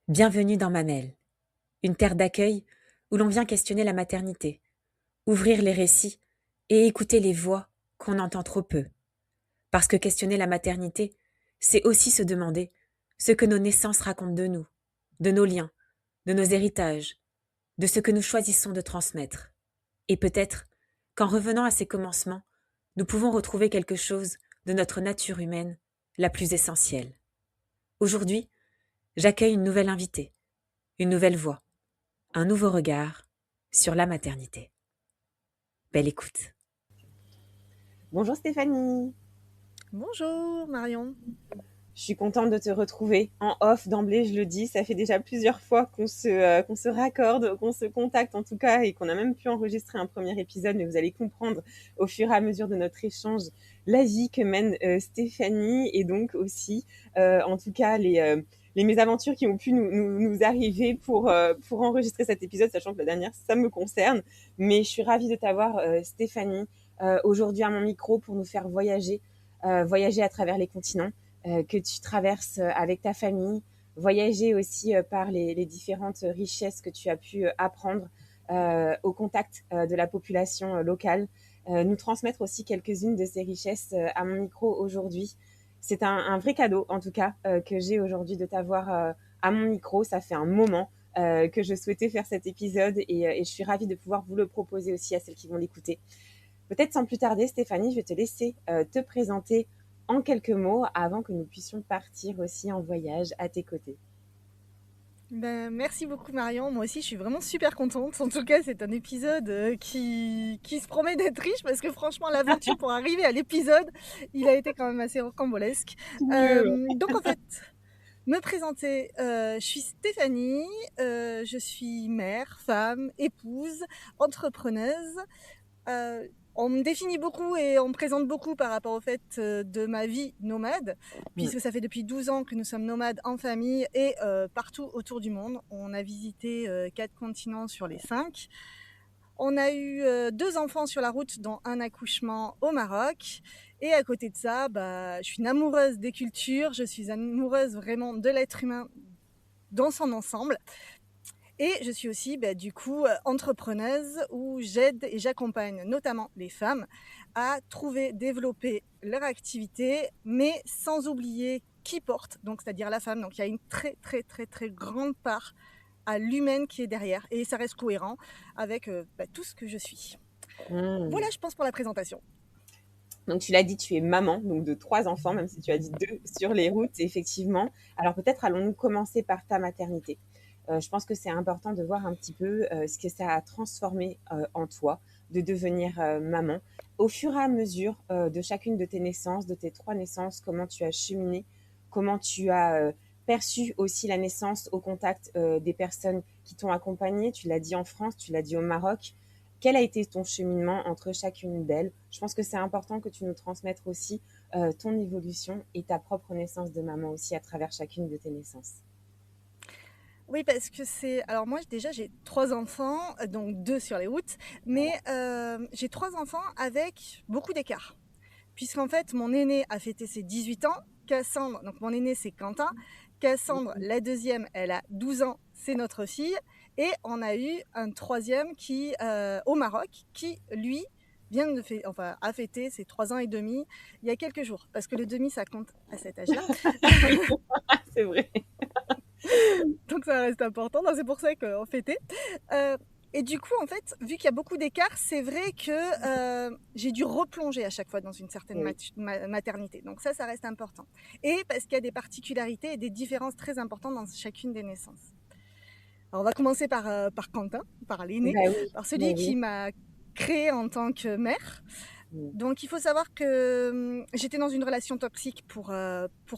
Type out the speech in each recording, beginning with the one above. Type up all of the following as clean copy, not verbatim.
Bienvenue dans Mamelles, une terre d'accueil où l'on vient questionner la maternité, ouvrir les récits et écouter les voix qu'on entend trop peu. Parce que questionner la maternité, c'est aussi se demander ce que nos naissances racontent de nous, de nos liens, de nos héritages, de ce que nous choisissons de transmettre. Et peut-être qu'en revenant à ces commencements, nous pouvons retrouver quelque chose de notre nature humaine la plus essentielle. Aujourd'hui, j'accueille une nouvelle invitée, une nouvelle voix, un nouveau regard sur la maternité. Belle écoute. Bonjour Stéphanie. Bonjour Marion. Je suis contente de te retrouver en off d'emblée, je le dis. Ça fait déjà plusieurs fois qu'on se raccorde, qu'on se contacte en tout cas et qu'on a même pu enregistrer un premier épisode. Mais vous allez comprendre au fur et à mesure de notre échange la vie que mène Stéphanie et donc aussi, en tout cas, les mésaventures qui ont pu nous arriver pour enregistrer cet épisode, sachant que la dernière, ça me concerne. Mais je suis ravie de t'avoir, Stéphanie, aujourd'hui à mon micro pour nous faire voyager à travers les continents. Que tu traverses avec ta famille, voyager aussi par les différentes richesses que tu as pu apprendre au contact de la population locale, nous transmettre aussi quelques-unes de ces richesses à mon micro aujourd'hui. C'est un vrai cadeau, en tout cas, que j'ai aujourd'hui de t'avoir à mon micro. Ça fait un moment que je souhaitais faire cet épisode et je suis ravie de pouvoir vous le proposer aussi à celles qui vont l'écouter. Peut-être sans plus tarder, Stéphanie, je vais te laisser te présenter en quelques mots avant que nous puissions partir aussi en voyage à tes côtés. Merci beaucoup Marion, moi aussi je suis vraiment super contente. En tout cas c'est un épisode qui se promet d'être riche parce que franchement l'aventure pour arriver à l'épisode, il a été quand même assez rocambolesque. Donc en fait, me présenter, je suis Stéphanie, je suis mère, femme, épouse, entrepreneuse. On me définit beaucoup et on me présente beaucoup par rapport au fait de ma vie nomade, puisque ça fait depuis 12 ans que nous sommes nomades en famille et partout autour du monde. On a visité 4 continents sur les 5. On a eu 2 enfants sur la route, dont un accouchement au Maroc. Et à côté de ça, je suis une amoureuse des cultures, je suis amoureuse vraiment de l'être humain dans son ensemble. Et je suis aussi du coup entrepreneuse où j'aide et j'accompagne notamment les femmes à trouver, développer leur activité, mais sans oublier qui porte, donc c'est-à-dire la femme. Donc il y a une très très très très grande part à l'humaine qui est derrière et ça reste cohérent avec tout ce que je suis. Voilà, je pense pour la présentation. Donc tu l'as dit, tu es maman donc de 3 enfants, même si tu as dit 2 sur les routes, effectivement. Alors peut-être allons-nous commencer par ta maternité. Je pense que c'est important de voir un petit peu ce que ça a transformé en toi de devenir maman. Au fur et à mesure de chacune de tes naissances, de tes 3 naissances, comment tu as cheminé, comment tu as perçu aussi la naissance au contact des personnes qui t'ont accompagnée. Tu l'as dit en France, tu l'as dit au Maroc. Quel a été ton cheminement entre chacune d'elles? Je pense que c'est important que tu nous transmettes aussi ton évolution et ta propre naissance de maman aussi à travers chacune de tes naissances. Oui, parce que c'est... Alors moi, déjà, j'ai 3 enfants, donc 2 sur les routes, mais j'ai 3 enfants avec beaucoup d'écart. Puisqu'en fait, mon aîné a fêté ses 18 ans, Cassandre, donc mon aîné, c'est Quentin, Cassandre, la deuxième, elle a 12 ans, c'est notre fille, et on a eu un troisième qui, au Maroc, qui, lui, a fêté ses 3 ans et demi il y a quelques jours, parce que le demi, ça compte à cet âge-là. C'est vrai. Donc ça reste important, c'est pour ça qu'on fêtait. Et du coup, en fait, vu qu'il y a beaucoup d'écart, c'est vrai que j'ai dû replonger à chaque fois dans une certaine maternité. Donc ça reste important. Et parce qu'il y a des particularités et des différences très importantes dans chacune des naissances. Alors on va commencer par Quentin, par l'aîné, par celui qui m'a créée en tant que mère. Donc il faut savoir que j'étais dans une relation toxique pour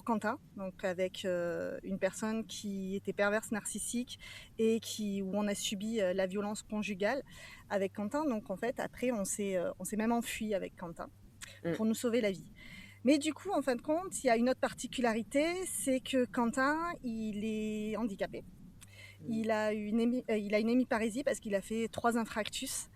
Quentin, donc avec une personne qui était perverse, narcissique et où on a subi la violence conjugale avec Quentin. Donc en fait après on s'est même enfui avec Quentin pour nous sauver la vie. Mais du coup en fin de compte il y a une autre particularité, c'est que Quentin il est handicapé. Il a une hémiparésie parce qu'il a fait 3 infarctus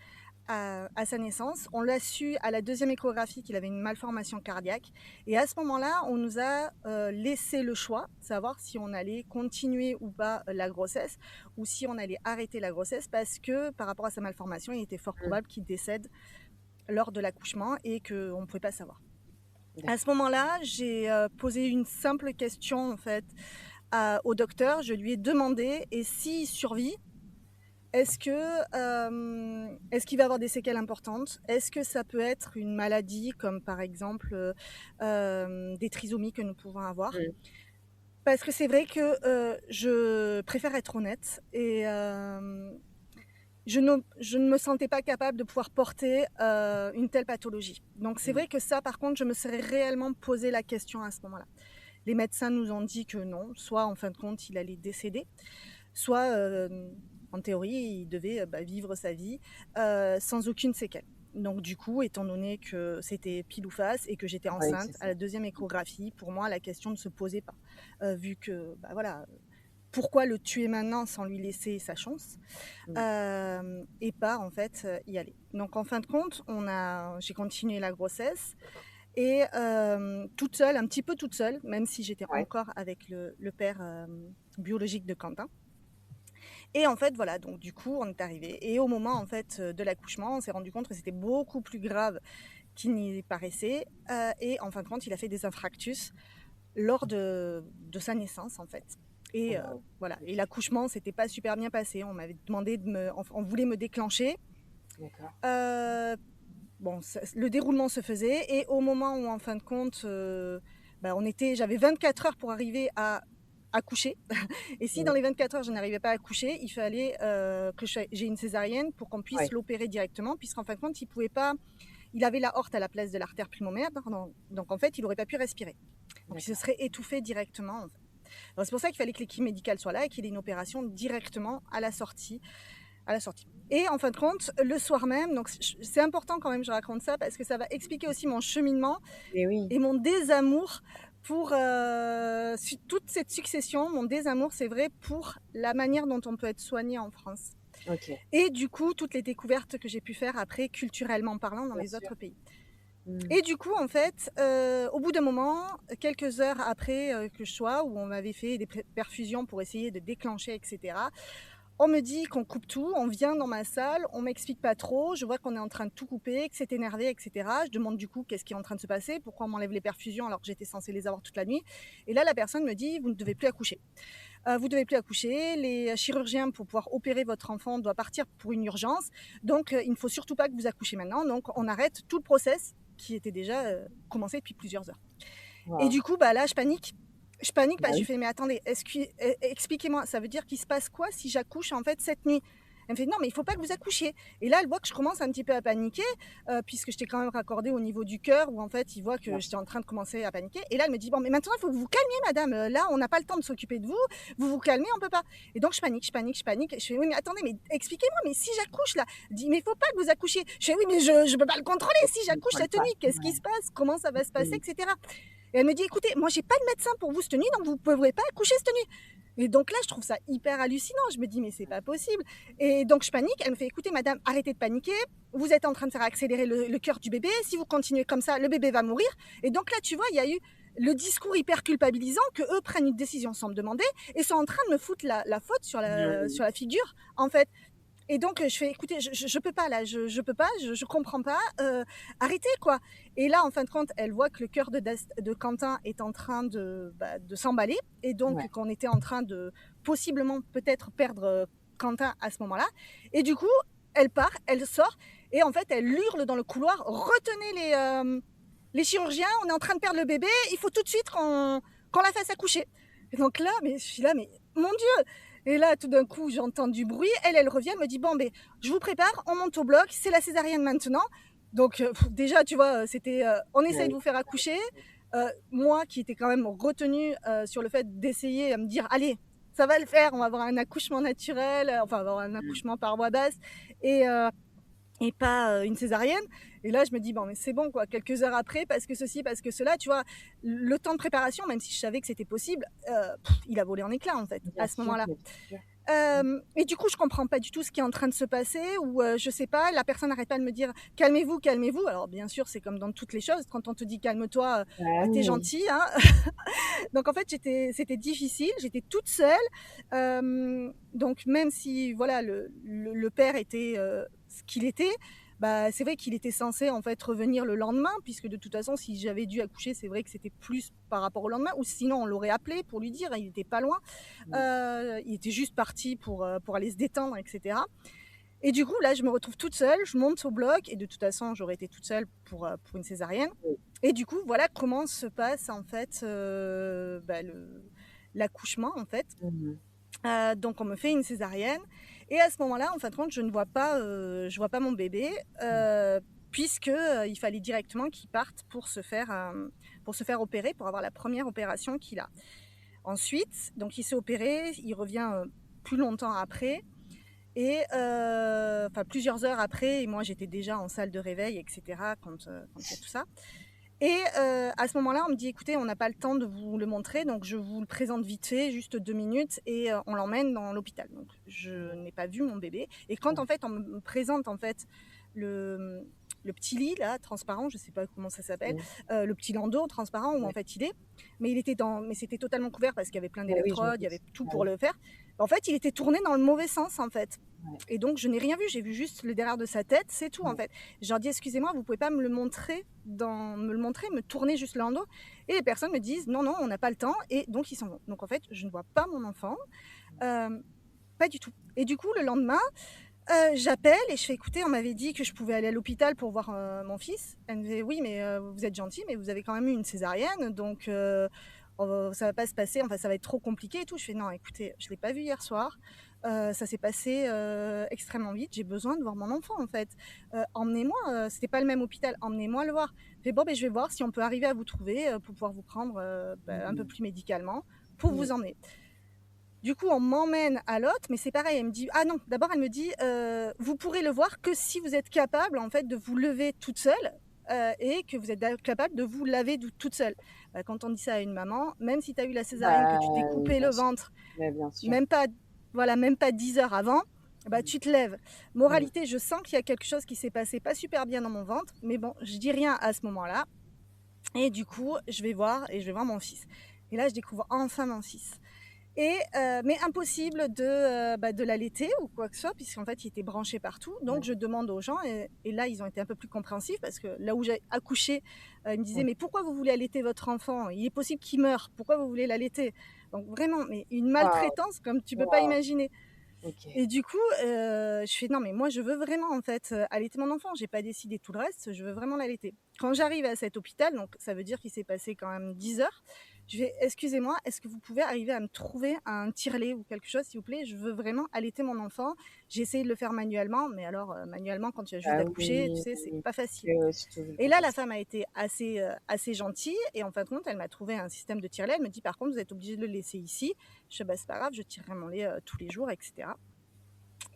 à sa naissance. On l'a su à la 2e échographie qu'il avait une malformation cardiaque. Et à ce moment-là, on nous a laissé le choix, savoir si on allait continuer ou pas la grossesse, ou si on allait arrêter la grossesse, parce que par rapport à sa malformation, il était fort probable qu'il décède lors de l'accouchement et qu'on ne pouvait pas savoir. À ce moment-là, j'ai posé une simple question en fait au docteur. Je lui ai demandé, et s'il survit, est-ce qu'il va avoir des séquelles importantes? Est-ce que ça peut être une maladie comme par exemple des trisomies que nous pouvons avoir? Parce que c'est vrai que je préfère être honnête et je ne me sentais pas capable de pouvoir porter une telle pathologie. Donc c'est vrai que ça, par contre, je me serais réellement posé la question à ce moment-là. Les médecins nous ont dit que non, soit en fin de compte, il allait décéder, soit en théorie, il devait vivre sa vie sans aucune séquelle. Donc du coup, étant donné que c'était pile ou face et que j'étais enceinte à la 2e échographie, pour moi, la question ne se posait pas. Vu que, voilà, pourquoi le tuer maintenant sans lui laisser sa chance et pas en fait y aller. Donc en fin de compte, j'ai continué la grossesse et toute seule, un petit peu toute seule, même si j'étais encore avec le père biologique de Quentin. Et en fait, voilà, donc du coup, on est arrivé. Et au moment en fait de l'accouchement, on s'est rendu compte que c'était beaucoup plus grave qu'il n'y paraissait. Et en fin de compte, il a fait des infarctus lors de sa naissance en fait. Et voilà. Et l'accouchement, c'était pas super bien passé. On m'avait demandé on voulait me déclencher. Bon, le déroulement se faisait. Et au moment où, en fin de compte, j'avais 24 heures pour arriver à accoucher. Et si dans les 24 heures, je n'arrivais pas à accoucher, il fallait que j'ai une césarienne pour qu'on puisse l'opérer directement, puisqu'en fin de compte, il pouvait pas. Il avait la aorte à la place de l'artère pulmonaire, donc en fait, il n'aurait pas pu respirer. Donc il se serait étouffé directement. En fait. C'est pour ça qu'il fallait que l'équipe médicale soit là et qu'il y ait une opération directement à la sortie. Et en fin de compte, le soir même, donc c'est important quand même que je raconte ça parce que ça va expliquer aussi mon cheminement et mon désamour pour toute cette succession. Mon désamour, c'est vrai, pour la manière dont on peut être soigné en France. Et du coup, toutes les découvertes que j'ai pu faire après, culturellement parlant, dans les autres pays. Et du coup, en fait, au bout d'un moment, quelques heures après que je sois, où on m'avait fait des perfusions pour essayer de déclencher, etc., on me dit qu'on coupe tout, on vient dans ma salle, on m'explique pas trop, je vois qu'on est en train de tout couper, que c'est énervé, etc. Je demande du coup qu'est-ce qui est en train de se passer, pourquoi on m'enlève les perfusions alors que j'étais censée les avoir toute la nuit. Et là, la personne me dit, vous ne devez plus accoucher. Vous ne devez plus accoucher, les chirurgiens pour pouvoir opérer votre enfant doivent partir pour une urgence, donc il ne faut surtout pas que vous accouchiez maintenant, donc on arrête tout le process qui était déjà commencé depuis plusieurs heures. Et du coup, là, je panique. Je panique parce que je fais, mais attendez, expliquez-moi, ça veut dire qu'il se passe quoi si j'accouche en fait cette nuit? Elle me fait, non, mais il ne faut pas que vous accouchiez. Et là, elle voit que je commence un petit peu à paniquer, puisque j'étais quand même raccordée au niveau du cœur, où en fait, il voit que j'étais en train de commencer à paniquer. Et là, elle me dit, bon, mais maintenant, il faut que vous vous calmiez, madame. Là, on n'a pas le temps de s'occuper de vous. Vous vous calmez, on ne peut pas. Et donc, je panique. Je fais, oui, mais attendez, mais expliquez-moi, mais si j'accouche là, elle dit, mais il ne faut pas que vous accouchiez. Je fais, oui, mais je ne peux pas le contrôler si j'accouche cette nuit. Qu'est-ce qui se passe? Comment ça va se passer, etc. Et elle me dit, écoutez, moi, j'ai pas de médecin pour vous cette nuit, donc vous ne pourrez pas accoucher cette nuit. Et donc là, je trouve ça hyper hallucinant. Je me dis, mais c'est pas possible. Et donc, je panique. Elle me fait, écoutez, madame, arrêtez de paniquer. Vous êtes en train de faire accélérer le cœur du bébé. Si vous continuez comme ça, le bébé va mourir. Et donc là, tu vois, il y a eu le discours hyper culpabilisant que eux prennent une décision sans me demander et sont en train de me foutre la faute sur la figure, en fait. Et donc, je fais, écoutez, je peux pas là, je peux pas, je comprends pas, arrêtez quoi. Et là, en fin de compte, elle voit que le cœur de Quentin est en train de s'emballer et donc qu'on était en train de possiblement peut-être perdre Quentin à ce moment-là. Et du coup, elle part, elle sort et en fait, elle hurle dans le couloir, retenez les chirurgiens, on est en train de perdre le bébé, il faut tout de suite qu'on la fasse accoucher. Et donc là, mais je suis là, mais mon Dieu! Et là, tout d'un coup, j'entends du bruit. Elle revient, elle me dit, bon, je vous prépare, on monte au bloc, c'est la césarienne maintenant. Donc, déjà, tu vois, c'était, on essaye de vous faire accoucher. Moi, qui étais quand même retenue sur le fait d'essayer à me dire, allez, ça va le faire, on va avoir un accouchement naturel, enfin, on va avoir un accouchement par voie basse. Et pas une césarienne. Et là, je me dis, bon, mais c'est bon, quoi, quelques heures après, parce que ceci, parce que cela, tu vois, le temps de préparation, même si je savais que c'était possible, il a volé en éclats, en fait, à ce moment-là. Et du coup, je comprends pas du tout ce qui est en train de se passer ou je sais pas, la personne n'arrête pas de me dire calmez-vous, calmez-vous. Alors bien sûr, c'est comme dans toutes les choses, quand on te dit calme-toi, Ah t'es oui. gentil, hein. Donc en fait, c'était difficile, j'étais toute seule. Donc même si voilà le père était ce qu'il était, bah c'est vrai qu'il était censé en fait revenir le lendemain, puisque de toute façon, si j'avais dû accoucher, c'est vrai que c'était plus par rapport au lendemain, ou sinon on l'aurait appelé pour lui dire, il était pas loin. Il était juste parti pour aller se détendre, etc. Et du coup, là, je me retrouve toute seule, je monte au bloc, et de toute façon, j'aurais été toute seule pour une césarienne. Oui. Et du coup, voilà comment se passe en fait l'accouchement en fait. Donc on me fait une césarienne, et à ce moment-là, en fin de compte, je vois pas mon bébé, puisque il fallait directement qu'il parte pour se faire opérer, pour avoir la première opération qu'il a. Ensuite, donc il s'est opéré, il revient plus longtemps après, et enfin plusieurs heures après, et moi j'étais déjà en salle de réveil, etc. quand il y a tout ça. Et à ce moment-là, on me dit écoutez, on n'a pas le temps de vous le montrer, donc je vous le présente vite fait, juste 2 minutes, et on l'emmène dans l'hôpital. Donc je n'ai pas vu mon bébé. Et quand en fait on me présente en fait le petit lit là transparent, je sais pas comment ça s'appelle, le petit landau transparent où en fait il est, mais c'était totalement couvert parce qu'il y avait plein d'électrodes, il y avait tout pour le faire. En fait, il était tourné dans le mauvais sens en fait. Et donc je n'ai rien vu, j'ai vu juste le derrière de sa tête, c'est tout en fait. Je leur dis excusez-moi, vous pouvez pas me le montrer, me tourner juste le landau. Et les personnes me disent non, on n'a pas le temps, et donc ils s'en vont. Donc en fait, je ne vois pas mon enfant, pas du tout. Et du coup, le lendemain, j'appelle et je fais écoutez, on m'avait dit que je pouvais aller à l'hôpital pour voir mon fils. Elle me dit oui, mais vous êtes gentil, mais vous avez quand même eu une césarienne, donc ça va pas se passer, enfin ça va être trop compliqué et tout. Je fais non, écoutez, je l'ai pas vu hier soir. Ça s'est passé extrêmement vite. J'ai besoin de voir mon enfant en fait. Emmenez-moi. C'était pas le même hôpital. Emmenez-moi le voir. Je fais bon, je vais voir si on peut arriver à vous trouver pour pouvoir vous prendre un peu plus médicalement pour vous emmener. Du coup, on m'emmène à l'autre, mais c'est pareil. Elle me dit ah non. D'abord, elle me dit vous pourrez le voir que si vous êtes capable en fait de vous lever toute seule. Et que vous êtes capable de vous laver toute seule. Quand on dit ça à une maman, même si tu as eu la césarienne, que tu t'es coupé le ventre, même pas 10 heures avant, tu te lèves. Moralité, je sens qu'il y a quelque chose qui s'est passé pas super bien dans mon ventre, mais bon, je dis rien à ce moment-là. Et du coup, je vais voir mon fils. Et là, je découvre enfin mon fils. Mais impossible de l'allaiter ou quoi que ce soit, puisqu'en fait il était branché partout. Donc je demande aux gens, et là ils ont été un peu plus compréhensifs, parce que là où j'ai accouché, ils me disaient mais pourquoi vous voulez allaiter votre enfant? Il est possible qu'il meure, pourquoi vous voulez l'allaiter? Donc vraiment, mais une maltraitance comme tu peux pas imaginer. Et du coup, je fais non mais moi je veux vraiment en fait allaiter mon enfant, j'ai pas décidé tout le reste, je veux vraiment l'allaiter. Quand j'arrive à cet hôpital, donc ça veut dire qu'il s'est passé quand même 10 heures, je vais excusez-moi, est-ce que vous pouvez arriver à me trouver un tire-lait ou quelque chose s'il vous plaît? Je veux vraiment allaiter mon enfant. J'ai essayé de le faire manuellement, mais alors manuellement quand tu as juste accouché, tu sais, c'est pas facile. Et là la femme a été assez gentille, et en fin de compte, elle m'a trouvé un système de tire-lait. Elle me dit par contre vous êtes obligé de le laisser ici. Je dis c'est pas grave, je tirerai mon lait tous les jours, etc.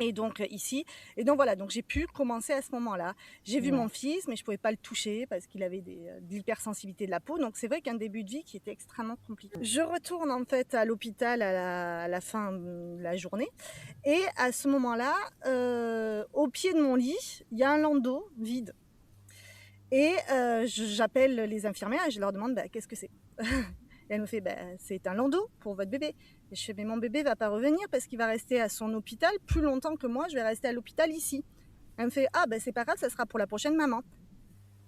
Et donc ici, et donc voilà, donc j'ai pu commencer à ce moment-là. J'ai vu mon fils, mais je pouvais pas le toucher parce qu'il avait de l'hypersensibilité de la peau. Donc c'est vrai qu'un début de vie qui était extrêmement compliqué. Je retourne en fait à l'hôpital à la fin de la journée, et à ce moment-là, au pied de mon lit, il y a un landau vide. Et j'appelle les infirmières et je leur demande qu'est-ce que c'est. Et elle me fait c'est un landau pour votre bébé. Et je fais mais mon bébé va pas revenir parce qu'il va rester à son hôpital plus longtemps que moi, je vais rester à l'hôpital ici. Elle me fait c'est pas grave, ça sera pour la prochaine maman.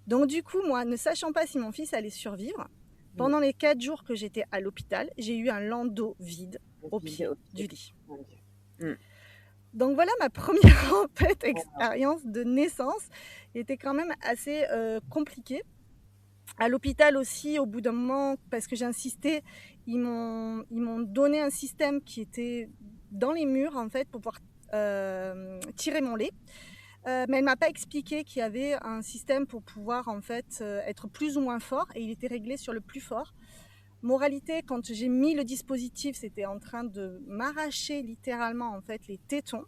Donc du coup, moi, ne sachant pas si mon fils allait survivre, pendant les 4 jours que j'étais à l'hôpital, j'ai eu un landau vide au pied du lit. Donc voilà ma première en fait expérience de naissance, qui était quand même assez compliquée. À l'hôpital aussi, au bout d'un moment, parce que j'ai insisté, ils m'ont donné un système qui était dans les murs en fait pour pouvoir tirer mon lait. Mais elle m'a pas expliqué qu'il y avait un système pour pouvoir en fait être plus ou moins fort, et il était réglé sur le plus fort. Moralité, quand j'ai mis le dispositif, c'était en train de m'arracher littéralement en fait les tétons.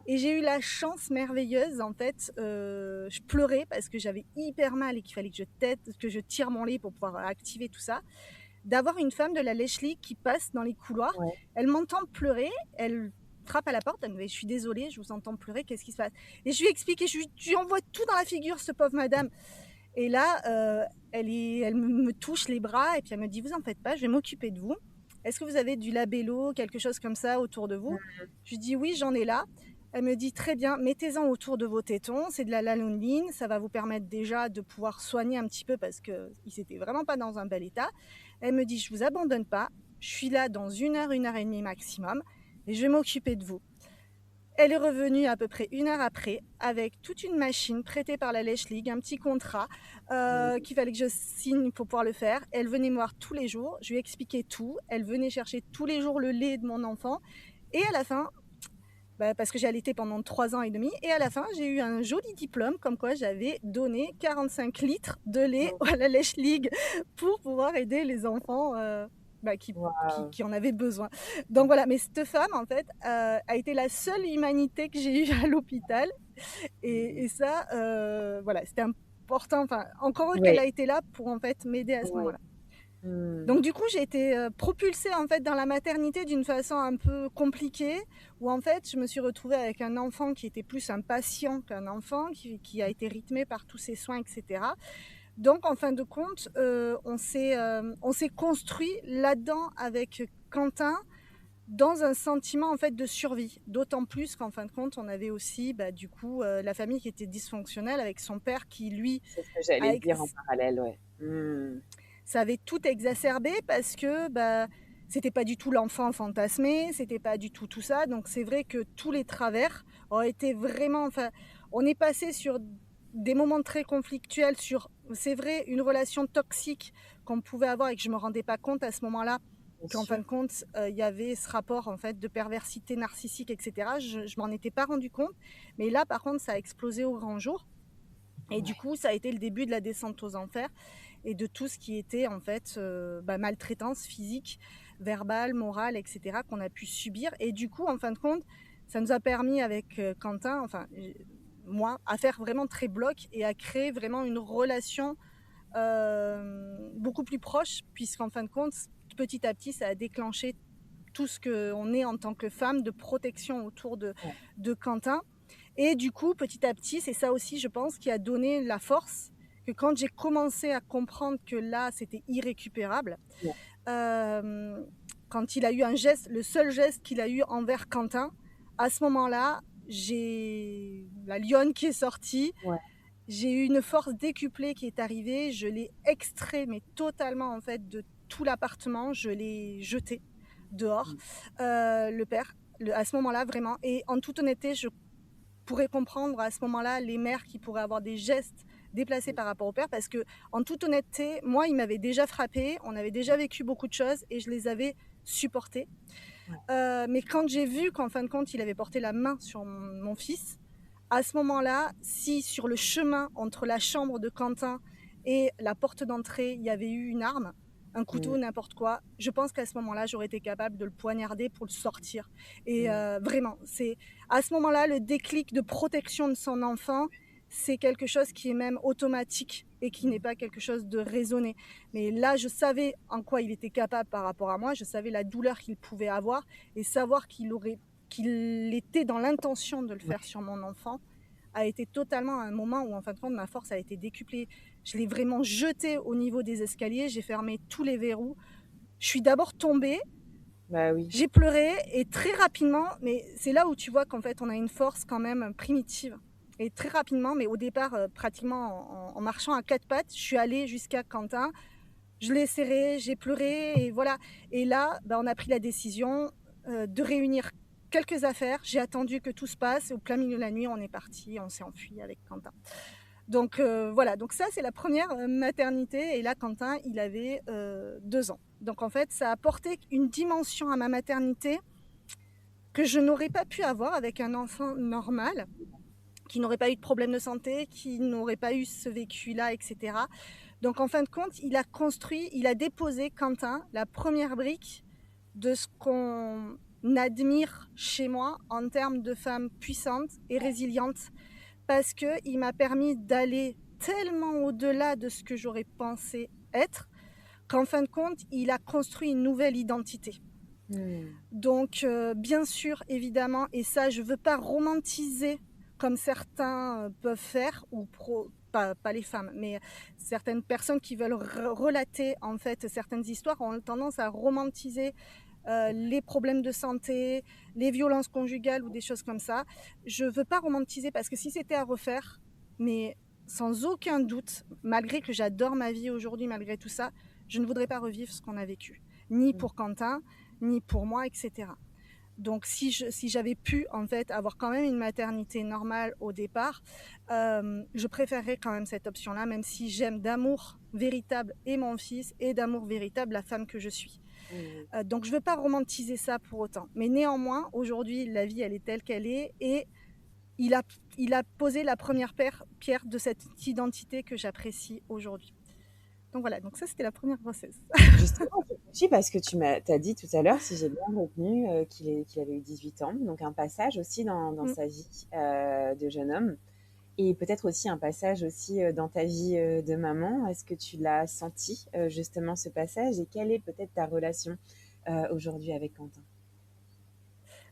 Et j'ai eu la chance merveilleuse en fait, je pleurais parce que j'avais hyper mal et qu'il fallait que je tire mon lait pour pouvoir activer tout ça, d'avoir une femme de la lèche-lit qui passe dans les couloirs. Elle m'entend pleurer, frappe à la porte, elle me dit « Je suis désolée, je vous entends pleurer, qu'est-ce qui se passe ?» Et je lui explique et je lui envoie tout dans la figure, ce pauvre madame. Et là, elle me touche les bras et puis elle me dit « Vous en faites pas, je vais m'occuper de vous. Est-ce que vous avez du labello, quelque chose comme ça autour de vous ?» Je lui dis « Oui, j'en ai là. » Elle me dit « Très bien, mettez-en autour de vos tétons, c'est de la lanolin, ça va vous permettre déjà de pouvoir soigner un petit peu parce qu'ils n'étaient vraiment pas dans un bel état. » Elle me dit « Je vous abandonne pas, je suis là dans 1 heure et demie maximum et je vais m'occuper de vous. » Elle est revenue à peu près 1 heure après avec toute une machine prêtée par la Lèche League, un petit contrat qu'il fallait que je signe pour pouvoir le faire. Elle venait me voir tous les jours, je lui expliquais tout. Elle venait chercher tous les jours le lait de mon enfant. Et à la fin, parce que j'ai allaité pendant 3 ans et demi, et à la fin, j'ai eu un joli diplôme comme quoi j'avais donné 45 litres de lait à la Lèche League pour pouvoir aider les enfants qui en avaient besoin. Donc voilà, mais cette femme, en fait, a été la seule humanité que j'ai eue à l'hôpital. Et ça, voilà, c'était important. Enfin, encore heureux qu'elle a été là pour, en fait, m'aider à ce moment-là. Donc du coup, j'ai été propulsée en fait dans la maternité d'une façon un peu compliquée, où en fait, je me suis retrouvée avec un enfant qui était plus un patient qu'un enfant, qui a été rythmé par tous ses soins, etc. Donc en fin de compte, on s'est construit là-dedans avec Quentin dans un sentiment en fait de survie. D'autant plus qu'en fin de compte, on avait aussi du coup la famille qui était dysfonctionnelle avec son père qui lui... C'est ce que j'allais dire en parallèle, ouais. Ça avait tout exacerbé parce que c'était pas du tout l'enfant fantasmé, c'était pas du tout ça. Donc c'est vrai que tous les travers ont été vraiment... Enfin, on est passé sur des moments très conflictuels, sur, c'est vrai, une relation toxique qu'on pouvait avoir et que je me rendais pas compte à ce moment-là, qu'en fin de compte, il y avait ce rapport en fait de perversité narcissique, etc. Je m'en étais pas rendu compte. Mais là, par contre, ça a explosé au grand jour. Et du coup, ça a été le début de la descente aux enfers et de tout ce qui était en fait maltraitance physique, verbale, morale, etc. qu'on a pu subir. Et du coup, en fin de compte, ça nous a permis avec Quentin, enfin moi, à faire vraiment très bloc et à créer vraiment une relation beaucoup plus proche, puisqu'en fin de compte, petit à petit, ça a déclenché tout ce qu'on est en tant que femme de protection autour de Quentin. Et du coup, petit à petit, c'est ça aussi, je pense, qui a donné la force, que quand j'ai commencé à comprendre que là, c'était irrécupérable, quand il a eu un geste, le seul geste qu'il a eu envers Quentin, à ce moment-là, j'ai la lionne qui est sortie, j'ai eu une force décuplée qui est arrivée, je l'ai extrait, mais totalement en fait, de tout l'appartement, je l'ai jeté dehors, le père, à ce moment-là, vraiment. Et en toute honnêteté, je pourrais comprendre à ce moment-là les mères qui pourraient avoir des gestes déplacés par rapport au père, parce que en toute honnêteté, moi, il m'avait déjà frappé, on avait déjà vécu beaucoup de choses et je les avais supportées. Mais quand j'ai vu qu'en fin de compte, il avait porté la main sur mon fils, à ce moment-là, si sur le chemin entre la chambre de Quentin et la porte d'entrée, il y avait eu une arme, un couteau, n'importe quoi, je pense qu'à ce moment-là, j'aurais été capable de le poignarder pour le sortir. Et vraiment, c'est à ce moment-là, le déclic de protection de son enfant, c'est quelque chose qui est même automatique et qui n'est pas quelque chose de raisonné. Mais là, je savais en quoi il était capable par rapport à moi, je savais la douleur qu'il pouvait avoir, et savoir qu'il était dans l'intention de le faire sur mon enfant a été totalement un moment où en fin de compte ma force a été décuplée. Je l'ai vraiment jeté au niveau des escaliers, j'ai fermé tous les verrous, je suis d'abord tombée, j'ai pleuré et très rapidement, mais c'est là où tu vois qu'en fait on a une force quand même primitive, et très rapidement, mais au départ pratiquement en marchant à 4 pattes, je suis allée jusqu'à Quentin, je l'ai serré, j'ai pleuré, et voilà. Et là, on a pris la décision de réunir quelques affaires. J'ai attendu que tout se passe. Au plein milieu de la nuit, on est parti, on s'est enfui avec Quentin. Donc voilà, donc ça c'est la première maternité. Et là, Quentin, il avait 2 ans. Donc en fait, ça a apporté une dimension à ma maternité que je n'aurais pas pu avoir avec un enfant normal, qui n'aurait pas eu de problème de santé, qui n'aurait pas eu ce vécu-là, etc. Donc en fin de compte, il a déposé, Quentin, la première brique de ce qu'on admire chez moi en termes de femme puissante et résiliente, parce qu'il m'a permis d'aller tellement au-delà de ce que j'aurais pensé être, qu'en fin de compte, il a construit une nouvelle identité. Donc, bien sûr, évidemment, et ça, je veux pas romantiser comme certains peuvent faire, pas les femmes, mais certaines personnes qui veulent relater en fait certaines histoires ont tendance à romantiser les problèmes de santé, les violences conjugales ou des choses comme ça. Je veux pas romantiser parce que si c'était à refaire, mais sans aucun doute, malgré que j'adore ma vie aujourd'hui, malgré tout ça, je ne voudrais pas revivre ce qu'on a vécu, ni pour Quentin, ni pour moi, etc. Donc si j'avais pu en fait avoir quand même une maternité normale au départ, je préférerais quand même cette option-là, même si j'aime d'amour véritable et mon fils et d'amour véritable la femme que je suis. Donc je ne veux pas romantiser ça pour autant. Mais néanmoins, aujourd'hui, la vie, elle est telle qu'elle est et il a posé la première pierre de cette identité que j'apprécie aujourd'hui. Donc voilà, donc ça c'était la première grossesse. Justement, je réfléchis parce que tu as dit tout à l'heure, si j'ai bien retenu, qu'il avait eu 18 ans, donc un passage aussi dans sa vie de jeune homme, et peut-être aussi un passage aussi dans ta vie de maman. Est-ce que tu l'as senti justement ce passage, et quelle est peut-être ta relation aujourd'hui avec Quentin?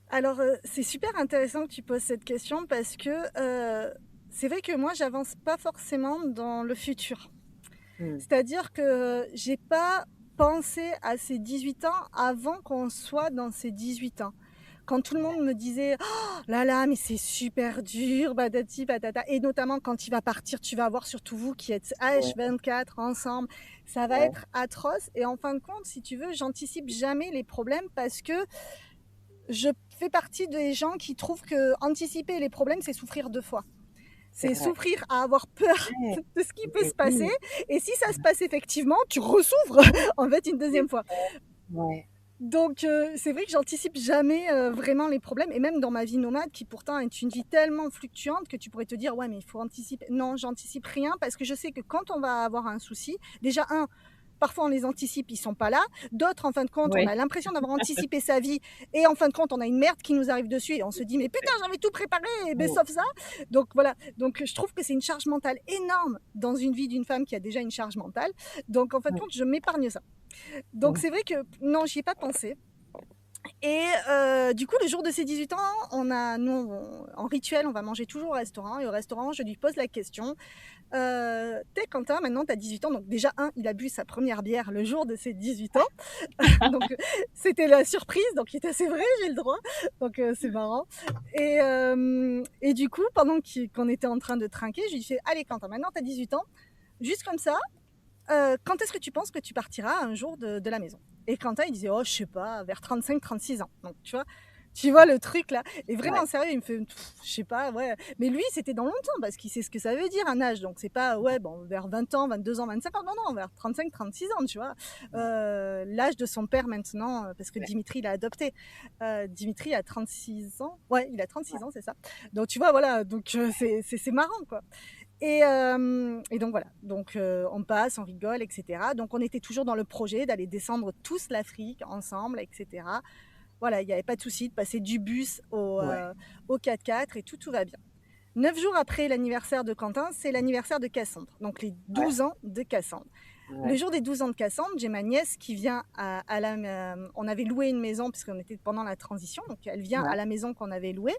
Alors, c'est super intéressant que tu poses cette question parce que c'est vrai que moi, j'avance pas forcément dans le futur. C'est-à-dire que j'ai pas pensé à ces 18 ans avant qu'on soit dans ces 18 ans. Quand tout le monde me disait oh là là, mais c'est super dur, badati patata, et notamment quand il va partir, tu vas voir, surtout vous qui êtes H24 ensemble, ça va être atroce. Et en fin de compte, si tu veux, j'anticipe jamais les problèmes parce que je fais partie des gens qui trouvent que anticiper les problèmes, c'est souffrir 2 fois. C'est souffrir à avoir peur de ce qui peut se passer. Et si ça se passe effectivement, tu ressouffres en fait une deuxième fois. Donc c'est vrai que j'anticipe jamais vraiment les problèmes. Et même dans ma vie nomade, qui pourtant est une vie tellement fluctuante que tu pourrais te dire ouais mais il faut anticiper. Non, j'anticipe rien parce que je sais que quand on va avoir un souci, déjà parfois on les anticipe, ils sont pas là. D'autres, en fin de compte, on a l'impression d'avoir anticipé sa vie et en fin de compte, on a une merde qui nous arrive dessus et on se dit mais putain, j'avais tout préparé, mais sauf ça. Donc voilà. Donc je trouve que c'est une charge mentale énorme dans une vie d'une femme qui a déjà une charge mentale. Donc en fin de compte, je m'épargne ça. Donc c'est vrai que non, j'y ai pas pensé. Et du coup, le jour de ses 18 ans, nous, en rituel, on va manger toujours au restaurant. Et au restaurant, je lui pose la question t'es Quentin, maintenant tu as 18 ans. Donc déjà, il a bu sa première bière le jour de ses 18 ans. Donc c'était la surprise. Donc il était assez vrai, j'ai le droit. Donc c'est marrant. Et du coup, pendant qu'on était en train de trinquer, je lui fais allez Quentin, maintenant tu as 18 ans. Juste comme ça, quand est-ce que tu penses que tu partiras un jour de la maison? Et Quentin, il disait, oh, je sais pas, vers 35-36 ans. Donc, tu vois le truc là. Et vraiment, sérieux, il me fait, je sais pas, ouais. Mais lui, c'était dans longtemps parce qu'il sait ce que ça veut dire un âge. Donc, c'est pas, ouais, bon, vers 20 ans, 22 ans, 25 ans. Non, vers 35-36 ans, tu vois. L'âge de son père maintenant, parce que Dimitri l'a adopté. Dimitri a 36 ans. Ouais, il a 36 ans, c'est ça. Donc, tu vois, voilà. Donc, c'est marrant, quoi. Et donc voilà, donc on passe, on rigole, etc. Donc on était toujours dans le projet d'aller descendre tous l'Afrique ensemble, etc. Voilà, il n'y avait pas de souci de passer du bus au 4x4 et tout va bien. 9 jours après l'anniversaire de Quentin, c'est l'anniversaire de Cassandre, donc les 12 ans de Cassandre. Le jour des 12 ans de Cassandre, j'ai ma nièce qui vient on avait loué une maison puisqu'on était pendant la transition, donc elle vient à la maison qu'on avait louée.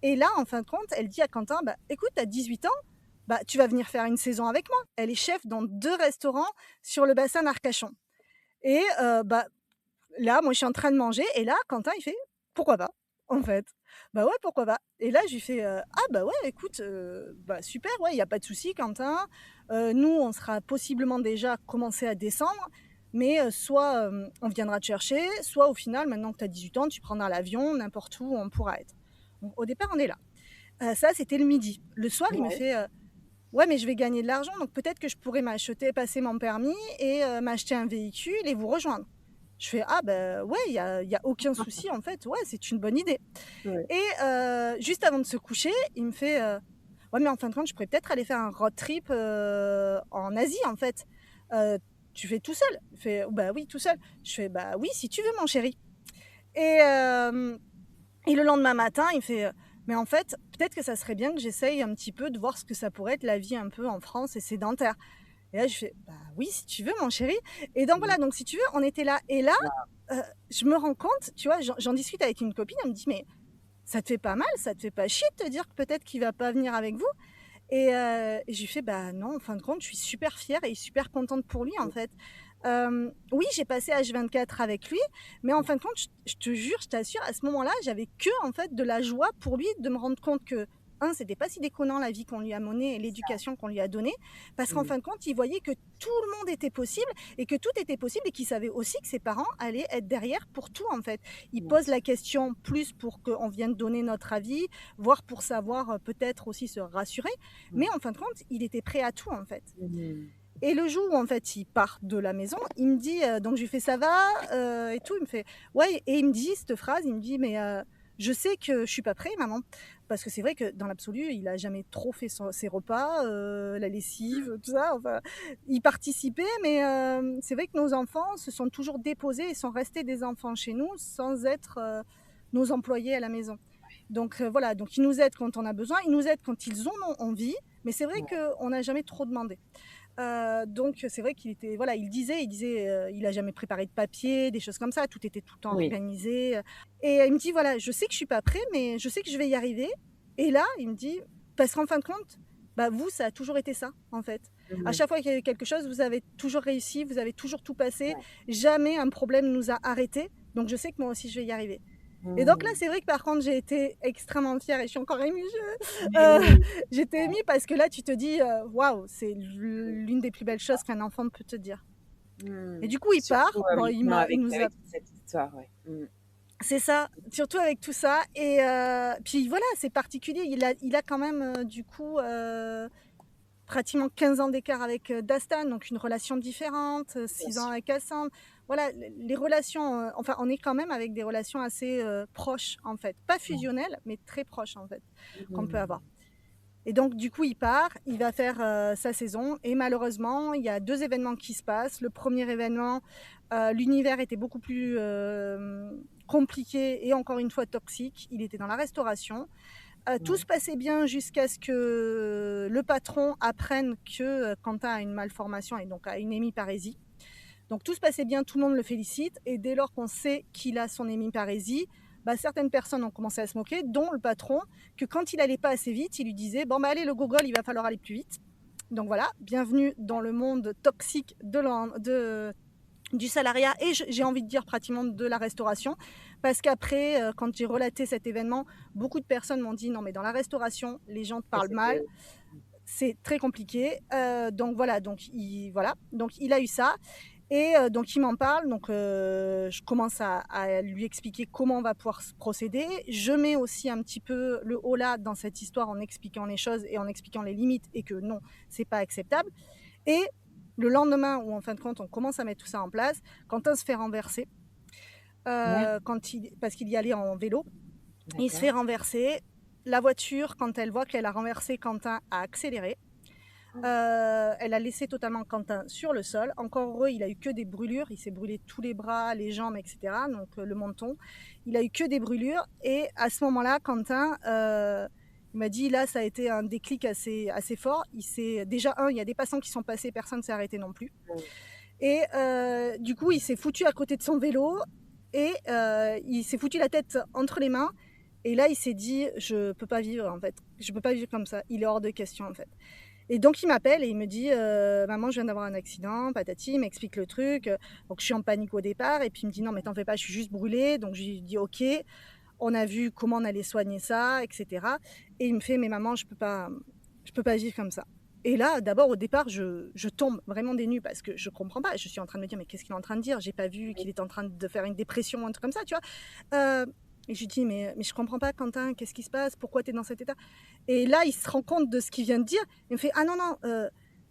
Et là, en fin de compte, elle dit à Quentin, bah, écoute, tu as 18 ans, bah, tu vas venir faire une saison avec moi. Elle est chef dans 2 restaurants sur le bassin d'Arcachon. Et bah, là, moi, je suis en train de manger. Et là, Quentin, il fait « Pourquoi pas ?» en fait. Bah ouais, pourquoi pas. Et là, je lui fais « Ah bah ouais, écoute, bah super, ouais, il n'y a pas de souci, Quentin. Nous, on sera possiblement déjà commencé à descendre. Mais soit on viendra te chercher, soit au final, maintenant que tu as 18 ans, tu prendras l'avion n'importe où on pourra être. » Donc, au départ, on est là. Ça, c'était le midi. Le soir, il me fait ouais, mais je vais gagner de l'argent, donc peut-être que je pourrais passer mon permis et m'acheter un véhicule et vous rejoindre. Je fais ah ben ouais, il y a aucun souci en fait, ouais, c'est une bonne idée. Et juste avant de se coucher, il me fait ouais, mais en fin de compte, je pourrais peut-être aller faire un road trip en Asie en fait. Tu fais tout seul? Il fait bah oui, tout seul. Je fais bah oui, si tu veux, mon chéri. Et le lendemain matin, il me fait mais en fait, peut-être que ça serait bien que j'essaye un petit peu de voir ce que ça pourrait être la vie un peu en France et sédentaire. Et là, je fais, bah oui, si tu veux, mon chéri. Et donc voilà, donc si tu veux, on était là. Et là, je me rends compte, tu vois, j'en discute avec une copine, elle me dit, mais ça te fait pas mal, ça te fait pas chier de te dire que peut-être qu'il va pas venir avec vous? Et je lui fais, bah non, en fin de compte, je suis super fière et super contente pour lui, en fait. Oui, j'ai passé H24 avec lui, mais en fin de compte, je te jure, je t'assure, à ce moment-là, j'avais que en fait de la joie pour lui de me rendre compte que c'était pas si déconnant la vie qu'on lui a menée et l'éducation qu'on lui a donnée, parce qu'en fin de compte, il voyait que tout le monde était possible et que tout était possible et qu'il savait aussi que ses parents allaient être derrière pour tout en fait. Il pose la question plus pour qu'on vienne donner notre avis, voire pour savoir peut-être aussi se rassurer, mais en fin de compte, il était prêt à tout en fait. Et le jour où en fait il part de la maison, il me dit, donc je lui fais ça va et tout, il me fait ouais, et il me dit cette phrase, il me dit mais je sais que je suis pas prêt maman, parce que c'est vrai que dans l'absolu il a jamais trop fait ses repas, la lessive, tout ça, enfin il participait, mais c'est vrai que nos enfants se sont toujours déposés et sont restés des enfants chez nous sans être nos employés à la maison. Donc voilà, donc ils nous aident quand on a besoin, ils nous aident quand ils en ont envie, mais c'est vrai qu'on n'a jamais trop demandé. Donc c'est vrai qu'il était, voilà, il disait, il a jamais préparé de papier, des choses comme ça, tout était tout le temps organisé. Et il me dit voilà, je sais que je suis pas prêt, mais je sais que je vais y arriver. Et là, il me dit, parce qu'en fin de compte, bah vous, ça a toujours été ça, en fait. À chaque fois qu'il y a eu quelque chose, vous avez toujours réussi, vous avez toujours tout passé, jamais un problème nous a arrêtés. Donc je sais que moi aussi je vais y arriver. Et donc là, c'est vrai que par contre, j'ai été extrêmement fière et je suis encore émue. J'étais émue parce que là, tu te dis, waouh, c'est l'une des plus belles choses qu'un enfant peut te dire. Et du coup, il part. Bon, il nous a. Avec cette histoire, C'est ça, surtout avec tout ça. Et puis voilà, c'est particulier. Il a quand même, du coup, pratiquement 15 ans d'écart avec Dastan, donc une relation différente, 6 ans avec Cassandre. Voilà, les relations, enfin, on est quand même avec des relations assez proches, en fait. Pas fusionnelles, mais très proches, en fait, qu'on peut avoir. Et donc, du coup, il part, il va faire sa saison. Et malheureusement, il y a 2 événements qui se passent. Le premier événement, l'univers était beaucoup plus compliqué et encore une fois toxique. Il était dans la restauration. Tout se passait bien jusqu'à ce que le patron apprenne que Quentin a une malformation et donc a une hémiparésie. Donc tout se passait bien, tout le monde le félicite. Et dès lors qu'on sait qu'il a son hémiparésie, bah, certaines personnes ont commencé à se moquer, dont le patron, que quand il n'allait pas assez vite, il lui disait « Bon, bah allez, le gogol, il va falloir aller plus vite. » Donc voilà, bienvenue dans le monde toxique du salariat et j'ai envie de dire pratiquement de la restauration, parce qu'après, quand j'ai relaté cet événement, beaucoup de personnes m'ont dit « Non, mais dans la restauration, les gens te parlent mal. » C'est très compliqué. Donc voilà, donc il a eu ça. Et donc il m'en parle, donc je commence à lui expliquer comment on va pouvoir se procéder. Je mets aussi un petit peu le holà dans cette histoire en expliquant les choses et en expliquant les limites et que non, c'est pas acceptable. Et le lendemain, où en fin de compte on commence à mettre tout ça en place, Quentin se fait renverser parce qu'il y allait en vélo. Il se fait renverser. La voiture, quand elle voit qu'elle a renversé Quentin, a accéléré. Elle a laissé totalement Quentin sur le sol. Encore heureux, il a eu que des brûlures. Il s'est brûlé tous les bras, les jambes, etc. Donc le menton. Il a eu que des brûlures. Et à ce moment-là, Quentin, il m'a dit, là, ça a été un déclic assez fort. Déjà, il y a des passants qui sont passés, personne ne s'est arrêté non plus. Et du coup, il s'est foutu à côté de son vélo et il s'est foutu la tête entre les mains. Et là, il s'est dit, je peux pas vivre en fait. Je peux pas vivre comme ça. Il est hors de question en fait. Et donc il m'appelle et il me dit maman, je viens d'avoir un accident, patati, il m'explique le truc. Donc je suis en panique au départ et puis il me dit non mais t'en fais pas, je suis juste brûlée. Donc je lui dis ok, on a vu comment on allait soigner ça, etc. Et il me fait mais maman, je peux pas vivre comme ça. Et là, d'abord, au départ, je tombe vraiment des nues parce que je comprends pas. Je suis en train de me dire, mais qu'est-ce qu'il est en train de dire? J'ai pas vu qu'il était en train de faire une dépression ou un truc comme ça, tu vois. Et je lui dis, mais je comprends pas, Quentin, qu'est-ce qui se passe? Pourquoi tu es dans cet état? Et là, il se rend compte de ce qu'il vient de dire. Il me fait, ah non,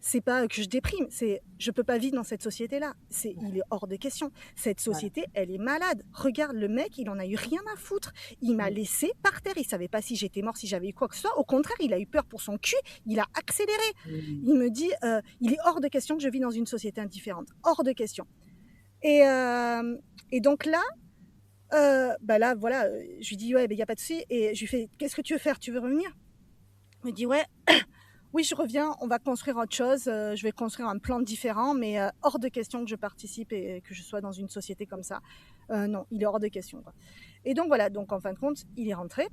c'est pas que je déprime, c'est je peux pas vivre dans cette société-là. Il est hors de question. Cette société, elle est malade. Regarde, le mec, il en a eu rien à foutre. Il m'a laissé par terre. Il savait pas si j'étais mort, si j'avais eu quoi que ce soit. Au contraire, il a eu peur pour son cul. Il a accéléré. Il me dit, il est hors de question que je vis dans une société indifférente. Hors de question. Et donc là, là, voilà, je lui dis, ouais, il n'y a pas de souci. Et je lui fais, qu'est-ce que tu veux faire? Tu veux revenir? Il me dit, ouais. oui, je reviens, on va construire autre chose, je vais construire un plan différent, mais hors de question que je participe et que je sois dans une société comme ça. Non, il est hors de question, quoi. Et donc voilà, donc en fin de compte, il est rentré.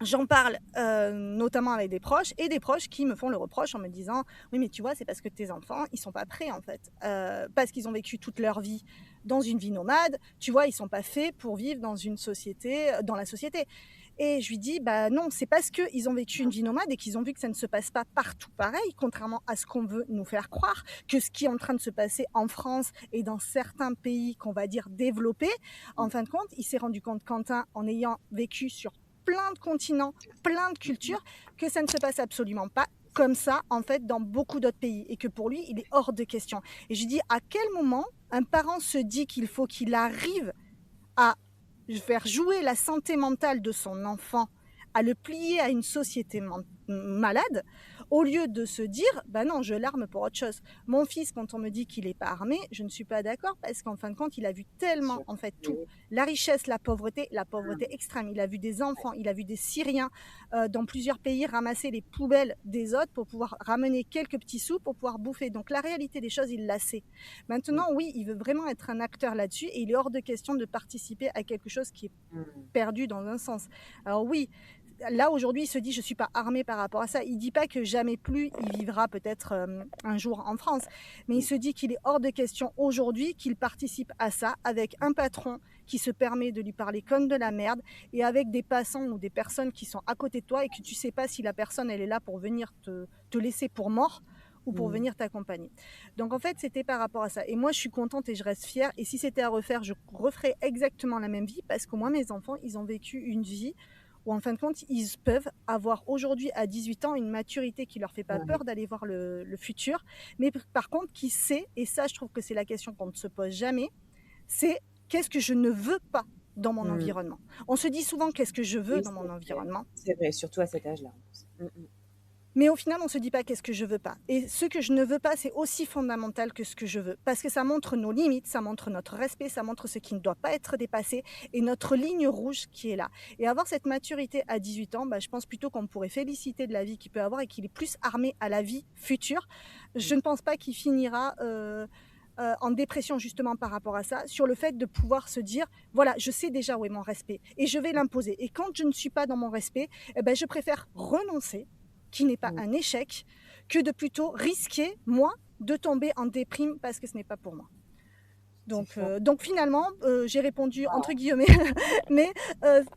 J'en parle notamment avec des proches et des proches qui me font le reproche en me disant oui mais tu vois c'est parce que tes enfants ils sont pas prêts en fait parce qu'ils ont vécu toute leur vie dans une vie nomade, tu vois ils sont pas faits pour vivre dans une société dans la société. Et je lui dis bah non, c'est parce qu'ils ont vécu une vie nomade et qu'ils ont vu que ça ne se passe pas partout pareil, contrairement à ce qu'on veut nous faire croire, que ce qui est en train de se passer en France et dans certains pays qu'on va dire développés. En fin de compte, il s'est rendu compte, Quentin, en ayant vécu sur plein de continents, plein de cultures, que ça ne se passe absolument pas comme ça, en fait, dans beaucoup d'autres pays. Et que pour lui, il est hors de question. Et je dis, à quel moment un parent se dit qu'il faut qu'il arrive à faire jouer la santé mentale de son enfant, à le plier à une société malade, au lieu de se dire, bah non, je l'arme pour autre chose. Mon fils, quand on me dit qu'il n'est pas armé, je ne suis pas d'accord parce qu'en fin de compte, il a vu tellement, en fait, tout. La richesse, la pauvreté extrême. Il a vu des enfants, il a vu des Syriens dans plusieurs pays ramasser les poubelles des autres pour pouvoir ramener quelques petits sous pour pouvoir bouffer. Donc la réalité des choses, il la sait. Maintenant, oui, il veut vraiment être un acteur là-dessus et il est hors de question de participer à quelque chose qui est perdu dans un sens. Alors oui, là aujourd'hui il se dit je suis pas armé par rapport à ça, il dit pas que jamais plus il vivra peut-être un jour en France, mais il se dit qu'il est hors de question aujourd'hui qu'il participe à ça avec un patron qui se permet de lui parler comme de la merde et avec des passants ou des personnes qui sont à côté de toi et que tu sais pas si la personne elle est là pour venir te laisser pour mort ou pour venir t'accompagner. Donc en fait c'était par rapport à ça et moi je suis contente et je reste fière et si c'était à refaire je referais exactement la même vie parce que moi mes enfants ils ont vécu une vie où en fin de compte, ils peuvent avoir aujourd'hui à 18 ans une maturité qui leur fait pas peur d'aller voir le futur, mais par contre qui sait, et ça je trouve que c'est la question qu'on ne se pose jamais, c'est qu'est-ce que je ne veux pas dans mon environnement. On se dit souvent qu'est-ce que je veux dans mon environnement. C'est vrai, surtout à cet âge-là. Mais au final, on ne se dit pas qu'est-ce que je veux pas. Et ce que je ne veux pas, c'est aussi fondamental que ce que je veux. Parce que ça montre nos limites, ça montre notre respect, ça montre ce qui ne doit pas être dépassé et notre ligne rouge qui est là. Et avoir cette maturité à 18 ans, bah, je pense plutôt qu'on pourrait féliciter de la vie qu'il peut avoir et qu'il est plus armé à la vie future. Je ne pense pas qu'il finira en dépression justement par rapport à ça, sur le fait de pouvoir se dire, voilà, je sais déjà où est mon respect et je vais l'imposer. Et quand je ne suis pas dans mon respect, eh ben, je préfère renoncer qui n'est pas un échec, que de plutôt risquer, moi, de tomber en déprime parce que ce n'est pas pour moi. Donc finalement, j'ai répondu entre guillemets, mais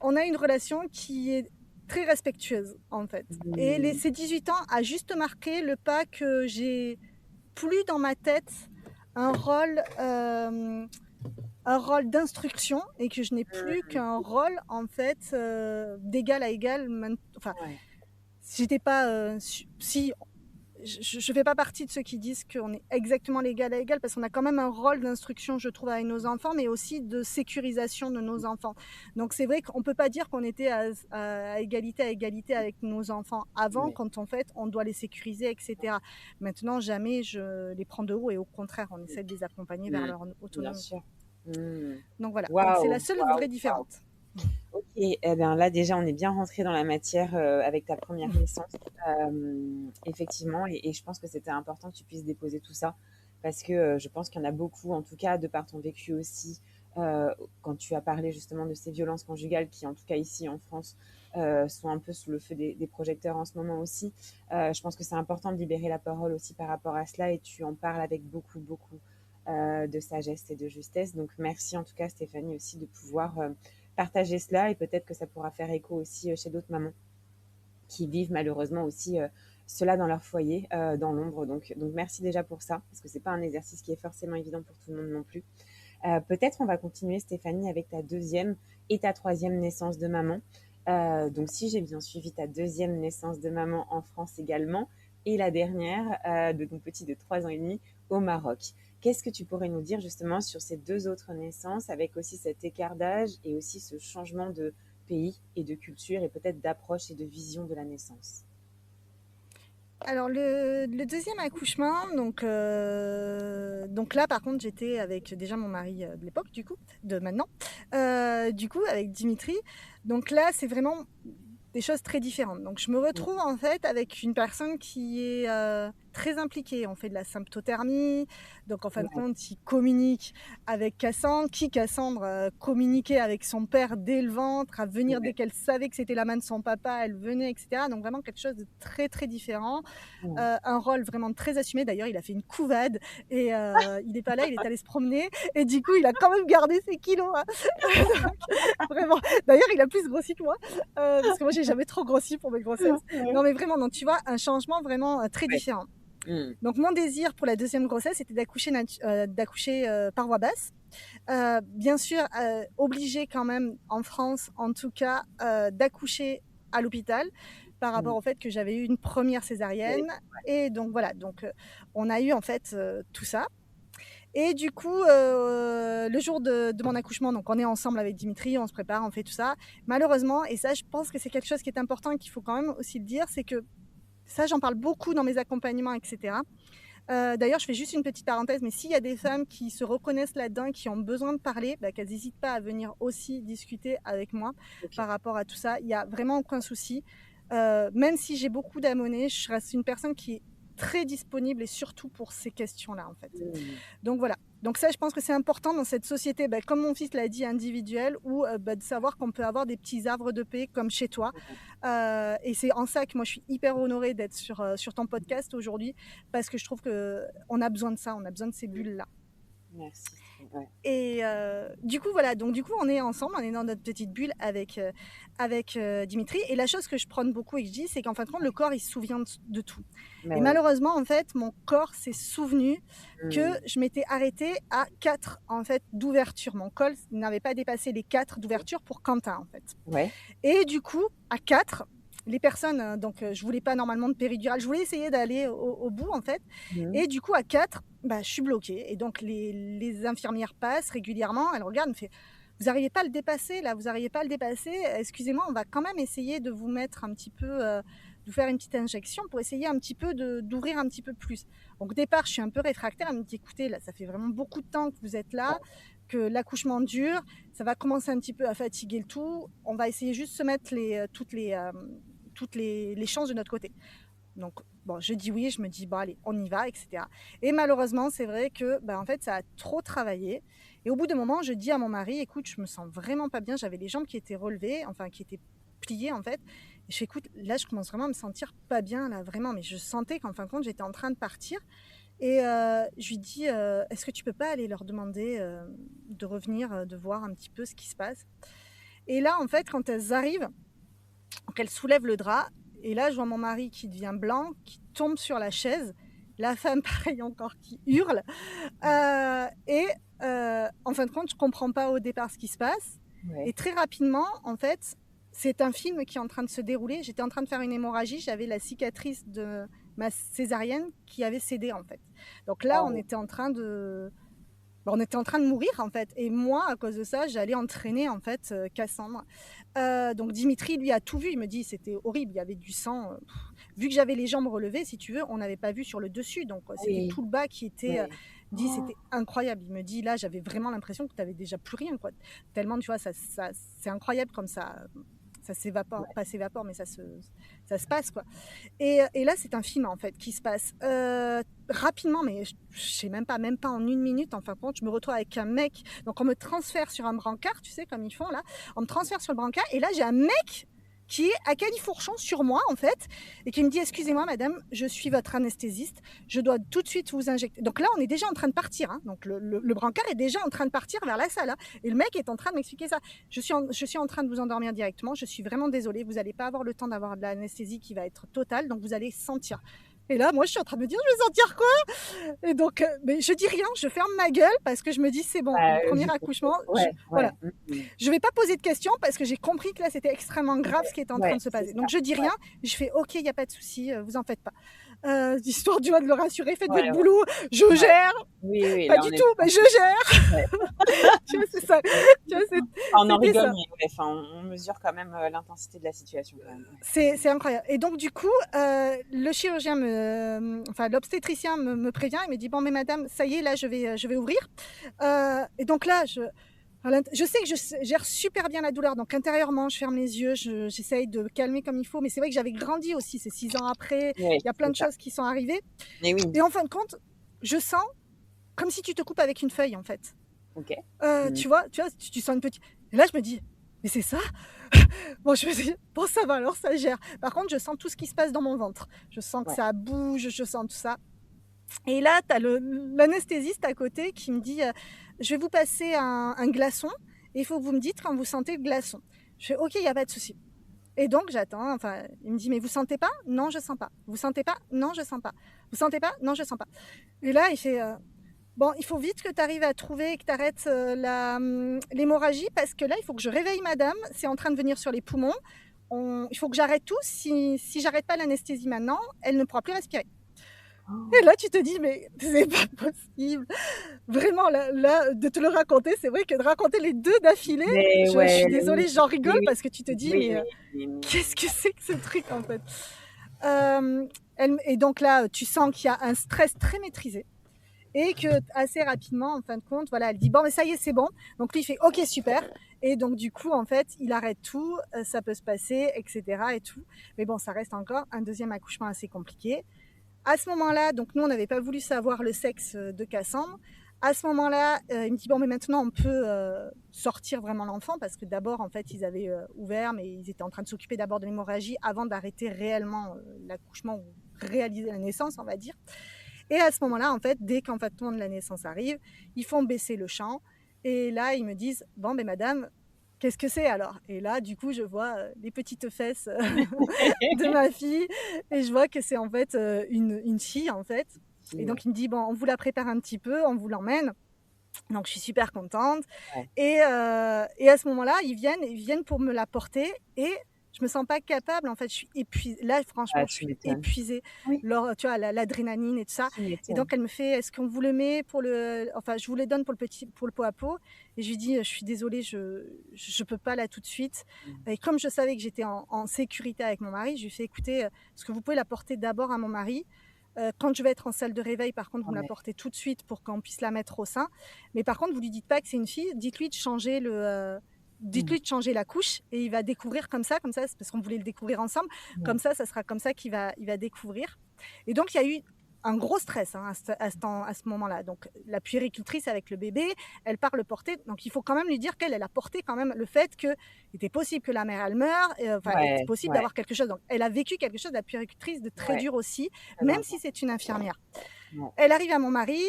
on a une relation qui est très respectueuse en fait. Et ces 18 ans a juste marqué le pas que j'ai plus dans ma tête un rôle d'instruction et que je n'ai plus qu'un rôle en fait d'égal à égal. Enfin, j'étais pas si je fais pas partie de ceux qui disent qu'on est exactement l'égal à égal parce qu'on a quand même un rôle d'instruction je trouve avec nos enfants mais aussi de sécurisation de nos enfants. Donc c'est vrai qu'on peut pas dire qu'on était à égalité avec nos enfants avant quand en fait on doit les sécuriser etc. Maintenant jamais je les prends de haut et au contraire on essaie de les accompagner vers leur autonomie. Donc voilà, donc c'est la seule vraie différence. Ok, eh bien là déjà on est bien rentré dans la matière avec ta première naissance, effectivement, et je pense que c'était important que tu puisses déposer tout ça, parce que je pense qu'il y en a beaucoup, en tout cas de par ton vécu aussi, quand tu as parlé justement de ces violences conjugales qui en tout cas ici en France sont un peu sous le feu des projecteurs en ce moment aussi, je pense que c'est important de libérer la parole aussi par rapport à cela, et tu en parles avec beaucoup de sagesse et de justesse, donc merci en tout cas Stéphanie aussi de pouvoir partager cela, et peut-être que ça pourra faire écho aussi chez d'autres mamans qui vivent malheureusement aussi cela dans leur foyer, dans l'ombre. Donc merci déjà pour ça, parce que c'est pas un exercice qui est forcément évident pour tout le monde non plus. Peut-être on va continuer Stéphanie avec ta deuxième et ta troisième naissance de maman. Donc si j'ai bien suivi, ta deuxième naissance de maman en France également, et la dernière de ton petit de 3 ans et demi au Maroc. Qu'est-ce que tu pourrais nous dire justement sur ces deux autres naissances, avec aussi cet écart d'âge et aussi ce changement de pays et de culture et peut-être d'approche et de vision de la naissance? Alors le deuxième accouchement, donc là par contre j'étais avec déjà mon mari de l'époque du coup, de maintenant, du coup avec Dimitri. Donc là c'est vraiment des choses très différentes. Donc je me retrouve en fait avec une personne qui est très impliquée. On fait de la symptothermie, donc en fin de compte, il communique avec Cassandre, Cassandre communiquait avec son père dès le ventre, à venir dès qu'elle savait que c'était la main de son papa, elle venait, etc. Donc vraiment quelque chose de très très différent. Un rôle vraiment très assumé. D'ailleurs, il a fait une couvade et il n'est pas là, il est allé se promener et du coup, il a quand même gardé ses kilos. Hein. Donc, vraiment. D'ailleurs, il a plus grossi que moi parce que moi, j'ai jamais trop grossi pour mes grossesses. Non, mais vraiment, donc tu vois, un changement vraiment très différent. Donc mon désir pour la deuxième grossesse était d'accoucher par voie basse. Bien sûr, obligé quand même en France, en tout cas, d'accoucher à l'hôpital par rapport au fait que j'avais eu une première césarienne. Et donc voilà, donc on a eu en fait tout ça. Et du coup, le jour de mon accouchement, donc on est ensemble avec Dimitri, on se prépare, on fait tout ça. Malheureusement, et ça je pense que c'est quelque chose qui est important et qu'il faut quand même aussi le dire, c'est que ça j'en parle beaucoup dans mes accompagnements, etc. D'ailleurs, je fais juste une petite parenthèse, mais s'il y a des femmes qui se reconnaissent là-dedans, qui ont besoin de parler, qu'elles n'hésitent pas à venir aussi discuter avec moi par rapport à tout ça. Il n'y a vraiment aucun souci. Même si j'ai beaucoup d'abonnés, je reste une personne qui est très disponible et surtout pour ces questions-là, en fait. Donc voilà. Donc ça, je pense que c'est important dans cette société, comme mon fils l'a dit, individuelle, où de savoir qu'on peut avoir des petits havres de paix comme chez toi. Et c'est en ça que moi, je suis hyper honorée d'être sur ton podcast aujourd'hui, parce que je trouve qu'on a besoin de ça, on a besoin de ces bulles-là. Merci. Et du coup, voilà, donc du coup, on est ensemble, on est dans notre petite bulle avec Dimitri. Et la chose que je prône beaucoup et que je dis, c'est qu'en fin de compte, le corps, il se souvient de tout. Et malheureusement, en fait, mon corps s'est souvenu que je m'étais arrêtée à 4 en fait, d'ouverture. Mon col n'avait pas dépassé les 4 d'ouverture pour Quentin, en fait. Et du coup, à 4, les personnes, donc je voulais pas normalement de péridurale, je voulais essayer d'aller au bout en fait. Et du coup à 4, je suis bloquée. Et donc les infirmières passent régulièrement, elles regardent, me fait vous n'arrivez pas à le dépasser là, vous n'arrivez pas à le dépasser, excusez-moi, on va quand même essayer de vous mettre un petit peu, de vous faire une petite injection pour essayer un petit peu d'ouvrir un petit peu plus. Donc au départ je suis un peu réfractaire, elle me dit écoutez là ça fait vraiment beaucoup de temps que vous êtes là, que l'accouchement dure, ça va commencer un petit peu à fatiguer le tout, on va essayer juste de se mettre toutes les chances de notre côté. Donc bon, je dis oui, je me dis bon allez, on y va, etc. Et malheureusement, c'est vrai que en fait, ça a trop travaillé. Et au bout d'un moment, je dis à mon mari, écoute, je me sens vraiment pas bien. J'avais les jambes qui étaient relevées, enfin qui étaient pliées en fait. Et je fais écoute, là, je commence vraiment à me sentir pas bien là, vraiment. Mais je sentais qu'en fin de compte, j'étais en train de partir. Et je lui dis, est-ce que tu peux pas aller leur demander de revenir, de voir un petit peu ce qui se passe. Et là, en fait, quand elles arrivent, qu'elles soulèvent le drap, et là, je vois mon mari qui devient blanc, qui tombe sur la chaise. La femme, pareil encore, qui hurle. Et en fin de compte, je ne comprends pas au départ ce qui se passe. Et très rapidement, en fait, c'est un film qui est en train de se dérouler. J'étais en train de faire une hémorragie. J'avais la cicatrice de ma césarienne qui avait cédé, en fait. Donc là, on était en train de mourir en fait, et moi à cause de ça j'allais entraîner en fait Cassandre. Donc Dimitri lui a tout vu, il me dit c'était horrible, il y avait du sang, vu que j'avais les jambes relevées si tu veux, on n'avait pas vu sur le dessus, donc c'était tout le bas qui était dit c'était incroyable. Il me dit là j'avais vraiment l'impression que tu n'avais déjà plus rien quoi, tellement tu vois ça c'est incroyable comme ça s'évapore, pas s'évapore mais ça se passe quoi. Et là c'est un film en fait qui se passe rapidement, mais je sais même pas en 1 minute en fin de compte, je me retrouve avec un mec, donc on me transfère sur un brancard, tu sais comme ils font là, on me transfère sur le brancard et là j'ai un mec qui est à califourchon sur moi en fait et qui me dit excusez-moi madame, je suis votre anesthésiste, je dois tout de suite vous injecter. Donc là on est déjà en train de partir, hein. Donc le brancard est déjà en train de partir vers la salle, hein. Et le mec est en train de m'expliquer ça. Je suis en train de vous endormir directement, je suis vraiment désolée, vous n'allez pas avoir le temps d'avoir de l'anesthésie qui va être totale, donc vous allez sentir. Et là, moi, je suis en train de me dire, je vais sentir quoi? Et donc, mais je dis rien, je ferme ma gueule parce que je me dis, c'est bon, le premier accouchement, voilà. Je vais pas poser de questions parce que j'ai compris que là, c'était extrêmement grave ce qui est en train de se passer. Donc, je dis rien, je fais, ok, il n'y a pas de souci, vous en faites pas. Histoire de le rassurer, faites votre boulot, je gère. Oui, pas du tout, mais je gère. Tu vois, c'est ça. Tu vois, on en rigole, mais on mesure quand même l'intensité de la situation. Quand même. C'est incroyable. Et donc, du coup, le chirurgien, l'obstétricien me prévient, il me dit, bon, mais madame, ça y est, là, je vais ouvrir. Et donc là, Je sais que je gère super bien la douleur, donc intérieurement, je ferme les yeux, j'essaye de calmer comme il faut, mais c'est vrai que j'avais grandi aussi, c'est 6 ans après, Oui, il y a plein c'est de ça. choses qui sont arrivées. Et oui, Et en fin de compte, je sens comme si tu te coupes avec une feuille, en fait. ok. Tu vois, tu sens une petite... Et là, je me dis, mais c'est ça? Bon, je me dis, bon, ça va, alors ça gère. Par contre, je sens tout ce qui se passe dans mon ventre. Je sens que Ouais. ça bouge, je sens tout ça. Et là, tu as l'anesthésiste à côté qui me dit, je vais vous passer un glaçon et il faut que vous me dites quand vous sentez le glaçon. Je fais, ok, il n'y a pas de souci. Et donc, j'attends. Enfin, il me dit, mais vous sentez pas? Non, je sens pas. Vous sentez pas? Non, je sens pas. Vous sentez pas? Non, je sens pas. Et là, il fait, bon, il faut vite que tu arrives à trouver et que tu arrêtes l'hémorragie parce que là, il faut que je réveille madame. C'est en train de venir sur les poumons. Il faut que j'arrête tout. Si j'arrête pas l'anesthésie maintenant, elle ne pourra plus respirer. Et là, tu te dis, mais c'est pas possible. Vraiment, là, de te le raconter, c'est vrai que de raconter les deux d'affilée, Mais je ouais, suis désolée, oui, j'en rigole oui, parce que tu te dis, oui, mais oui. qu'est-ce que c'est que ce truc en fait? Et donc là, tu sens qu'il y a un stress très maîtrisé et que assez rapidement, en fin de compte, voilà, elle dit bon, mais ça y est, c'est bon. Donc lui, il fait ok, super. Et donc du coup, en fait, il arrête tout, ça peut se passer, etc. et tout. Mais bon, ça reste encore un deuxième accouchement assez compliqué. À ce moment-là, donc nous, on n'avait pas voulu savoir le sexe de Cassandre. À ce moment-là, il me dit bon, mais maintenant on peut sortir vraiment l'enfant parce que d'abord, en fait, ils avaient ouvert, mais ils étaient en train de s'occuper d'abord de l'hémorragie avant d'arrêter réellement l'accouchement ou réaliser la naissance, on va dire. Et à ce moment-là, en fait, dès qu'en fait la naissance arrive, ils font baisser le champ et là, ils me disent bon, ben madame, qu'est-ce que c'est alors? Et là, du coup, je vois les petites fesses de ma fille et je vois que c'est en fait une fille en fait. Et donc il me dit bon, on vous la prépare un petit peu, on vous l'emmène. Donc je suis super contente. Ouais. Et à ce moment-là, ils viennent pour me la porter et je me sens pas capable. En fait, je suis épuisée. Là, franchement, Ah, je tu suis m'étonnes. épuisée. Oui, Tu vois, l'adrénaline et tout ça. tu Et m'étonnes. donc elle me fait, est-ce qu'on vous le met pour le, enfin, je vous le donne pour le pot à pot. Et je lui dis, je suis désolée, je peux pas là tout de suite. Et comme je savais que j'étais en sécurité avec mon mari, je lui fais, écoutez, est-ce que vous pouvez la porter d'abord à mon mari? Quand je vais être en salle de réveil, par contre, vous me la Ouais. portez tout de suite pour qu'on puisse la mettre au sein. Mais par contre, vous lui dites pas que c'est une fille. Dites-lui de changer dites-lui de changer la couche et il va découvrir comme ça, c'est parce qu'on voulait le découvrir ensemble. Ouais. Comme ça sera comme ça qu'il va découvrir. Et donc, il y a eu un gros stress à ce moment-là. Donc, la puéricultrice avec le bébé, elle part le porter. Donc, il faut quand même lui dire qu'elle a porté quand même le fait qu'il était possible que la mère, elle meure. Enfin, il était possible d'avoir quelque chose. Donc, elle a vécu quelque chose, la puéricultrice, de très dur aussi, même si c'est une infirmière. Ouais. Elle arrive à mon mari.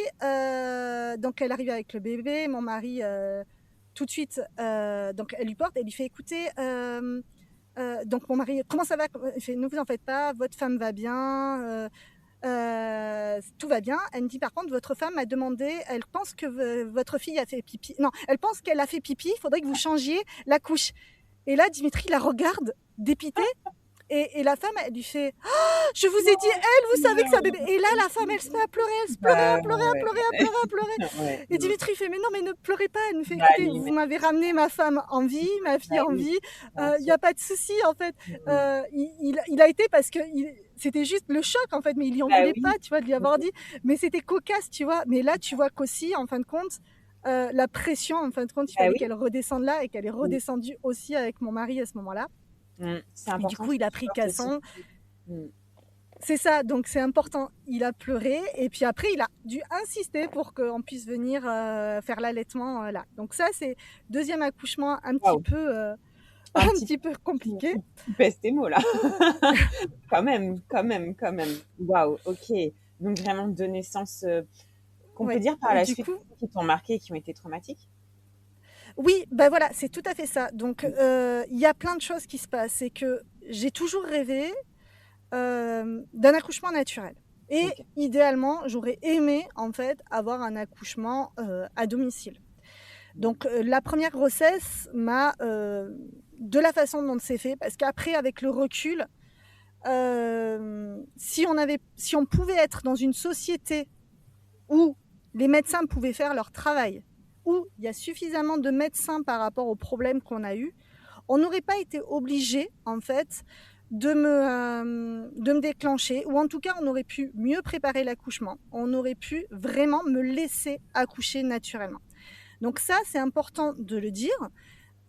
Donc, elle arrive avec le bébé. Mon mari, tout de suite, donc elle lui porte. Elle lui fait, écoutez... donc mon mari, comment ça va? Il fait, ne vous en faites pas, votre femme va bien, tout va bien. Elle me dit par contre, votre femme m'a demandé, elle pense que votre fille a fait pipi. Non, elle pense qu'elle a fait pipi, il faudrait que vous changiez la couche. Et là, Dimitri la regarde, dépité. Et la femme, elle lui fait oh, je vous ai dit, elle, vous savez que ça bébé. Et là, la femme, elle se met à pleurer, elle se pleurait, à pleurer. Et Dimitri fait mais non, mais ne pleurez pas. Elle me fait écoutez, vous m'avez ramené ma femme en vie, ma fille en vie. Il n'y a pas de souci, en fait. Il a été parce que c'était juste le choc, en fait, mais il y en voulait pas, tu vois, de lui avoir dit. Mais c'était cocasse, tu vois. Mais là, tu vois qu'aussi, en fin de compte, la pression, en fin de compte, il fallait qu'elle redescende là et qu'elle est redescendue aussi avec mon mari à ce moment-là. C'est important. Et du coup, il a pris Casson. C'est ça, donc c'est important. Il a pleuré et puis après, il a dû insister pour qu'on puisse venir faire l'allaitement là. Donc ça, c'est deuxième accouchement un petit peu compliqué. Tu pèses tes mots là. quand même. Waouh, ok. Donc vraiment deux naissances qu'on peut dire par la suite qui t'ont marqué et qui ont été traumatiques. Oui, ben voilà, c'est tout à fait ça. Donc il y a plein de choses qui se passent. C'est que j'ai toujours rêvé d'un accouchement naturel. Et idéalement, j'aurais aimé en fait avoir un accouchement à domicile. Donc la première grossesse m'a, de la façon dont c'est fait, parce qu'après avec le recul, si on pouvait être dans une société où les médecins pouvaient faire leur travail, où il y a suffisamment de médecins par rapport aux problèmes qu'on a eus, on n'aurait pas été obligé en fait de me déclencher, ou en tout cas on aurait pu mieux préparer l'accouchement, on aurait pu vraiment me laisser accoucher naturellement. Donc ça, c'est important de le dire.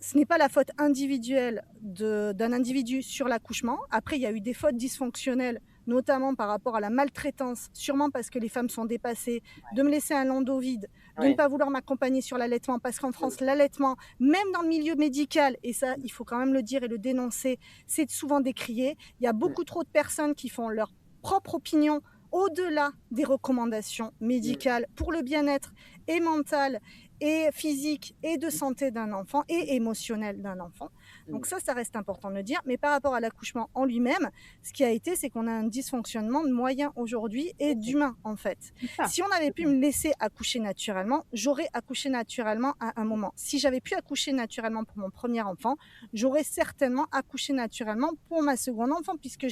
Ce n'est pas la faute individuelle d'un individu sur l'accouchement. Après, il y a eu des fautes dysfonctionnelles, notamment par rapport à la maltraitance, sûrement parce que les femmes sont dépassées, de me laisser un landau vide, de ne pas vouloir m'accompagner sur l'allaitement, parce qu'en France, l'allaitement, même dans le milieu médical, et ça, il faut quand même le dire et le dénoncer, c'est souvent décrié. Il y a beaucoup trop de personnes qui font leur propre opinion au-delà des recommandations médicales pour le bien-être et mental et physique et de santé d'un enfant et émotionnel d'un enfant. Donc ça reste important de le dire. Mais par rapport à l'accouchement en lui-même, ce qui a été, c'est qu'on a un dysfonctionnement de moyens aujourd'hui et d'humains, en fait. Si on avait pu me laisser accoucher naturellement, j'aurais accouché naturellement à un moment. Si j'avais pu accoucher naturellement pour mon premier enfant, j'aurais certainement accouché naturellement pour ma seconde enfant, puisque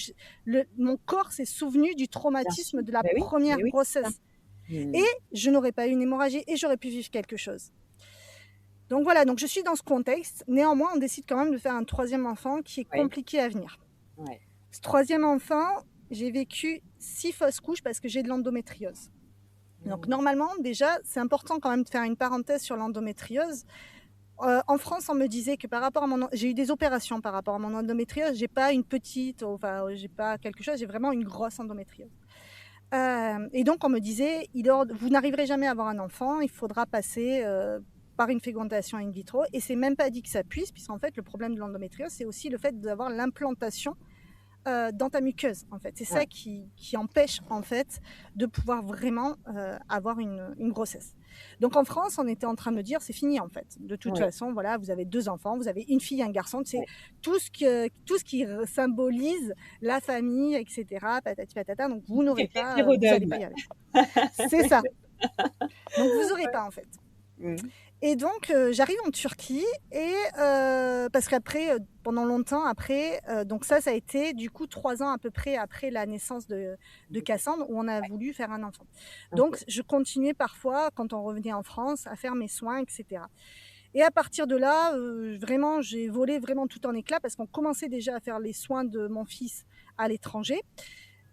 mon corps s'est souvenu du traumatisme de la première grossesse. Et je n'aurais pas eu une hémorragie et j'aurais pu vivre quelque chose. Donc voilà, donc je suis dans ce contexte. Néanmoins, on décide quand même de faire un troisième enfant qui est compliqué à venir. Ce troisième enfant, j'ai vécu 6 fausses couches parce que j'ai de l'endométriose. Donc normalement, déjà, c'est important quand même de faire une parenthèse sur l'endométriose. En France, on me disait que par rapport à j'ai eu des opérations par rapport à mon endométriose. J'ai pas une petite, enfin, j'ai pas quelque chose, j'ai vraiment une grosse endométriose. Et donc on me disait, vous n'arriverez jamais à avoir un enfant, il faudra passer par une fécondation in vitro, et c'est même pas dit que ça puisse, puisqu'en fait le problème de l'endométriose, c'est aussi le fait d'avoir l'implantation dans ta muqueuse, en fait. C'est ça qui empêche en fait de pouvoir vraiment avoir une grossesse. Donc en France, on était en train de me dire, c'est fini en fait. De toute façon, voilà, vous avez 2 enfants, vous avez une fille et un garçon, c'est tout ce qui symbolise la famille, etc. Patati patata. Donc vous n'aurez pas, vous n'allez pas y aller. C'est ça. Donc vous n'aurez pas en fait. Et donc j'arrive en Turquie et parce qu'après, pendant longtemps après, donc ça a été du coup 3 ans à peu près après la naissance de Cassandre, où on a voulu faire un enfant. Donc je continuais parfois quand on revenait en France à faire mes soins, etc. Et à partir de là, vraiment j'ai volé vraiment tout en éclats parce qu'on commençait déjà à faire les soins de mon fils à l'étranger.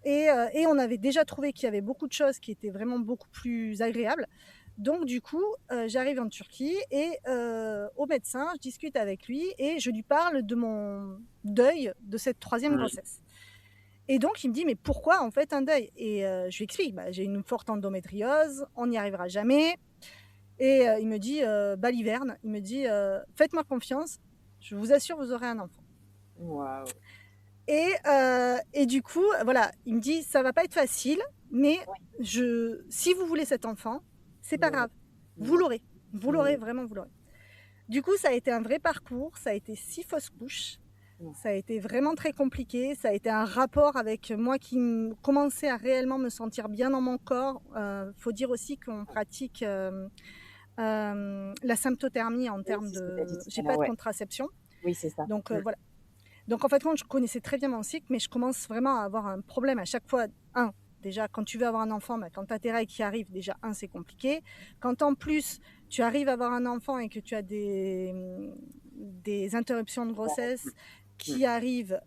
Et on avait déjà trouvé qu'il y avait beaucoup de choses qui étaient vraiment beaucoup plus agréables. Donc du coup, j'arrive en Turquie et au médecin, je discute avec lui et je lui parle de mon deuil de cette 3e grossesse. Et donc il me dit, mais pourquoi en fait un deuil? Et je lui explique, j'ai une forte endométriose, on n'y arrivera jamais. Et il me dit, baliverne, il me dit, faites-moi confiance, je vous assure, vous aurez un enfant. Waouh. Et du coup, voilà, il me dit, ça va pas être facile, mais si vous voulez cet enfant, c'est pas grave, vous l'aurez, vraiment vous l'aurez. Du coup, ça a été un vrai parcours, ça a été 6 fausses couches, ça a été vraiment très compliqué, ça a été un rapport avec moi qui commençait à réellement me sentir bien dans mon corps. Faut dire aussi qu'on pratique la symptothermie en termes de... J'ai pas de contraception. Oui, c'est ça. Donc voilà. Donc en fait, je connaissais très bien mon cycle, mais je commence vraiment à avoir un problème à chaque fois. Déjà, quand tu veux avoir un enfant, quand tu as tes règles qui arrivent, déjà, c'est compliqué. Quand en plus, tu arrives à avoir un enfant et que tu as des interruptions de grossesse qui arrivent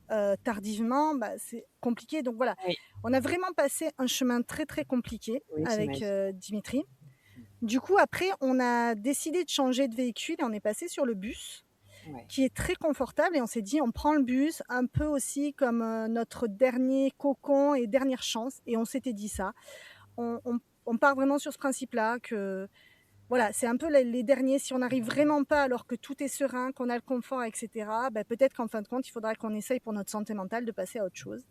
tardivement, c'est compliqué. Donc voilà, on a vraiment passé un chemin très, très compliqué avec Dimitri. Du coup, après, on a décidé de changer de véhicule et on est passé sur le bus. Qui est très confortable, et on s'est dit on prend le bus un peu aussi comme notre dernier cocon et dernière chance, et on s'était dit ça. On part vraiment sur ce principe-là que voilà, c'est un peu les derniers, si on n'arrive vraiment pas alors que tout est serein, qu'on a le confort, etc., peut-être qu'en fin de compte, il faudra qu'on essaye pour notre santé mentale de passer à autre chose.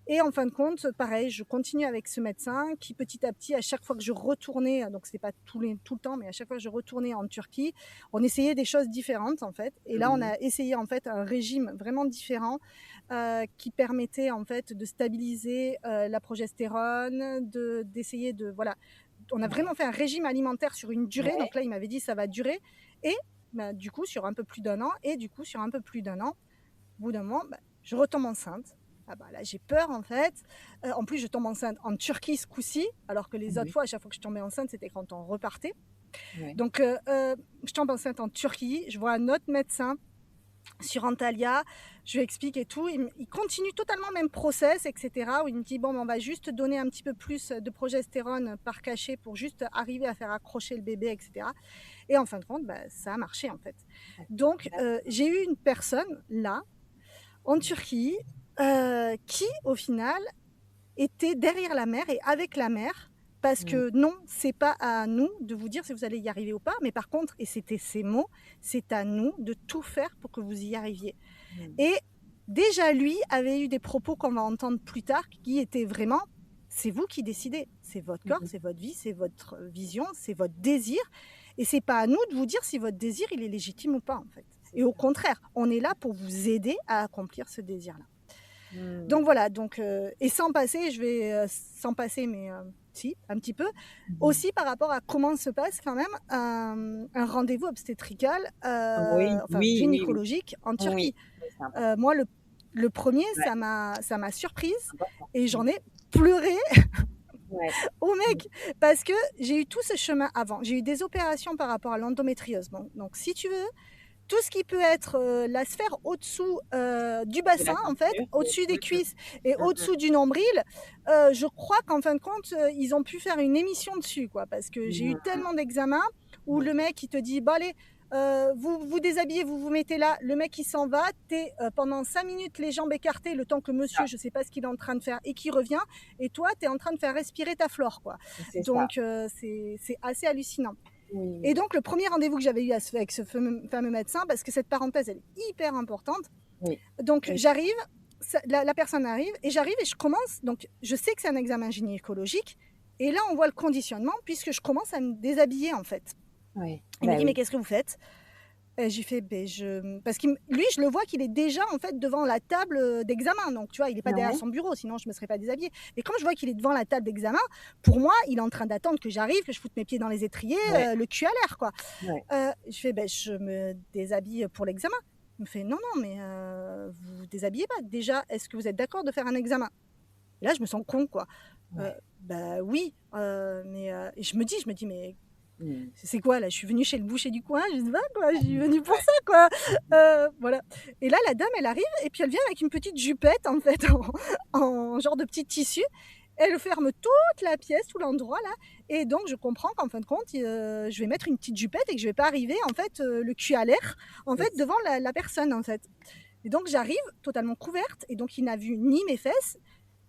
Et en fin de compte, pareil, je continue avec ce médecin qui petit à petit, à chaque fois que je retournais, donc c'est pas tout le temps, mais à chaque fois que je retournais en Turquie, on essayait des choses différentes en fait. Et là, on a essayé en fait un régime vraiment différent qui permettait en fait de stabiliser la progestérone, d'essayer de voilà. On a vraiment fait un régime alimentaire sur une durée. Donc là, il m'avait dit ça va durer. Et du coup, sur un peu plus d'un an. Et du coup, sur un peu plus d'un an, au bout d'un moment, je retombe enceinte. Là, j'ai peur en fait. En plus, je tombe enceinte en Turquie ce coup-ci, alors que les autres fois, à chaque fois que je tombais enceinte, c'était quand on repartait. Donc, je tombe enceinte en Turquie. Je vois un autre médecin sur Antalya, je lui explique et tout, il continue totalement le même process, etc. Où il me dit, bon, on va juste donner un petit peu plus de progestérone par cachet pour juste arriver à faire accrocher le bébé, etc. Et en fin de compte, ça a marché en fait. Donc, j'ai eu une personne là, en Turquie, qui au final était derrière la mère et avec la mère, parce que non, c'est pas à nous de vous dire si vous allez y arriver ou pas, mais par contre, et c'était ces mots, c'est à nous de tout faire pour que vous y arriviez. Et déjà lui avait eu des propos qu'on va entendre plus tard qui étaient vraiment, c'est vous qui décidez, c'est votre corps, c'est votre vie, c'est votre vision, c'est votre désir, et c'est pas à nous de vous dire si votre désir il est légitime ou pas en fait. Et au contraire, on est là pour vous aider à accomplir ce désir-là. Donc voilà, et sans passer, mais si, un petit peu, aussi par rapport à comment se passe quand même un rendez-vous obstétrical, gynécologique en Turquie. Moi, le premier, ça m'a surprise et j'en ai pleuré au mec, parce que j'ai eu tout ce chemin avant. J'ai eu des opérations par rapport à l'endométriose. Donc si tu veux, tout ce qui peut être la sphère au-dessous du bassin, en fait, au-dessus des cuisses et au-dessous du nombril, je crois qu'en fin de compte, ils ont pu faire une émission dessus, quoi, parce que j'ai eu tellement d'examens où le mec, il te dit, bon allez, vous vous déshabillez, vous vous mettez là, le mec il s'en va, t'es pendant 5 minutes les jambes écartées, le temps que monsieur, je sais pas ce qu'il est en train de faire, et qui revient, et toi t'es en train de faire respirer ta flore, quoi. Donc c'est assez hallucinant. Et donc, le premier rendez-vous que j'avais eu avec ce fameux médecin, parce que cette parenthèse, elle est hyper importante. Donc, j'arrive, la personne arrive, et j'arrive et je commence. Donc, je sais que c'est un examen gynécologique. Et là, on voit le conditionnement, puisque je commence à me déshabiller, en fait. Il me dit, mais qu'est-ce que vous faites ? J'ai fait, parce que lui, je le vois qu'il est déjà en fait devant la table d'examen. Donc, tu vois, il n'est pas derrière son bureau, sinon je ne me serais pas déshabillée. Mais comme je vois qu'il est devant la table d'examen, pour moi, il est en train d'attendre que j'arrive, que je foute mes pieds dans les étriers, le cul à l'air, quoi. Je fais, je me déshabille pour l'examen. Il me fait, non, mais vous vous déshabillez pas. Déjà, est-ce que vous êtes d'accord de faire un examen ? Et là, je me sens con, quoi. Oui, mais et je me dis, mais c'est quoi là ? Je suis venue chez le boucher du coin, je sais pas quoi, je suis venue pour ça, quoi. Voilà. Et là, la dame, elle arrive et puis elle vient avec une petite jupette en fait, en genre de petit tissu. Elle ferme toute la pièce, tout l'endroit là, et donc je comprends qu'en fin de compte, je vais mettre une petite jupette et que je vais pas arriver en fait le cul à l'air en fait devant la personne en fait. Et donc j'arrive totalement couverte et donc il n'a vu ni mes fesses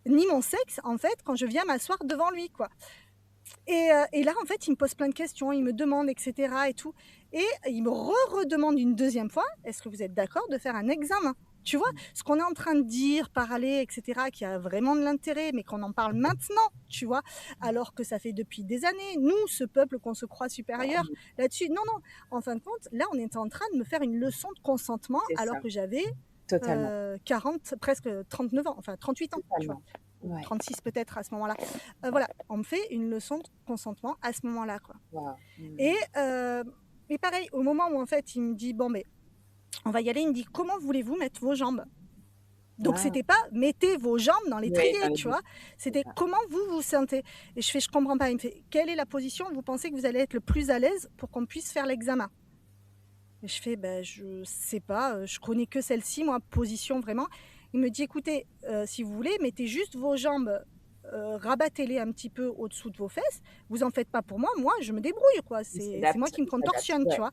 ni mon sexe en fait quand je viens m'asseoir devant lui, quoi. Et là, en fait, il me pose plein de questions, il me demande, etc. et tout. Et il me redemande une deuxième fois, est-ce que vous êtes d'accord de faire un examen ? Tu vois, ce qu'on est en train de dire, parler, etc., qui a vraiment de l'intérêt, mais qu'on en parle maintenant, tu vois, alors que ça fait depuis des années, nous, ce peuple qu'on se croit supérieur là-dessus. Non, en fin de compte, là, on était en train de me faire une leçon de consentement, alors que j'avais 40, presque 39 ans, enfin 38 ans, tu vois. 36 peut-être à ce moment-là. Voilà, on me fait une leçon de consentement à ce moment-là, quoi. Et pareil, au moment où en fait il me dit bon mais on va y aller, il me dit comment voulez-vous mettre vos jambes ? Donc c'était pas mettez vos jambes dans l'étrier, tu vois. C'était comment vous vous sentez. Et je fais je comprends pas. Il me fait quelle est la position où vous pensez que vous allez être le plus à l'aise pour qu'on puisse faire l'examen ? Et je fais je sais pas, je connais que celle-ci, moi, position vraiment. Il me dit, écoutez, si vous voulez, mettez juste vos jambes, rabattez-les un petit peu au-dessous de vos fesses. Vous en faites pas pour moi je me débrouille, quoi. C'est moi qui me contorsionne, tu vois.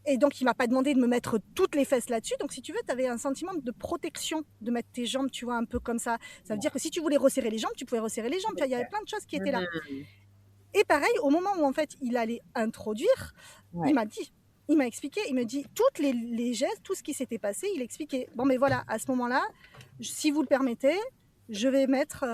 Et donc, il m'a pas demandé de me mettre toutes les fesses là-dessus. Donc, si tu veux, tu avais un sentiment de protection de mettre tes jambes, tu vois, un peu comme ça. Ça veut dire que si tu voulais resserrer les jambes, tu pouvais resserrer les jambes. Tu vois, il y avait plein de choses qui étaient là. Et pareil, au moment où, en fait, il allait introduire, il m'a expliqué, il me dit toutes les gestes, tout ce qui s'était passé, il expliquait. Bon, mais voilà, à ce moment-là, si vous le permettez, je vais mettre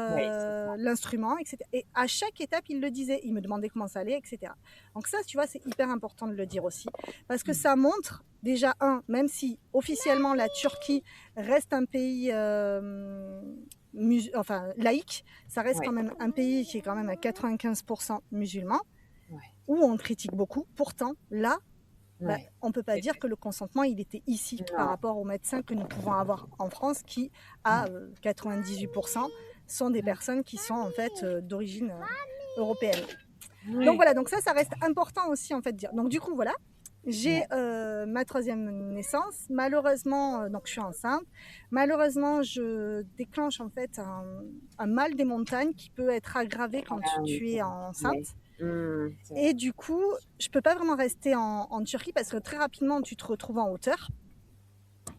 l'instrument, etc. Et à chaque étape, il le disait. Il me demandait comment ça allait, etc. Donc ça, tu vois, c'est hyper important de le dire aussi. Parce que ça montre, déjà, même si officiellement la Turquie reste un pays laïque, ça reste quand même un pays qui est quand même à 95% musulman, où on critique beaucoup. Pourtant, là, on ne peut pas dire que le consentement, il était ici par rapport aux médecins que nous pouvons avoir en France qui, à 98%, sont des personnes qui sont en fait d'origine européenne. Donc voilà, donc ça reste important aussi en fait de dire. Donc du coup, voilà, J'ai ma 3e naissance. Malheureusement, donc je suis enceinte. Malheureusement, je déclenche en fait un mal des montagnes qui peut être aggravé quand tu es enceinte. Et du coup, je peux pas vraiment rester en Turquie parce que très rapidement, tu te retrouves en hauteur.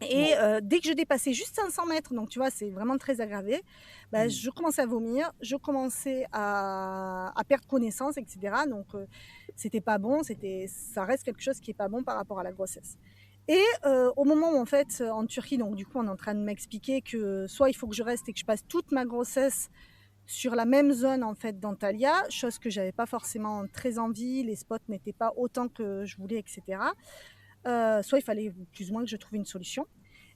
Et dès que je dépassais juste 500 mètres, donc tu vois, c'est vraiment très aggravé, je commençais à vomir, je commençais à perdre connaissance, etc. Donc, c'était pas bon, ça reste quelque chose qui est pas bon par rapport à la grossesse. Et au moment où, en fait, en Turquie, donc du coup, on est en train de m'expliquer que soit il faut que je reste et que je passe toute ma grossesse sur la même zone, en fait, d'Antalya, chose que j'avais pas forcément très envie, les spots n'étaient pas autant que je voulais, etc. Soit il fallait plus ou moins que je trouve une solution.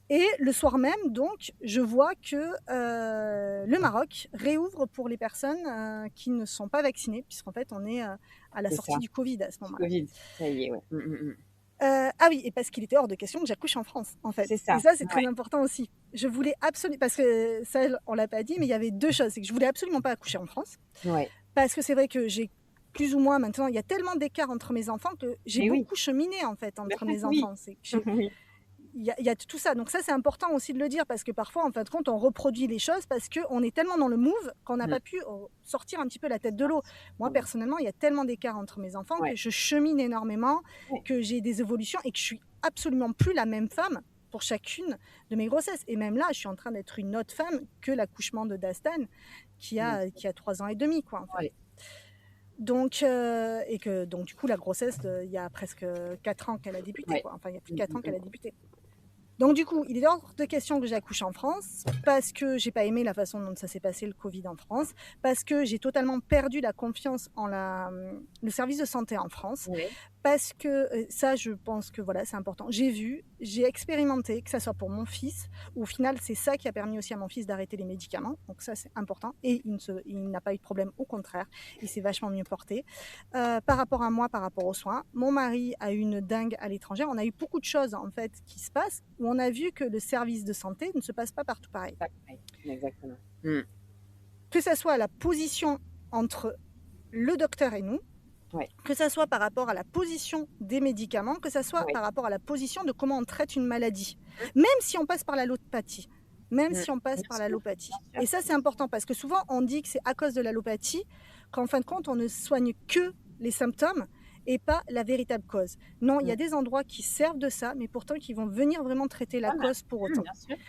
Et le soir même, donc, je vois que le Maroc réouvre pour les personnes qui ne sont pas vaccinées, puisqu'en fait, on est à la sortie du Covid à ce moment-là. Covid, ça y est, ouais. Ah oui, et parce qu'il était hors de question que j'accouche en France, en fait. C'est ça. Et ça, c'est très important aussi. Je voulais absolument, parce que ça, on l'a pas dit, mais il y avait 2 choses. C'est que je voulais absolument pas accoucher en France. Ouais. Parce que c'est vrai que j'ai plus ou moins maintenant, il y a tellement d'écart entre mes enfants que j'ai beaucoup cheminé en fait entre mes enfants. C'est que il y a tout ça. Donc ça, c'est important aussi de le dire parce que parfois, en fin de compte, on reproduit les choses parce qu'on est tellement dans le move qu'on n'a pas pu sortir un petit peu la tête de l'eau. Moi, personnellement, il y a tellement d'écart entre mes enfants que je chemine énormément, que j'ai des évolutions et que je suis absolument plus la même femme pour chacune de mes grossesses. Et même là, je suis en train d'être une autre femme que l'accouchement de Dastan qui a 3 ans et demi, quoi. En fait. Donc, et que donc du coup, la grossesse, il y a presque 4 ans qu'elle a débuté, quoi. Enfin, il y a plus de 4 ans qu'elle a débuté. Donc du coup, il est hors de question que j'accouche en France parce que j'ai pas aimé la façon dont ça s'est passé le Covid en France, parce que j'ai totalement perdu la confiance en le service de santé en France, parce que ça, je pense que voilà, c'est important. J'ai expérimenté, que ça soit pour mon fils, au final, c'est ça qui a permis aussi à mon fils d'arrêter les médicaments, donc ça c'est important, et il n'a pas eu de problème, au contraire, il s'est vachement mieux porté. Par rapport à moi, par rapport aux soins, mon mari a eu une dingue à l'étranger, on a eu beaucoup de choses en fait qui se passent, où on a vu que le service de santé ne se passe pas partout pareil. Exactement. Que ça soit la position entre le docteur et nous, que ça soit par rapport à la position des médicaments, que ça soit par rapport à la position de comment on traite une maladie, même si on passe par l'allopathie. Et ça, c'est important parce que souvent, on dit que c'est à cause de l'allopathie qu'en fin de compte, on ne soigne que les symptômes et pas la véritable cause. Non, il y a des endroits qui servent de ça, mais pourtant qui vont venir vraiment traiter la cause pour autant.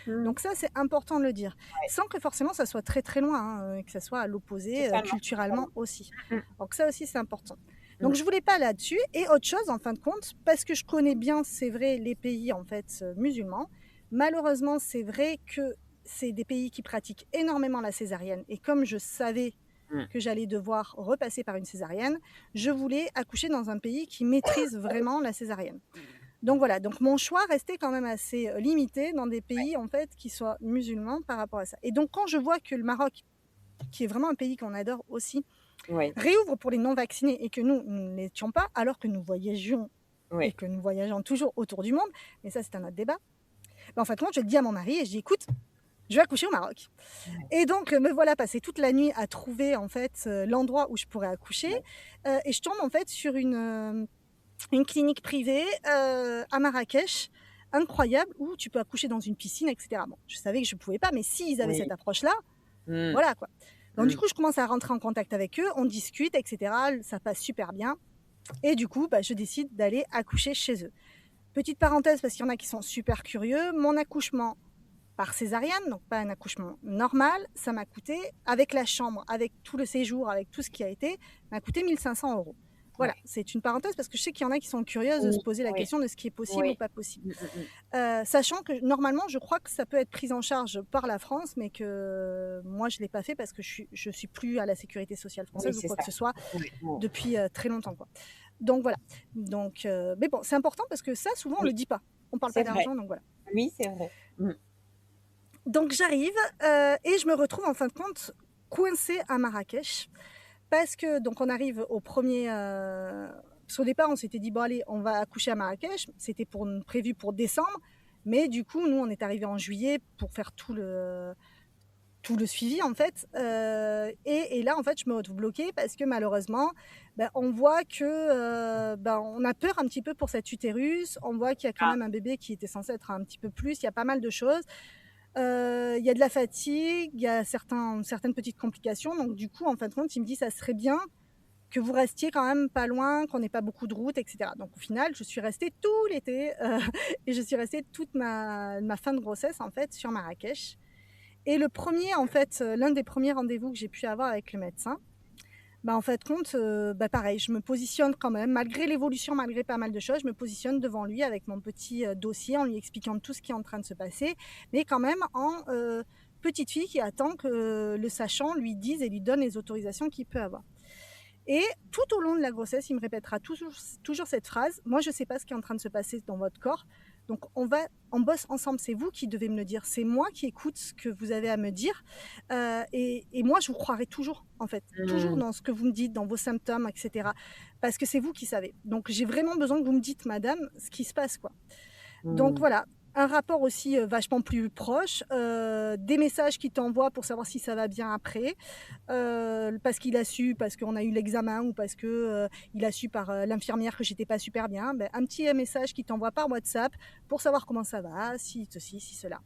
Donc ça, c'est important de le dire, sans que forcément ça soit très très loin, que ça soit à l'opposé culturellement aussi. Donc ça aussi, c'est important. Donc je voulais pas là-dessus. Et autre chose, en fin de compte, parce que je connais bien, c'est vrai, les pays en fait musulmans. Malheureusement, c'est vrai que c'est des pays qui pratiquent énormément la césarienne. Et comme je savais que j'allais devoir repasser par une césarienne, je voulais accoucher dans un pays qui maîtrise vraiment la césarienne. Donc voilà, donc mon choix restait quand même assez limité dans des pays en fait qui soient musulmans par rapport à ça. Et donc quand je vois que le Maroc, qui est vraiment un pays qu'on adore aussi, réouvre pour les non-vaccinés et que nous ne l'étions pas, alors que nous voyagions et que nous voyageons toujours autour du monde, mais ça c'est un autre débat. En fait, moi je le dis à mon mari et je dis écoute, je vais accoucher au Maroc. Et donc me voilà passer toute la nuit à trouver en fait l'endroit où je pourrais accoucher et je tombe en fait sur une clinique privée à Marrakech, incroyable, où tu peux accoucher dans une piscine, etc. Bon, je savais que je ne pouvais pas, mais s'ils avaient cette approche-là, voilà quoi. Donc du coup, je commence à rentrer en contact avec eux, on discute, etc. Ça passe super bien. Et du coup, je décide d'aller accoucher chez eux. Petite parenthèse, parce qu'il y en a qui sont super curieux, mon accouchement par césarienne, donc pas un accouchement normal, ça m'a coûté, avec la chambre, avec tout le séjour, avec tout ce qui a été, m'a coûté 1 500 €. Voilà, c'est une parenthèse parce que je sais qu'il y en a qui sont curieuses de se poser la question de ce qui est possible ou pas possible. Sachant que normalement, je crois que ça peut être pris en charge par la France, mais que moi, je ne l'ai pas fait parce que je ne suis plus à la sécurité sociale française ou quoi que ce soit depuis très longtemps, quoi. Donc voilà. Donc, mais bon, c'est important parce que ça, souvent, on ne le dit pas. On ne parle pas d'argent, donc voilà. Oui, c'est vrai. Donc j'arrive et je me retrouve en fin de compte coincée à Marrakech. Parce que, donc on arrive au premier... Parce qu'au départ, on s'était dit, bon allez, on va accoucher à Marrakech. C'était prévu pour décembre. Mais du coup, nous, on est arrivés en juillet pour faire tout tout le suivi en fait. Et là en fait je me retrouve bloquée parce que malheureusement on voit que on a peur un petit peu pour cet utérus, on voit qu'il y a quand même un bébé qui était censé être un petit peu plus, il y a pas mal de choses. Il y a de la fatigue, il y a certaines petites complications, donc du coup en fin de compte il me dit ça serait bien que vous restiez quand même pas loin, qu'on n'ait pas beaucoup de route, etc. Donc au final, je suis restée tout l'été et je suis restée toute ma fin de grossesse en fait sur Marrakech. Et le premier, en fait, l'un des premiers rendez-vous que j'ai pu avoir avec le médecin, en fait, compte, pareil, je me positionne quand même, malgré l'évolution, malgré pas mal de choses, je me positionne devant lui avec mon petit dossier en lui expliquant tout ce qui est en train de se passer, mais quand même en petite fille qui attend que le sachant lui dise et lui donne les autorisations qu'il peut avoir. Et tout au long de la grossesse, il me répétera toujours cette phrase. Moi, je ne sais pas ce qui est en train de se passer dans votre corps. Donc, on bosse ensemble. C'est vous qui devez me le dire. C'est moi qui écoute ce que vous avez à me dire. Et moi, je vous croirai toujours, en fait. Toujours dans ce que vous me dites, dans vos symptômes, etc. Parce que c'est vous qui savez. Donc, j'ai vraiment besoin que vous me dites, madame, ce qui se passe, quoi. Donc, voilà. Un rapport aussi vachement plus proche, des messages qu'il t'envoie pour savoir si ça va bien après, parce qu'il a su, parce qu'on a eu l'examen ou parce que il a su par l'infirmière que j'étais pas super bien, un petit message qu'il t'envoie par WhatsApp pour savoir comment ça va, si ceci, si cela.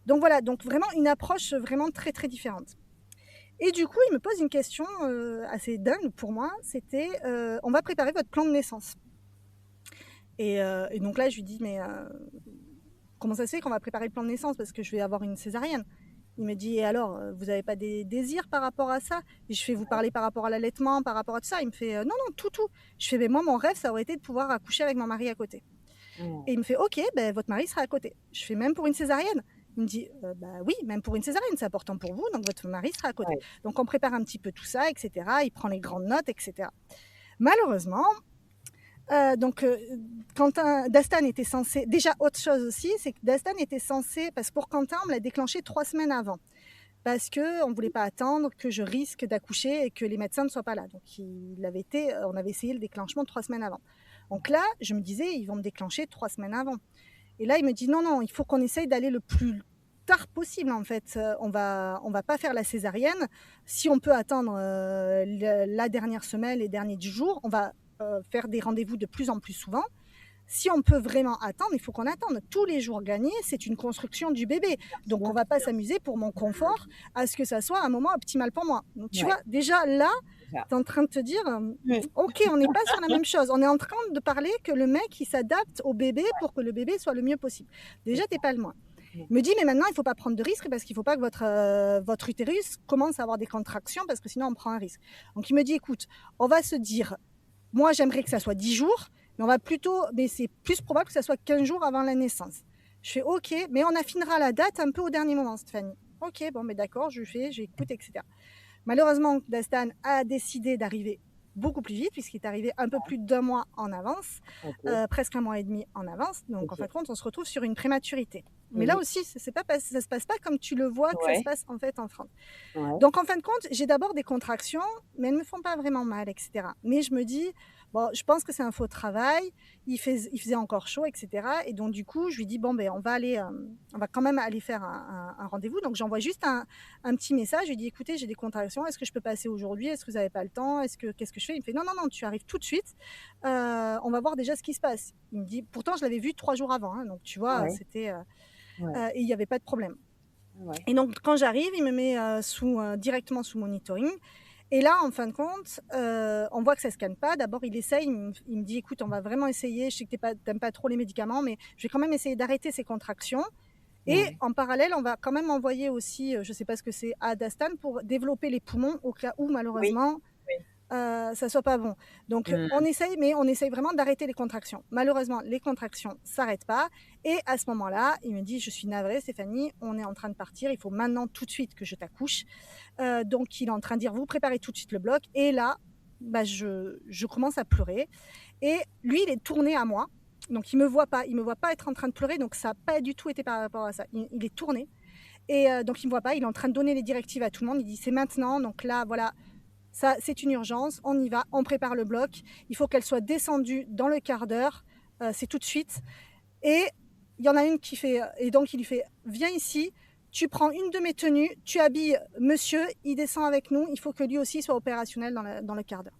Donc voilà, donc vraiment une approche vraiment très très différente. Et du coup, il me pose une question assez dingue pour moi, c'était on va préparer votre plan de naissance. Et donc là, je lui dis, mais comment ça se fait qu'on va préparer le plan de naissance parce que je vais avoir une césarienne? Il me dit, et alors, vous n'avez pas des désirs par rapport à ça? Et je fais, vous parler par rapport à l'allaitement, par rapport à tout ça? Il me fait, non, non, tout. Je fais, mais moi, mon rêve, ça aurait été de pouvoir accoucher avec mon mari à côté. Et il me fait, ok, votre mari sera à côté. Je fais, même pour une césarienne? Il me dit, oui, même pour une césarienne, c'est important pour vous, donc votre mari sera à côté. Donc on prépare un petit peu tout ça, etc. Il prend les grandes notes, etc. Malheureusement, Quentin, Dastan était censé, déjà autre chose aussi, c'est que Dastan était censé, parce que pour Quentin, on me l'a déclenché 3 semaines avant, parce qu'on ne voulait pas attendre que je risque d'accoucher et que les médecins ne soient pas là. Donc on avait essayé le déclenchement 3 semaines avant. Donc là, je me disais, ils vont me déclencher 3 semaines avant. Et là, il me dit, non, il faut qu'on essaye d'aller le plus tard possible en fait. On va pas faire la césarienne. Si on peut attendre la dernière semaine, les derniers jours, on va faire des rendez-vous de plus en plus souvent. Si on peut vraiment attendre, il faut qu'on attende. Tous les jours gagnés, c'est une construction du bébé. Donc, on ne va pas s'amuser pour mon confort à ce que ça soit un moment optimal pour moi. Donc, tu vois, déjà là, tu es en train de te dire, ok, on n'est pas sur la même chose. On est en train de parler que le mec, il s'adapte au bébé pour que le bébé soit le mieux possible. Déjà, tu n'es pas loin. Il me dit, mais maintenant, il ne faut pas prendre de risques parce qu'il ne faut pas que votre utérus commence à avoir des contractions parce que sinon, on prend un risque. Donc, il me dit, écoute, on va se dire, moi, j'aimerais que ça soit 10 jours, mais c'est plus probable que ça soit 15 jours avant la naissance. Je fais OK, mais on affinera la date un peu au dernier moment, Stéphanie. OK, d'accord, j'écoute, etc. Malheureusement, Dastan a décidé d'arriver beaucoup plus vite, puisqu'il est arrivé un peu plus d'1 mois en avance, presque 1 mois et demi en avance. Donc, en fin de compte, on se retrouve sur une prématurité. Mais là aussi, ça ne se passe pas comme tu le vois que ça se passe en fait en France. Donc, en fin de compte, j'ai d'abord des contractions, mais elles ne me font pas vraiment mal, etc. Mais je me dis, je pense que c'est un faux travail. Il faisait encore chaud, etc. Et donc, du coup, je lui dis, on va quand même aller faire un rendez-vous. Donc, j'envoie juste un petit message. Je lui dis, écoutez, j'ai des contractions. Est-ce que je peux passer aujourd'hui? Est-ce que vous n'avez pas le temps? Qu'est-ce que je fais? Il me fait, non, tu arrives tout de suite. On va voir déjà ce qui se passe. Il me dit, pourtant, je l'avais vu 3 jours avant. Hein, donc, tu vois, c'était... et il n'y avait pas de problème. Et donc, quand j'arrive, il me met directement sous monitoring. Et là, en fin de compte, on voit que ça ne se calme pas. D'abord, il essaye, il me dit, écoute, on va vraiment essayer. Je sais que tu n'aimes pas trop les médicaments, mais je vais quand même essayer d'arrêter ces contractions. Et en parallèle, on va quand même envoyer aussi, je ne sais pas ce que c'est, à Dastan pour développer les poumons au cas où, malheureusement, ça ne soit pas bon. Donc, on essaye vraiment d'arrêter les contractions. Malheureusement, les contractions ne s'arrêtent pas. Et à ce moment-là, il me dit, je suis navrée, Stéphanie, on est en train de partir. Il faut maintenant tout de suite que je t'accouche. Donc, il est en train de dire, vous préparez tout de suite le bloc. Et là, je commence à pleurer. Et lui, il est tourné à moi. Donc, il me voit pas être en train de pleurer. Donc, ça n'a pas du tout été par rapport à ça. Il est tourné. Et donc, il me voit pas. Il est en train de donner les directives à tout le monde. Il dit, c'est maintenant. Donc là, voilà. Ça, c'est une urgence, on y va, on prépare le bloc. Il faut qu'elle soit descendue dans le quart d'heure, c'est tout de suite. Et il y en a une qui fait, et donc il lui fait, viens ici, tu prends une de mes tenues, tu habilles monsieur, il descend avec nous, il faut que lui aussi soit opérationnel dans le quart d'heure.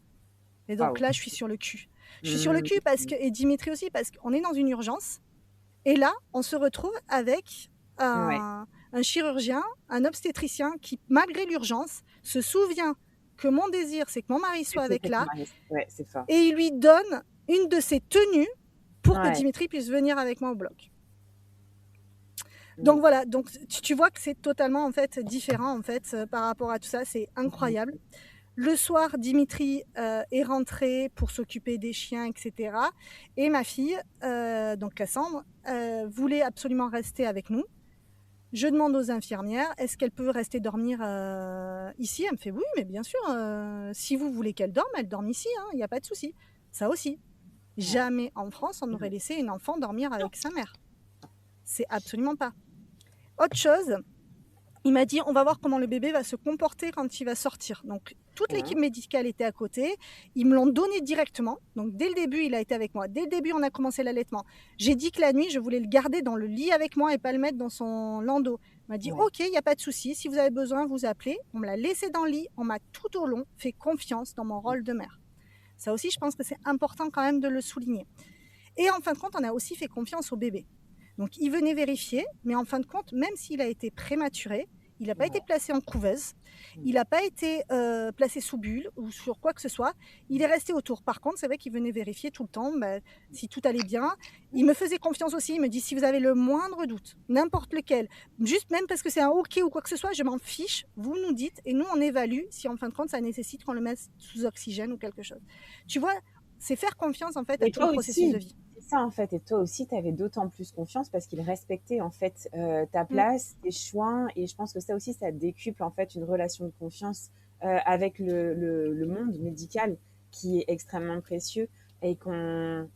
Et donc là, je suis sur le cul. Je suis sur le cul et Dimitri aussi, parce qu'on est dans une urgence. Et là, on se retrouve avec un chirurgien, un obstétricien qui, malgré l'urgence, se souvient que mon désir, c'est que mon mari soit avec là. C'est fort. Et il lui donne une de ses tenues pour que Dimitri puisse venir avec moi au bloc. Donc voilà, donc tu vois que c'est totalement en fait différent en fait par rapport à tout ça, c'est incroyable. Le soir, Dimitri est rentré pour s'occuper des chiens, etc. Et ma fille, donc Cassandre, voulait absolument rester avec nous. Je demande aux infirmières, est-ce qu'elle peut rester dormir ici? Elle me fait oui, mais bien sûr, si vous voulez qu'elle dorme, elle dorme ici, il n'y a pas de souci. Ça aussi, jamais en France, on aurait laissé une enfant dormir avec sa mère. C'est absolument pas. Autre chose, il m'a dit, on va voir comment le bébé va se comporter quand il va sortir. Donc, toute l'équipe médicale était à côté. Ils me l'ont donné directement. Donc, dès le début, il a été avec moi. Dès le début, on a commencé l'allaitement. J'ai dit que la nuit, je voulais le garder dans le lit avec moi et pas le mettre dans son landau. Il m'a dit, OK, il n'y a pas de souci. Si vous avez besoin, vous appelez. On me l'a laissé dans le lit. On m'a tout au long fait confiance dans mon rôle de mère. Ça aussi, je pense que c'est important quand même de le souligner. Et en fin de compte, on a aussi fait confiance au bébé. Donc, il venait vérifier, mais en fin de compte, même s'il a été prématuré, il n'a pas été placé en couveuse, il n'a pas été placé sous bulle ou sur quoi que ce soit. Il est resté autour. Par contre, c'est vrai qu'il venait vérifier tout le temps si tout allait bien. Il me faisait confiance aussi. Il me dit, si vous avez le moindre doute, n'importe lequel, juste même parce que c'est un OK ou quoi que ce soit, je m'en fiche, vous nous dites et nous, on évalue si en fin de compte, ça nécessite qu'on le mette sous oxygène ou quelque chose. Tu vois, c'est faire confiance en fait à tout le processus de vie. C'est ça en fait, et toi aussi tu avais d'autant plus confiance parce qu'il respectait en fait ta place, tes choix, et je pense que ça aussi ça décuple en fait une relation de confiance avec le monde médical qui est extrêmement précieux et qu'on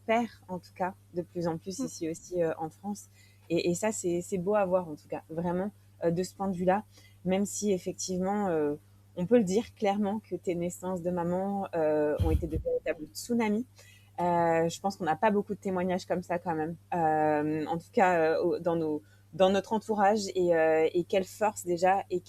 perd en tout cas de plus en plus ici aussi en France, et ça c'est beau à voir en tout cas vraiment de ce point de vue-là, même si effectivement on peut le dire clairement que tes naissances de maman ont été de véritables tsunamis. Je pense qu'on n'a pas beaucoup de témoignages comme ça quand même, en tout cas dans notre entourage, et quelle force déjà, et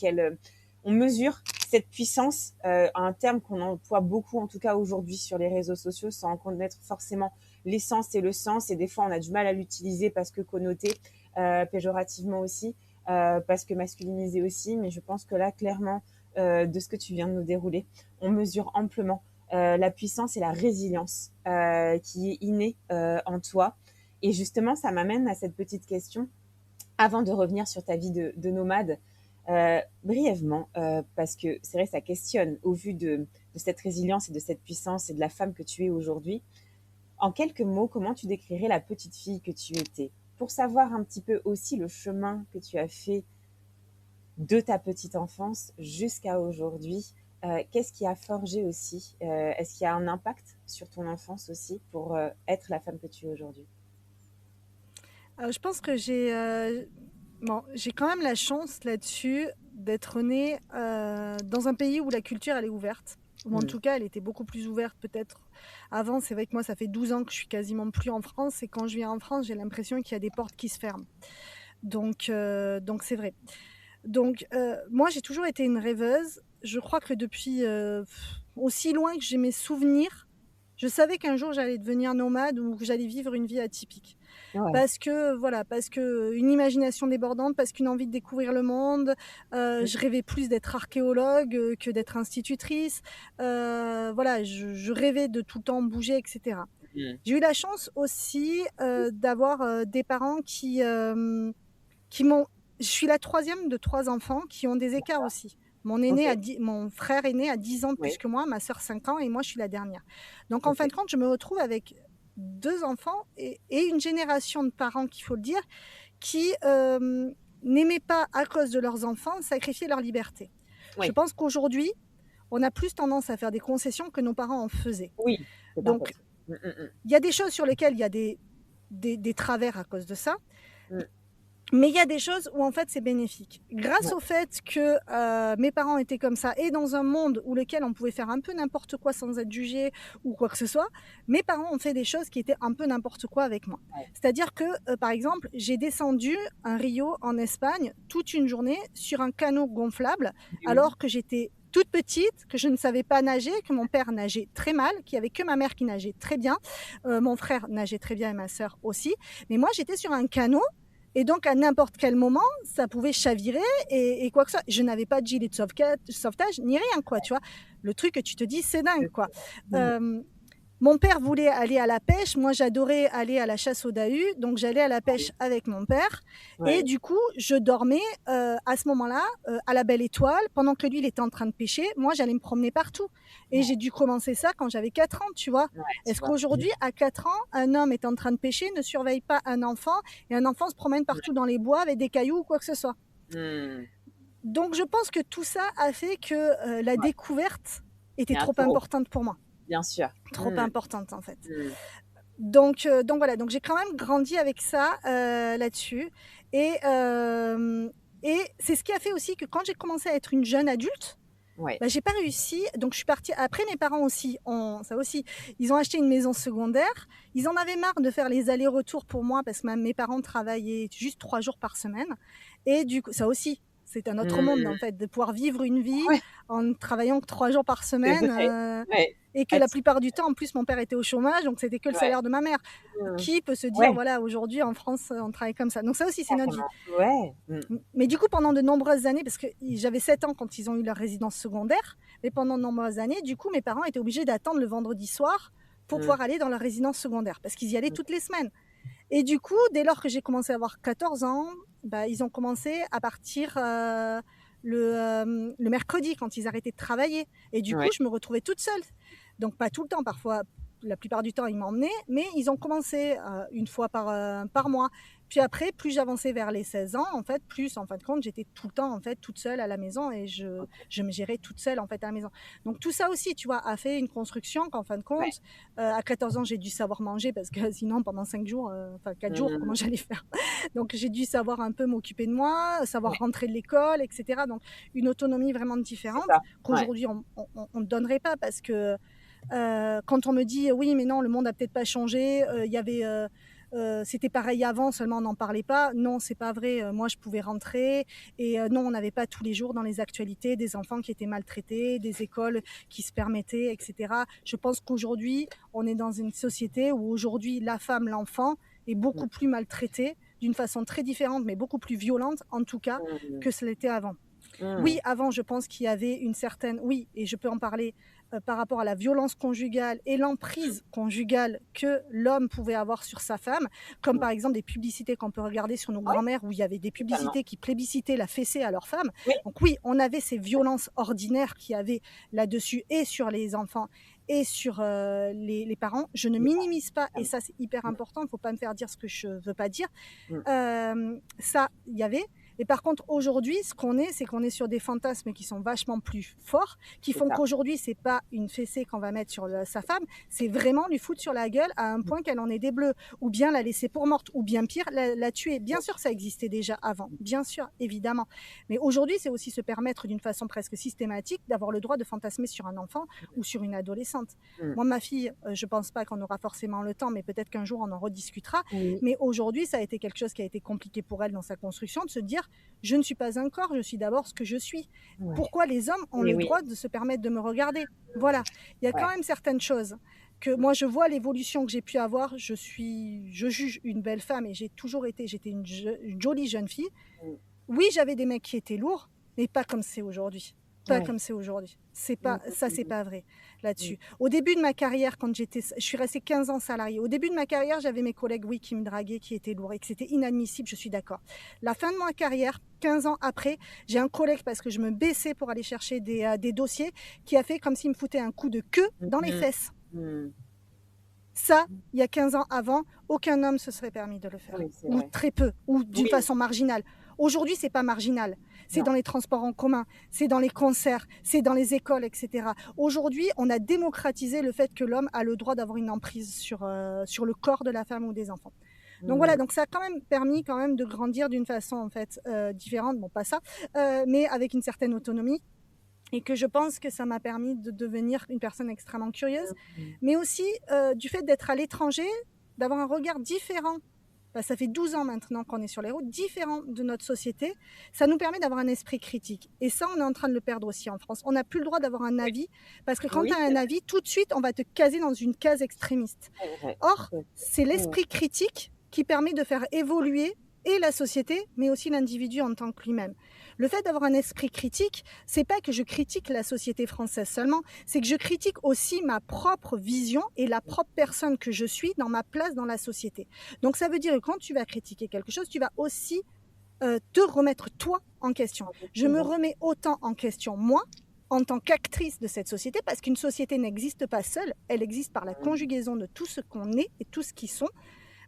on mesure cette puissance, un terme qu'on emploie beaucoup en tout cas aujourd'hui sur les réseaux sociaux sans connaître forcément l'essence et le sens, et des fois on a du mal à l'utiliser parce que connoté péjorativement aussi, parce que masculinisé aussi, mais je pense que là clairement de ce que tu viens de nous dérouler, on mesure amplement la puissance et la résilience qui est innée en toi. Et justement, ça m'amène à cette petite question, avant de revenir sur ta vie de nomade, brièvement, parce que c'est vrai, ça questionne au vu de cette résilience et de cette puissance et de la femme que tu es aujourd'hui. En quelques mots, comment tu décrirais la petite fille que tu étais, pour savoir un petit peu aussi le chemin que tu as fait de ta petite enfance jusqu'à aujourd'hui? Qu'est-ce qui a forgé aussi? Est-ce qu'il y a un impact sur ton enfance aussi pour être la femme que tu es aujourd'hui? Je pense que j'ai quand même la chance là-dessus d'être née dans un pays où la culture elle est ouverte. Ou en tout cas, elle était beaucoup plus ouverte peut-être avant. C'est vrai que moi, ça fait 12 ans que je suis quasiment plus en France. Et quand je viens en France, j'ai l'impression qu'il y a des portes qui se ferment. Donc c'est vrai. Donc, moi, j'ai toujours été une rêveuse. Je crois que depuis aussi loin que j'ai mes souvenirs, je savais qu'un jour, j'allais devenir nomade ou que j'allais vivre une vie atypique. Parce que une imagination débordante, parce qu'une envie de découvrir le monde. Je rêvais plus d'être archéologue que d'être institutrice. Je rêvais de tout le temps bouger, etc. J'ai eu la chance aussi d'avoir des parents qui m'ont... Je suis la troisième de 3 enfants qui ont des écarts aussi. Mon frère aîné a 10 ans de plus que moi, ma sœur 5 ans, et moi je suis la dernière. Donc en fin de compte, je me retrouve avec 2 enfants et une génération de parents, qu'il faut le dire, qui n'aimaient pas, à cause de leurs enfants, sacrifier leur liberté. Je pense qu'aujourd'hui, on a plus tendance à faire des concessions que nos parents en faisaient. Donc il y a des choses sur lesquelles il y a des travers à cause de ça. Mais il y a des choses où en fait c'est bénéfique. Grâce au fait que mes parents étaient comme ça et dans un monde où lequel on pouvait faire un peu n'importe quoi sans être jugé ou quoi que ce soit, mes parents ont fait des choses qui étaient un peu n'importe quoi avec moi. C'est-à-dire que par exemple, j'ai descendu un Rio en Espagne toute une journée sur un canot gonflable alors que j'étais toute petite, que je ne savais pas nager, que mon père nageait très mal, qu'il n'y avait que ma mère qui nageait très bien, mon frère nageait très bien et ma sœur aussi. Mais moi, j'étais sur un canot et donc, à n'importe quel moment, ça pouvait chavirer et quoi que ce soit. Je n'avais pas de gilet de sauvetage ni rien, quoi, tu vois. Le truc que tu te dis, c'est dingue, quoi. Mon père voulait aller à la pêche. Moi, j'adorais aller à la chasse au Dahu. Donc, j'allais à la pêche avec mon père. Et du coup, je dormais à ce moment-là à la Belle Étoile. Pendant que lui, il était en train de pêcher, moi, j'allais me promener partout. Et j'ai dû commencer ça quand j'avais 4 ans, tu vois. Est-ce qu'aujourd'hui, à 4 ans, un homme est en train de pêcher, ne surveille pas un enfant et un enfant se promène partout dans les bois avec des cailloux ou quoi que ce soit? Donc, je pense que tout ça a fait que la découverte était trop importante pour moi. Bien sûr. Trop importante en fait. Donc voilà, donc j'ai quand même grandi avec ça là-dessus. Et c'est ce qui a fait aussi que quand j'ai commencé à être une jeune adulte, bah, j'ai pas réussi. Donc je suis partie. Après, mes parents aussi, ça aussi, ils ont acheté une maison secondaire. Ils en avaient marre de faire les allers-retours pour moi parce que mes parents travaillaient juste 3 jours par semaine. Et du coup, ça aussi, c'est un autre monde en fait, de pouvoir vivre une vie en travaillant 3 jours par semaine. Et que la plupart du temps, en plus, mon père était au chômage, donc c'était que le salaire de ma mère. Qui peut se dire, voilà, aujourd'hui en France, on travaille comme ça. Donc ça aussi, c'est notre vie. Mais du coup, pendant de nombreuses années, parce que j'avais 7 ans quand ils ont eu leur résidence secondaire, mais pendant de nombreuses années, du coup, mes parents étaient obligés d'attendre le vendredi soir pour pouvoir aller dans leur résidence secondaire, parce qu'ils y allaient toutes les semaines. Et du coup, dès lors que j'ai commencé à avoir 14 ans, bah, ils ont commencé à partir le mercredi quand ils arrêtaient de travailler. Et du coup, je me retrouvais toute seule. Donc pas tout le temps, parfois, la plupart du temps, ils m'emmenaient, mais ils ont commencé une fois par mois. Puis après, plus j'avançais vers les 16 ans, en fait, plus, en fin de compte, j'étais tout le temps, en fait, toute seule à la maison et je me gérais toute seule, en fait, à la maison. Donc tout ça aussi, tu vois, a fait une construction qu'en fin de compte, à 14 ans, j'ai dû savoir manger parce que sinon, pendant 5 jours, 4 jours, comment j'allais faire? Donc j'ai dû savoir un peu m'occuper de moi, savoir rentrer de l'école, etc. Donc une autonomie vraiment différente qu'aujourd'hui, on ne donnerait pas parce que quand on me dit oui mais non le monde a peut-être pas changé, il y avait c'était pareil avant, seulement on n'en parlait pas. Non, c'est pas vrai. Moi, je pouvais rentrer et non, on n'avait pas tous les jours dans les actualités des enfants qui étaient maltraités, des écoles qui se permettaient, etc. Je pense qu'aujourd'hui, on est dans une société où aujourd'hui la femme, l'enfant est beaucoup plus maltraitée d'une façon très différente, mais beaucoup plus violente en tout cas que ce l'était avant. Oui, avant, je pense qu'il y avait une certaine... Oui, et je peux en parler par rapport à la violence conjugale et l'emprise conjugale que l'homme pouvait avoir sur sa femme, comme par exemple des publicités qu'on peut regarder sur nos grands-mères où il y avait des publicités qui plébiscitaient la fessée à leur femme. Donc oui, on avait ces violences ordinaires qu'il y avait là-dessus et sur les enfants et sur les parents. Je ne minimise pas, et ça c'est hyper important, il ne faut pas me faire dire ce que je ne veux pas dire. Ça, il y avait... Et par contre, aujourd'hui, ce qu'on est, c'est qu'on est sur des fantasmes qui sont vachement plus forts, qui font qu'aujourd'hui, c'est pas une fessée qu'on va mettre sur sa femme, c'est vraiment lui foutre sur la gueule à un point qu'elle en ait des bleus, ou bien la laisser pour morte, ou bien pire, la tuer. Bien sûr, ça existait déjà avant, bien sûr, évidemment. Mais aujourd'hui, c'est aussi se permettre d'une façon presque systématique d'avoir le droit de fantasmer sur un enfant ou sur une adolescente. Moi, ma fille, je pense pas qu'on aura forcément le temps, mais peut-être qu'un jour, on en rediscutera. Mais aujourd'hui, ça a été quelque chose qui a été compliqué pour elle dans sa construction, de se dire je ne suis pas un corps, je suis d'abord ce que je suis. Pourquoi les hommes ont le droit de se permettre de me regarder? Voilà, il y a quand même certaines choses que moi je vois l'évolution que j'ai pu avoir. Je juge une belle femme et j'étais une jolie jeune fille. Oui, j'avais des mecs qui étaient lourds, mais pas comme c'est aujourd'hui. Pas comme c'est aujourd'hui. C'est pas, ça, c'est pas vrai là-dessus. Au début de ma carrière, je suis restée 15 ans salariée. Au début de ma carrière, j'avais mes collègues, oui, qui me draguaient, qui étaient lourds et que c'était inadmissible, je suis d'accord. La fin de ma carrière, 15 ans après, j'ai un collègue, parce que je me baissais pour aller chercher des dossiers, qui a fait comme s'il me foutait un coup de queue dans les fesses. Ça, il y a 15 ans avant, aucun homme se serait permis de le faire. Ou très peu, ou d'une façon marginale. Aujourd'hui, c'est pas marginal. C'est dans les transports en commun, c'est dans les concerts, c'est dans les écoles, etc. Aujourd'hui, on a démocratisé le fait que l'homme a le droit d'avoir une emprise sur le corps de la femme ou des enfants. Donc voilà, donc ça a quand même permis quand même de grandir d'une façon en fait différente, bon pas ça, mais avec une certaine autonomie. Et que je pense que ça m'a permis de devenir une personne extrêmement curieuse, mais aussi du fait d'être à l'étranger, d'avoir un regard différent. Ça fait 12 ans maintenant qu'on est sur les routes, différent de notre société. Ça nous permet d'avoir un esprit critique. Et ça, on est en train de le perdre aussi en France. On n'a plus le droit d'avoir un avis, parce que quand tu as un avis, tout de suite, on va te caser dans une case extrémiste. Or, c'est l'esprit critique qui permet de faire évoluer et la société, mais aussi l'individu en tant que lui-même. Le fait d'avoir un esprit critique, c'est pas que je critique la société française seulement, c'est que je critique aussi ma propre vision et la propre personne que je suis dans ma place dans la société. Donc ça veut dire que quand tu vas critiquer quelque chose, tu vas aussi te remettre toi en question. Je me remets autant en question moi, en tant qu'actrice de cette société, parce qu'une société n'existe pas seule, elle existe par la conjugaison de tout ce qu'on est et tout ce qu'ils sont.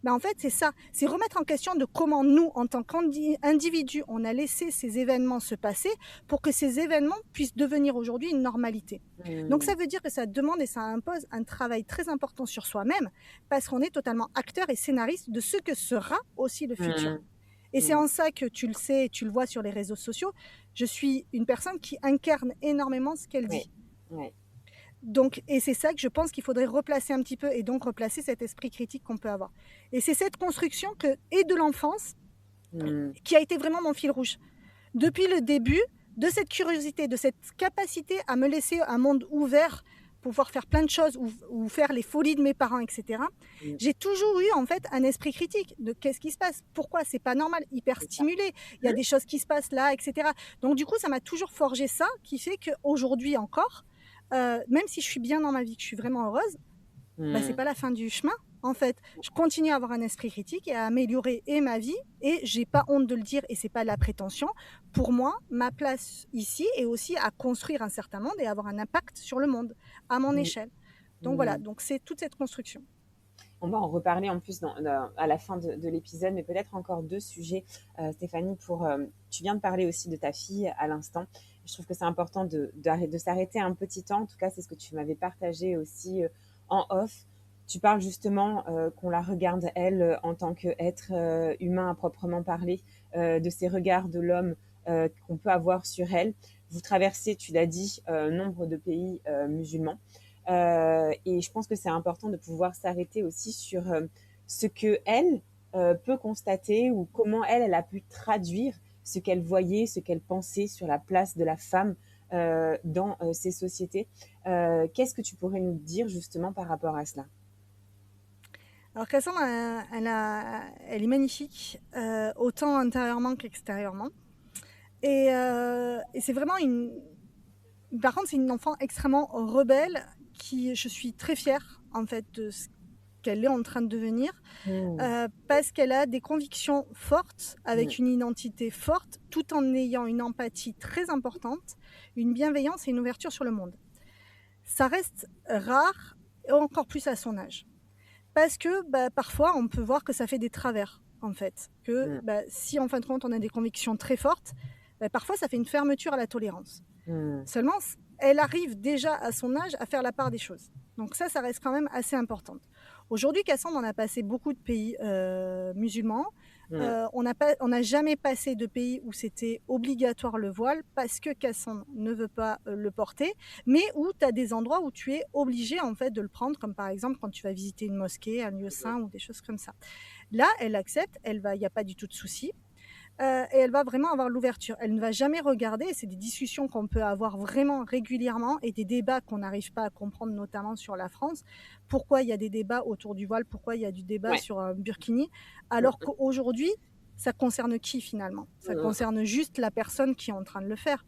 En fait, c'est ça, c'est remettre en question de comment nous, en tant qu'individus, on a laissé ces événements se passer pour que ces événements puissent devenir aujourd'hui une normalité. Donc ça veut dire que ça demande et ça impose un travail très important sur soi-même, parce qu'on est totalement acteur et scénariste de ce que sera aussi le futur. Et c'est en ça que tu le sais, tu le vois sur les réseaux sociaux, je suis une personne qui incarne énormément ce qu'elle dit. Donc, et c'est ça que je pense qu'il faudrait replacer un petit peu et donc replacer cet esprit critique qu'on peut avoir. Et c'est cette construction et de l'enfance qui a été vraiment mon fil rouge. Depuis le début, de cette curiosité, de cette capacité à me laisser un monde ouvert, pouvoir faire plein de choses ou faire les folies de mes parents, etc. J'ai toujours eu en fait un esprit critique de qu'est-ce qui se passe, pourquoi c'est pas normal, hyper stimulé, il y a des choses qui se passent là, etc. Donc du coup, ça m'a toujours forgé ça, qui fait qu'aujourd'hui encore, même si je suis bien dans ma vie, que je suis vraiment heureuse, c'est pas la fin du chemin. En fait, je continue à avoir un esprit critique et à améliorer ma vie, et j'ai pas honte de le dire, et c'est pas de la prétention. Pour moi, ma place ici est aussi à construire un certain monde et avoir un impact sur le monde à mon échelle. Donc voilà, donc c'est toute cette construction. On va en reparler en plus à la fin de l'épisode, mais peut-être encore deux sujets, Stéphanie. Tu viens de parler aussi de ta fille à l'instant. Je trouve que c'est important de s'arrêter un petit temps. En tout cas, c'est ce que tu m'avais partagé aussi en off. Tu parles justement qu'on la regarde, elle, en tant qu'être humain à proprement parler, de ces regards de l'homme qu'on peut avoir sur elle. Vous traversez, tu l'as dit, nombre de pays musulmans. Et je pense que c'est important de pouvoir s'arrêter aussi sur ce qu'elle peut constater, ou comment elle a pu traduire ce qu'elle voyait, ce qu'elle pensait sur la place de la femme dans ces sociétés. Qu'est-ce que tu pourrais nous dire justement par rapport à cela? Alors Cassandre, elle est magnifique, autant intérieurement qu'extérieurement. Et c'est vraiment Par contre, c'est une enfant extrêmement rebelle, je suis très fière en fait de ce qu'elle est en train de devenir, parce qu'elle a des convictions fortes, avec une identité forte, tout en ayant une empathie très importante, une bienveillance et une ouverture sur le monde. Ça reste rare, et encore plus à son âge. Parce que parfois, on peut voir que ça fait des travers, en fait. Que si, en fin de compte, on a des convictions très fortes, parfois, ça fait une fermeture à la tolérance. Seulement, elle arrive déjà à son âge à faire la part des choses. Donc ça reste quand même assez important. Aujourd'hui, Cassandre, on a passé beaucoup de pays musulmans. On n'a jamais passé de pays où c'était obligatoire le voile, parce que Cassandre ne veut pas le porter, mais où tu as des endroits où tu es obligé en fait de le prendre, comme par exemple quand tu vas visiter une mosquée, un lieu saint ou des choses comme ça. Là, elle accepte, il n'y a pas du tout de souci. Et elle va vraiment avoir l'ouverture. Elle ne va jamais regarder, c'est des discussions qu'on peut avoir vraiment régulièrement, et des débats qu'on n'arrive pas à comprendre, notamment sur la France. Pourquoi il y a des débats autour du voile, pourquoi il y a du débat sur un burkini, alors qu'aujourd'hui, ça concerne qui finalement? Ça concerne juste la personne qui est en train de le faire.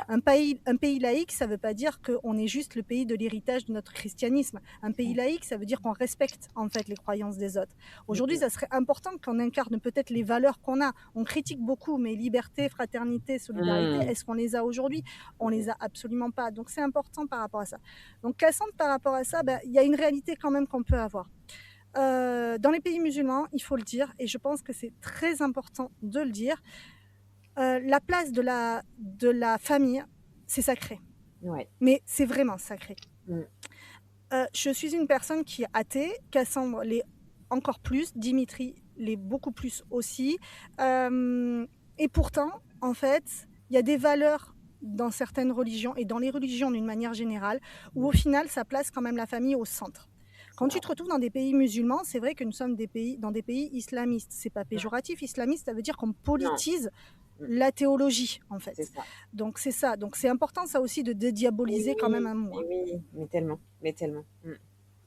Un pays laïque, ça ne veut pas dire qu'on est juste le pays de l'héritage de notre christianisme. Un pays laïque, ça veut dire qu'on respecte en fait les croyances des autres. Aujourd'hui, ça serait important qu'on incarne peut-être les valeurs qu'on a. On critique beaucoup, mais liberté, fraternité, solidarité, est-ce qu'on les a aujourd'hui? On les a absolument pas. Donc c'est important par rapport à ça. Donc Cassandre, par rapport à ça, il y a une réalité quand même qu'on peut avoir. Dans les pays musulmans, il faut le dire, et je pense que c'est très important de le dire, la place de la famille, c'est sacré. Mais c'est vraiment sacré. Je suis une personne qui est athée, Cassandre l'est encore plus, Dimitri l'est beaucoup plus aussi. Et pourtant, en fait, il y a des valeurs dans certaines religions et dans les religions d'une manière générale où au final, ça place quand même la famille au centre. Quand tu te retrouves dans des pays musulmans, c'est vrai que nous sommes dans des pays islamistes. C'est pas péjoratif, islamiste, ça veut dire qu'on politise la théologie, en fait. C'est ça. Donc c'est ça. Donc c'est important ça aussi de dédiaboliser quand même un mot. Oui, mais tellement.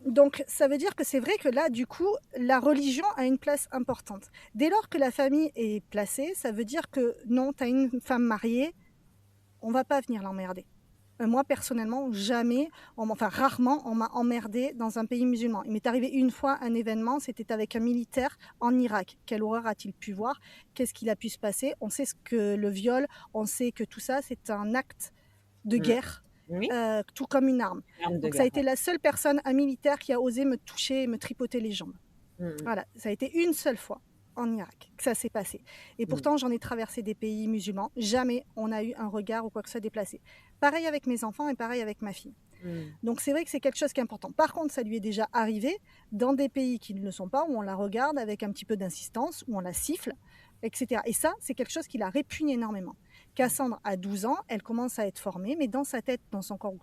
Donc ça veut dire que c'est vrai que là, du coup, la religion a une place importante. Dès lors que la famille est placée, ça veut dire que non, tu as une femme mariée, on va pas venir l'emmerder. Moi, personnellement, rarement, on m'a emmerdé dans un pays musulman. Il m'est arrivé une fois un événement, c'était avec un militaire en Irak. Quelle horreur a-t-il pu voir? Qu'est-ce qu'il a pu se passer? On sait ce que le viol, on sait que tout ça, c'est un acte de guerre, tout comme une arme. Donc ça a été la seule personne, un militaire, qui a osé me toucher et me tripoter les jambes. Voilà, ça a été une seule fois en Irak que ça s'est passé. Et pourtant, j'en ai traversé des pays musulmans. Jamais on a eu un regard ou quoi que ce soit déplacé. Pareil avec mes enfants et pareil avec ma fille. Donc c'est vrai que c'est quelque chose qui est important. Par contre, ça lui est déjà arrivé dans des pays qui ne le sont pas, où on la regarde avec un petit peu d'insistance, où on la siffle, etc. Et ça, c'est quelque chose qui la répugne énormément. Cassandre a 12 ans, elle commence à être formée, mais dans sa tête, dans son corps,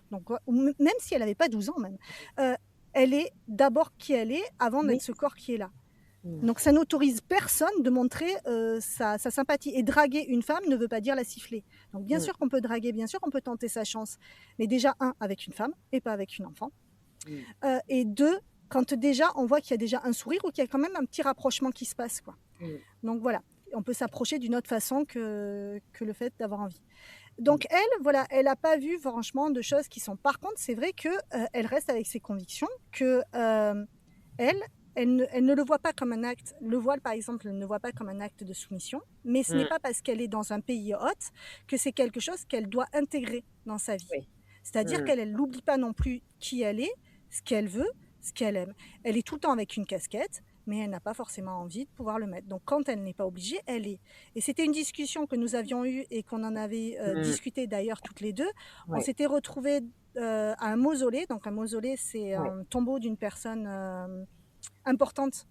même si elle n'avait pas 12 ans même, elle est d'abord qui elle est avant d'être ce corps qui est là. Donc ça n'autorise personne de montrer sa sympathie. Et draguer une femme ne veut pas dire la siffler. Donc bien sûr qu'on peut draguer, bien sûr qu'on peut tenter sa chance. Mais déjà, avec une femme et pas avec une enfant. Et deux, quand déjà on voit qu'il y a déjà un sourire ou qu'il y a quand même un petit rapprochement qui se passe, quoi. Donc voilà, on peut s'approcher d'une autre façon que le fait d'avoir envie. Donc elle n'a pas vu franchement de choses qui sont... Par contre, c'est vrai qu'elle reste avec ses convictions, que elle ne le voit pas comme un acte, le voile par exemple, elle ne le voit pas comme un acte de soumission, mais ce n'est pas parce qu'elle est dans un pays hôte que c'est quelque chose qu'elle doit intégrer dans sa vie. C'est-à-dire qu'elle n'oublie pas non plus qui elle est, ce qu'elle veut, ce qu'elle aime. Elle est tout le temps avec une casquette, mais elle n'a pas forcément envie de pouvoir le mettre. Donc quand elle n'est pas obligée, elle est. Et c'était une discussion que nous avions eue et qu'on en avait discuté d'ailleurs toutes les deux. On s'était retrouvés à un mausolée. Donc un mausolée, c'est un tombeau d'une personne... importante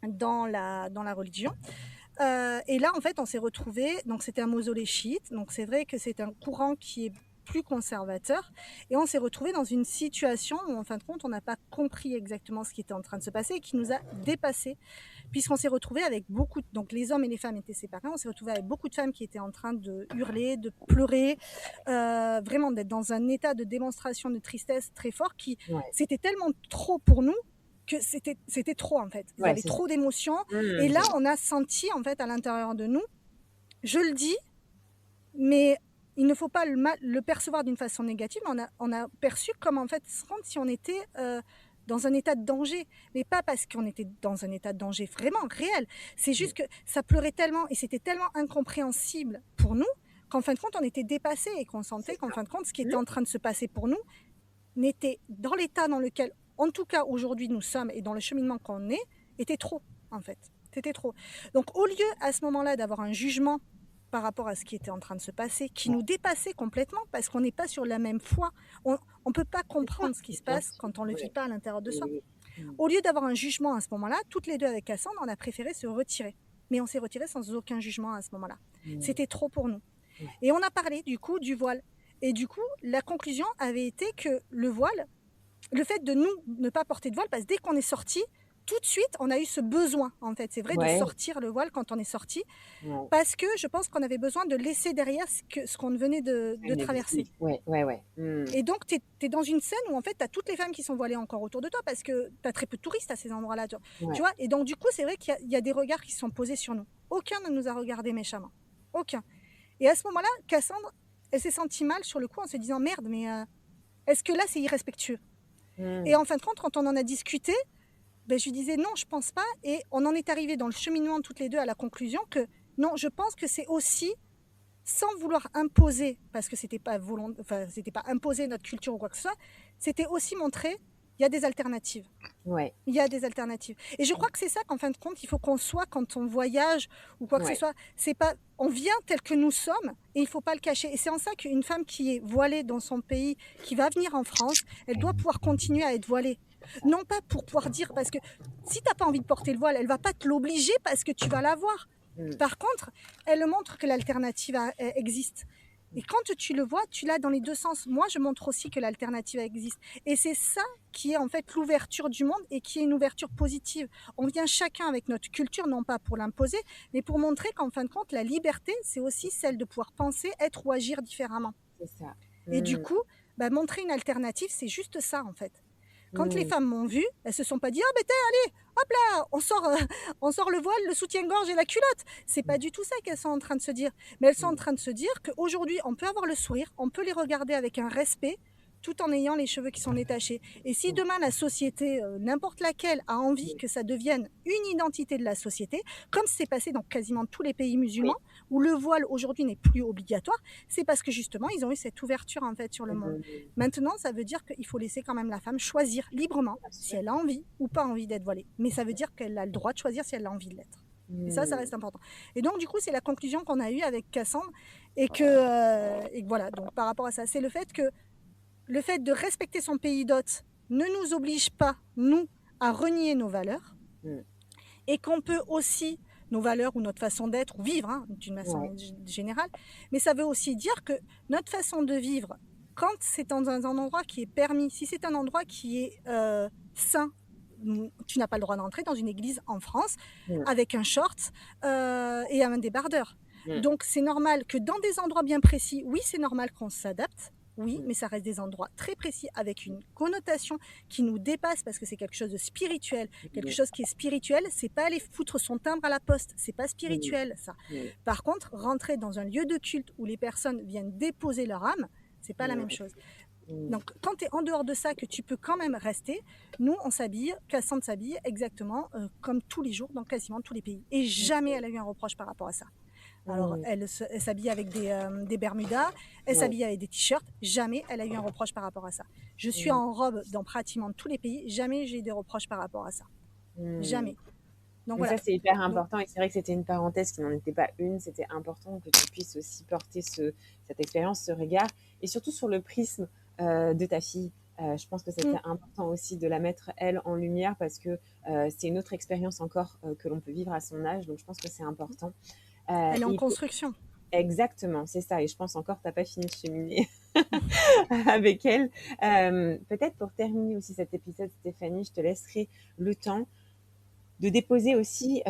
dans la religion. Et là, en fait, on s'est retrouvés, donc c'était un mausolée chiite, donc c'est vrai que c'est un courant qui est plus conservateur, et on s'est retrouvés dans une situation où, en fin de compte, on n'a pas compris exactement ce qui était en train de se passer et qui nous a dépassés, puisqu'on s'est retrouvés avec donc les hommes et les femmes étaient séparés, on s'est retrouvés avec beaucoup de femmes qui étaient en train de hurler, de pleurer, vraiment d'être dans un état de démonstration de tristesse très fort, c'était tellement trop pour nous, que c'était trop en fait. Il y avait trop d'émotions. Et là, on a senti en fait à l'intérieur de nous, je le dis, mais il ne faut pas le percevoir d'une façon négative. On a perçu comme en fait, si on était dans un état de danger, mais pas parce qu'on était dans un état de danger vraiment réel. C'est juste que ça pleurait tellement et c'était tellement incompréhensible pour nous qu'en fin de compte, on était dépassés et qu'on sentait qu'en fin de compte, ce qui était en train de se passer pour nous n'était dans l'état dans lequel en tout cas, aujourd'hui, nous sommes, et dans le cheminement qu'on est, était trop, en fait. C'était trop. Donc, au lieu, à ce moment-là, d'avoir un jugement par rapport à ce qui était en train de se passer, qui nous dépassait complètement, parce qu'on n'est pas sur la même foi, on ne peut pas comprendre ce qui se passe quand on ne le vit pas à l'intérieur de soi. Au lieu d'avoir un jugement à ce moment-là, toutes les deux avec Cassandre, on a préféré se retirer. Mais on s'est retiré sans aucun jugement à ce moment-là. C'était trop pour nous. Et on a parlé, du coup, du voile. Et du coup, la conclusion avait été que le voile... Le fait de nous ne pas porter de voile, parce que dès qu'on est sorti, tout de suite, on a eu ce besoin, en fait. C'est vrai de sortir le voile quand on est sorti, parce que je pense qu'on avait besoin de laisser derrière ce qu'on venait de traverser. Et donc, tu es dans une scène où, en fait, tu as toutes les femmes qui sont voilées encore autour de toi, parce que tu as très peu de touristes à ces endroits-là. Tu vois. Et donc, du coup, c'est vrai qu'il y a des regards qui sont posés sur nous. Aucun ne nous a regardés méchamment. Aucun. Et à ce moment-là, Cassandre, elle s'est sentie mal sur le coup en se disant « Merde, mais est-ce que là, c'est irrespectueux ?» Et en fin de compte, quand on en a discuté, je lui disais non, je pense pas. Et on en est arrivé dans le cheminement toutes les deux à la conclusion que non, je pense que c'est aussi, sans vouloir imposer, parce que c'était pas imposer notre culture ou quoi que ce soit, c'était aussi montrer il y a des alternatives. Il y a des alternatives. Et je crois que c'est ça qu'en fin de compte, il faut qu'on soit quand on voyage ou quoi que ce soit. C'est pas, on vient tel que nous sommes et il ne faut pas le cacher. Et c'est en ça qu'une femme qui est voilée dans son pays, qui va venir en France, elle doit pouvoir continuer à être voilée. Non pas pour pouvoir dire, parce que si tu n'as pas envie de porter le voile, elle ne va pas te l'obliger parce que tu vas l'avoir. Par contre, elle montre que l'alternative existe. Et quand tu le vois, tu l'as dans les deux sens. Moi, je montre aussi que l'alternative existe. Et c'est ça qui est en fait l'ouverture du monde et qui est une ouverture positive. On vient chacun avec notre culture, non pas pour l'imposer, mais pour montrer qu'en fin de compte, la liberté, c'est aussi celle de pouvoir penser, être ou agir différemment. C'est ça. Et du coup, montrer une alternative, c'est juste ça en fait. Quand les femmes m'ont vue, elles se sont pas dit « Ah ben allez, hop là, on sort le voile, le soutien-gorge et la culotte ». C'est pas du tout ça qu'elles sont en train de se dire. Mais elles sont en train de se dire qu'aujourd'hui, on peut avoir le sourire, on peut les regarder avec un respect, tout en ayant les cheveux qui sont détachés. Et si demain la société, n'importe laquelle, a envie que ça devienne une identité de la société, comme c'est passé dans quasiment tous les pays musulmans, où le voile aujourd'hui n'est plus obligatoire, c'est parce que justement ils ont eu cette ouverture en fait sur le monde. Maintenant, ça veut dire qu'il faut laisser quand même la femme choisir librement si elle a envie ou pas envie d'être voilée. Mais ça veut dire qu'elle a le droit de choisir si elle a envie de l'être. Et ça reste important. Et donc, du coup, c'est la conclusion qu'on a eue avec Cassandre. Et que voilà, donc par rapport à ça, c'est le fait de respecter son pays d'hôte ne nous oblige pas, nous, à renier nos valeurs. Et qu'on peut aussi, nos valeurs ou notre façon d'être, ou vivre, d'une façon générale, mais ça veut aussi dire que notre façon de vivre, quand c'est dans un endroit qui est permis, si c'est un endroit qui est sain, tu n'as pas le droit d'entrer dans une église en France avec un short et un débardeur. Donc c'est normal que dans des endroits bien précis, oui, c'est normal qu'on s'adapte. Oui, mais ça reste des endroits très précis avec une connotation qui nous dépasse parce que c'est quelque chose de spirituel. Quelque chose qui est spirituel, c'est pas aller foutre son timbre à la poste, c'est pas spirituel ça. Par contre, rentrer dans un lieu de culte où les personnes viennent déposer leur âme, c'est pas la même chose. Donc quand tu es en dehors de ça, que tu peux quand même rester, nous on s'habille, Cassandre s'habille exactement comme tous les jours dans quasiment tous les pays. Et jamais elle a eu un reproche par rapport à ça. Alors, elle s'habille avec des bermudas, elle s'habille avec des t-shirts. Jamais elle a eu un reproche par rapport à ça. Je suis en robe dans pratiquement tous les pays. Jamais j'ai eu des reproches par rapport à ça. Jamais. Donc voilà. Ça, c'est hyper important. Et c'est vrai que c'était une parenthèse qui n'en était pas une. C'était important que tu puisses aussi porter cette expérience, ce regard. Et surtout sur le prisme de ta fille. Je pense que c'était important aussi de la mettre, elle, en lumière parce que c'est une autre expérience encore que l'on peut vivre à son âge. Donc, je pense que c'est important. Elle est en construction. Exactement, c'est ça. Et je pense encore que tu n'as pas fini de cheminer avec elle. Peut-être pour terminer aussi cet épisode, Stéphanie, je te laisserai le temps de déposer aussi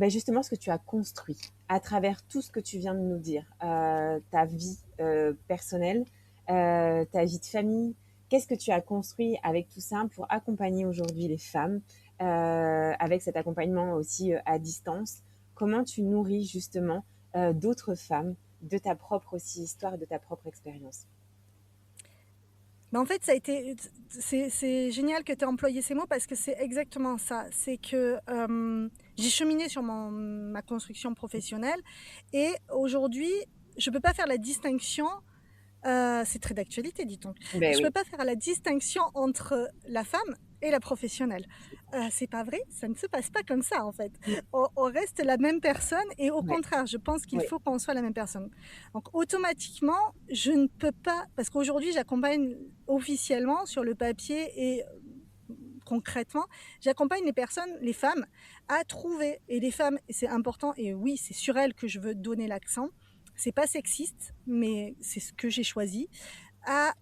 justement ce que tu as construit à travers tout ce que tu viens de nous dire. Ta vie personnelle, ta vie de famille. Qu'est-ce que tu as construit avec tout ça pour accompagner aujourd'hui les femmes avec cet accompagnement aussi à distance? Comment tu nourris justement d'autres femmes de ta propre aussi histoire et de ta propre expérience? En fait, c'est génial que tu aies employé ces mots parce que c'est exactement ça. C'est que j'ai cheminé sur ma construction professionnelle et aujourd'hui, je ne peux pas faire la distinction. C'est très d'actualité, dit-on. Je ne peux pas faire la distinction entre la femme et la professionnelle. C'est pas vrai, ça ne se passe pas comme ça en fait. On reste la même personne et au contraire, je pense qu'il faut qu'on soit la même personne. Donc automatiquement, je ne peux pas, parce qu'aujourd'hui j'accompagne officiellement sur le papier et concrètement, j'accompagne les personnes, les femmes, à trouver, et les femmes, c'est important, et oui, c'est sur elles que je veux donner l'accent, c'est pas sexiste, mais c'est ce que j'ai choisi, à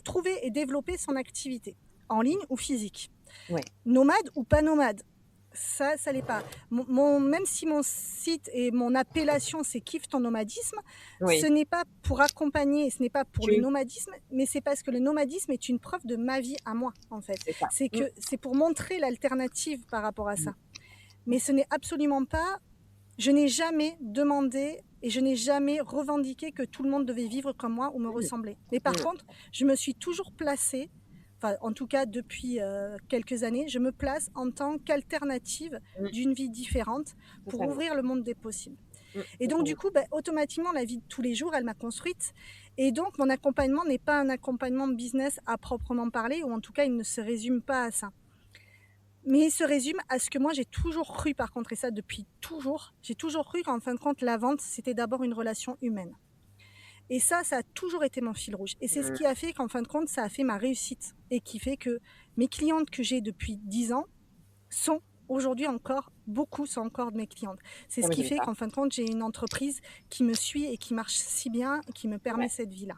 trouver et développer son activité, en ligne ou physique. Nomade ou pas nomade, ça l'est pas. Même si mon site et mon appellation c'est Kiffe ton nomadisme, ce n'est pas pour accompagner, ce n'est pas pour le nomadisme, mais c'est parce que le nomadisme est une preuve de ma vie à moi en fait. C'est pour montrer l'alternative par rapport à ça. Mais ce n'est absolument pas. Je n'ai jamais demandé et je n'ai jamais revendiqué que tout le monde devait vivre comme moi ou me ressembler. Mais par contre, je me suis toujours placée, enfin en tout cas depuis quelques années, je me place en tant qu'alternative d'une vie différente pour ouvrir le monde des possibles. Et donc du coup, automatiquement, la vie de tous les jours, elle m'a construite. Et donc mon accompagnement n'est pas un accompagnement business à proprement parler, ou en tout cas, il ne se résume pas à ça. Mais il se résume à ce que moi j'ai toujours cru, par contre, et ça depuis toujours, j'ai toujours cru qu'en fin de compte la vente c'était d'abord une relation humaine. Et ça a toujours été mon fil rouge. Et c'est ce qui a fait qu'en fin de compte, ça a fait ma réussite. Et qui fait que mes clientes que j'ai depuis 10 ans sont aujourd'hui encore, beaucoup sont encore de mes clientes. C'est Ça ce qui m'étonne fait pas. qu'en fin de compte, j'ai une entreprise qui me suit et qui marche si bien, qui me permet Ouais, cette vie-là.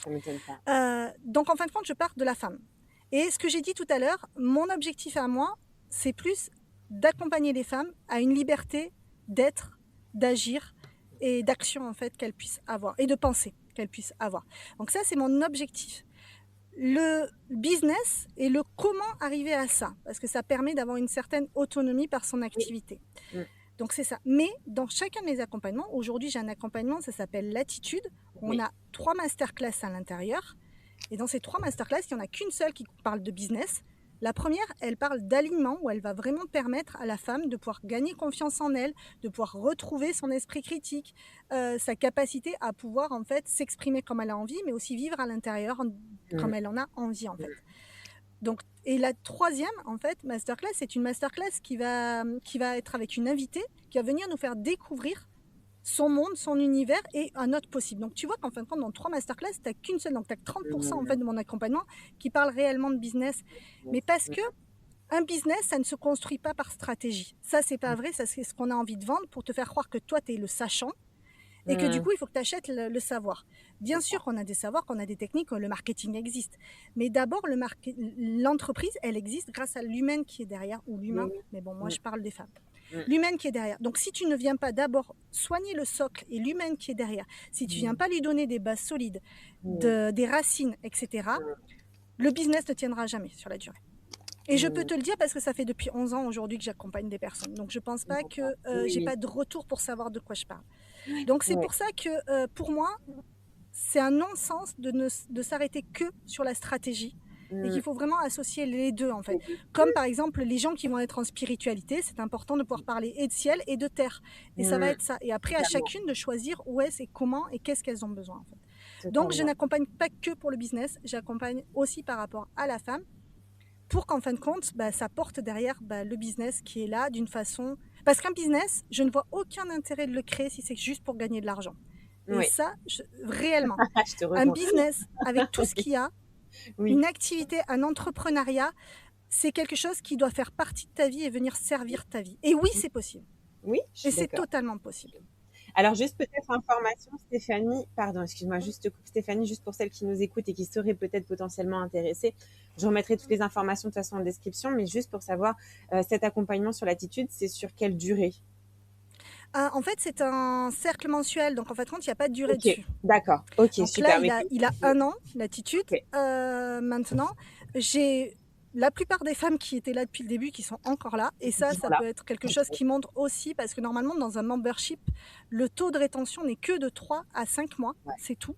ça m'étonne pas. Donc en fin de compte, je pars de la femme. Et ce que j'ai dit tout à l'heure, mon objectif à moi, c'est plus d'accompagner les femmes à une liberté d'être, d'agir et d'action en fait qu'elles puissent avoir et de penser qu'elles puissent avoir. Donc ça, c'est mon objectif. Le business et le comment arriver à ça, parce que ça permet d'avoir une certaine autonomie par son Oui. activité. Mm. Donc c'est ça. Mais dans chacun de mes accompagnements, aujourd'hui j'ai un accompagnement, ça s'appelle Latitude. On Oui. a 3 masterclass à l'intérieur. Et dans ces 3 masterclass, il n'y en a qu'une seule qui parle de business. La première, elle parle d'alignement, où elle va vraiment permettre à la femme de pouvoir gagner confiance en elle, de pouvoir retrouver son esprit critique, sa capacité à pouvoir en fait s'exprimer comme elle a envie, mais aussi vivre à l'intérieur comme elle en a envie en fait. Donc, et la troisième en fait masterclass, c'est une masterclass qui va être avec une invitée qui va venir nous faire découvrir son monde, son univers et un autre possible. Donc tu vois qu'en fin de compte, dans 3 masterclass, tu n'as qu'une seule, donc tu as 30% en fait de mon accompagnement qui parle réellement de business. Mais parce que un business, ça ne se construit pas par stratégie. Ça, c'est pas vrai, ça c'est ce qu'on a envie de vendre pour te faire croire que toi, tu es le sachant et que du coup, il faut que tu achètes le savoir. Bien sûr qu'on a des savoirs, qu'on a des techniques, que le marketing existe. Mais d'abord, l'entreprise, elle existe grâce à l'humain qui est derrière, ou l'humain, mais bon, moi, je parle des femmes. L'humain qui est derrière. Donc, si tu ne viens pas d'abord soigner le socle et l'humain qui est derrière, si tu ne viens pas lui donner des bases solides, des racines, etc., le business ne tiendra jamais sur la durée. Et je peux te le dire parce que ça fait depuis 11 ans aujourd'hui que j'accompagne des personnes. Donc, je ne pense pas que j'ai pas de retour pour savoir de quoi je parle. Donc, c'est pour ça que pour moi, c'est un non-sens de s'arrêter que sur la stratégie. Et qu'il faut vraiment associer les deux en fait. Comme par exemple les gens qui vont être en spiritualité, c'est important de pouvoir parler et de ciel et de terre. Et ça va être ça. Et après à chacune de choisir où est-ce et comment et qu'est-ce qu'elles ont besoin en fait. Donc je n'accompagne pas que pour le business, j'accompagne aussi par rapport à la femme pour qu'en fin de compte, ça porte derrière le business qui est là d'une façon... Parce qu'un business, je ne vois aucun intérêt de le créer si c'est juste pour gagner de l'argent. Et ça, réellement, un business avec tout ce qu'il y a, une activité, un entrepreneuriat, c'est quelque chose qui doit faire partie de ta vie et venir servir ta vie. Et oui, c'est possible. Oui, et c'est totalement possible. Alors, juste peut-être information, Stéphanie, pardon, excuse-moi, Stéphanie, juste pour celles qui nous écoutent et qui seraient peut-être potentiellement intéressées, je remettrai toutes les informations de toute façon en description, mais juste pour savoir, cet accompagnement sur l'attitude, c'est sur quelle durée? En fait, c'est un cercle mensuel, donc en fait, il n'y a pas de durée dessus. D'accord, ok, donc super. Là, il a 1 an, l'attitude. Maintenant, j'ai la plupart des femmes qui étaient là depuis le début qui sont encore là. Et ça peut être quelque chose qui montre aussi, parce que normalement, dans un membership, le taux de rétention n'est que de 3 à 5 mois, c'est tout.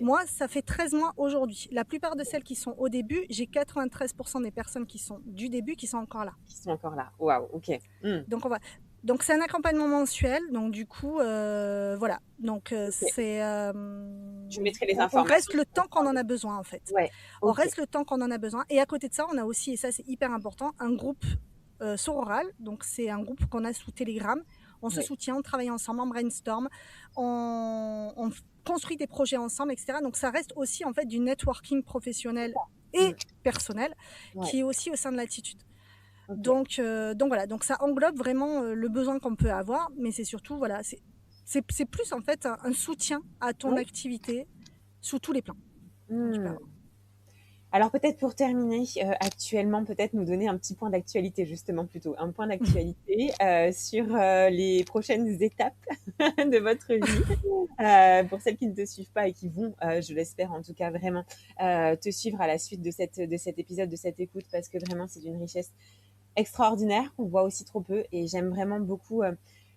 Moi, ça fait 13 mois aujourd'hui. La plupart de celles qui sont au début, j'ai 93% des personnes qui sont du début qui sont encore là. Waouh, ok. Donc, on va... Donc, c'est un accompagnement mensuel. Donc, du coup, voilà. Donc, c'est... Je mettrai les informations. On reste le temps qu'on en a besoin, en fait. On reste le temps qu'on en a besoin. Et à côté de ça, on a aussi, et ça, c'est hyper important, un groupe sororal. Donc, c'est un groupe qu'on a sous Telegram. On se soutient, on travaille ensemble, on brainstorm, on construit des projets ensemble, etc. Donc, ça reste aussi, en fait, du networking professionnel et personnel qui est aussi au sein de l'attitude. Donc voilà, donc ça englobe vraiment le besoin qu'on peut avoir, mais c'est surtout, voilà, c'est plus en fait un soutien à ton activité sous tous les plans. Alors peut-être pour terminer, actuellement, peut-être nous donner un petit point d'actualité, justement plutôt, un point d'actualité sur les prochaines étapes de votre vie. Pour celles qui ne te suivent pas et qui vont, je l'espère en tout cas vraiment, te suivre à la suite de cet épisode, de cette écoute, parce que vraiment c'est d'une richesse extraordinaire qu'on voit aussi trop peu, et j'aime vraiment beaucoup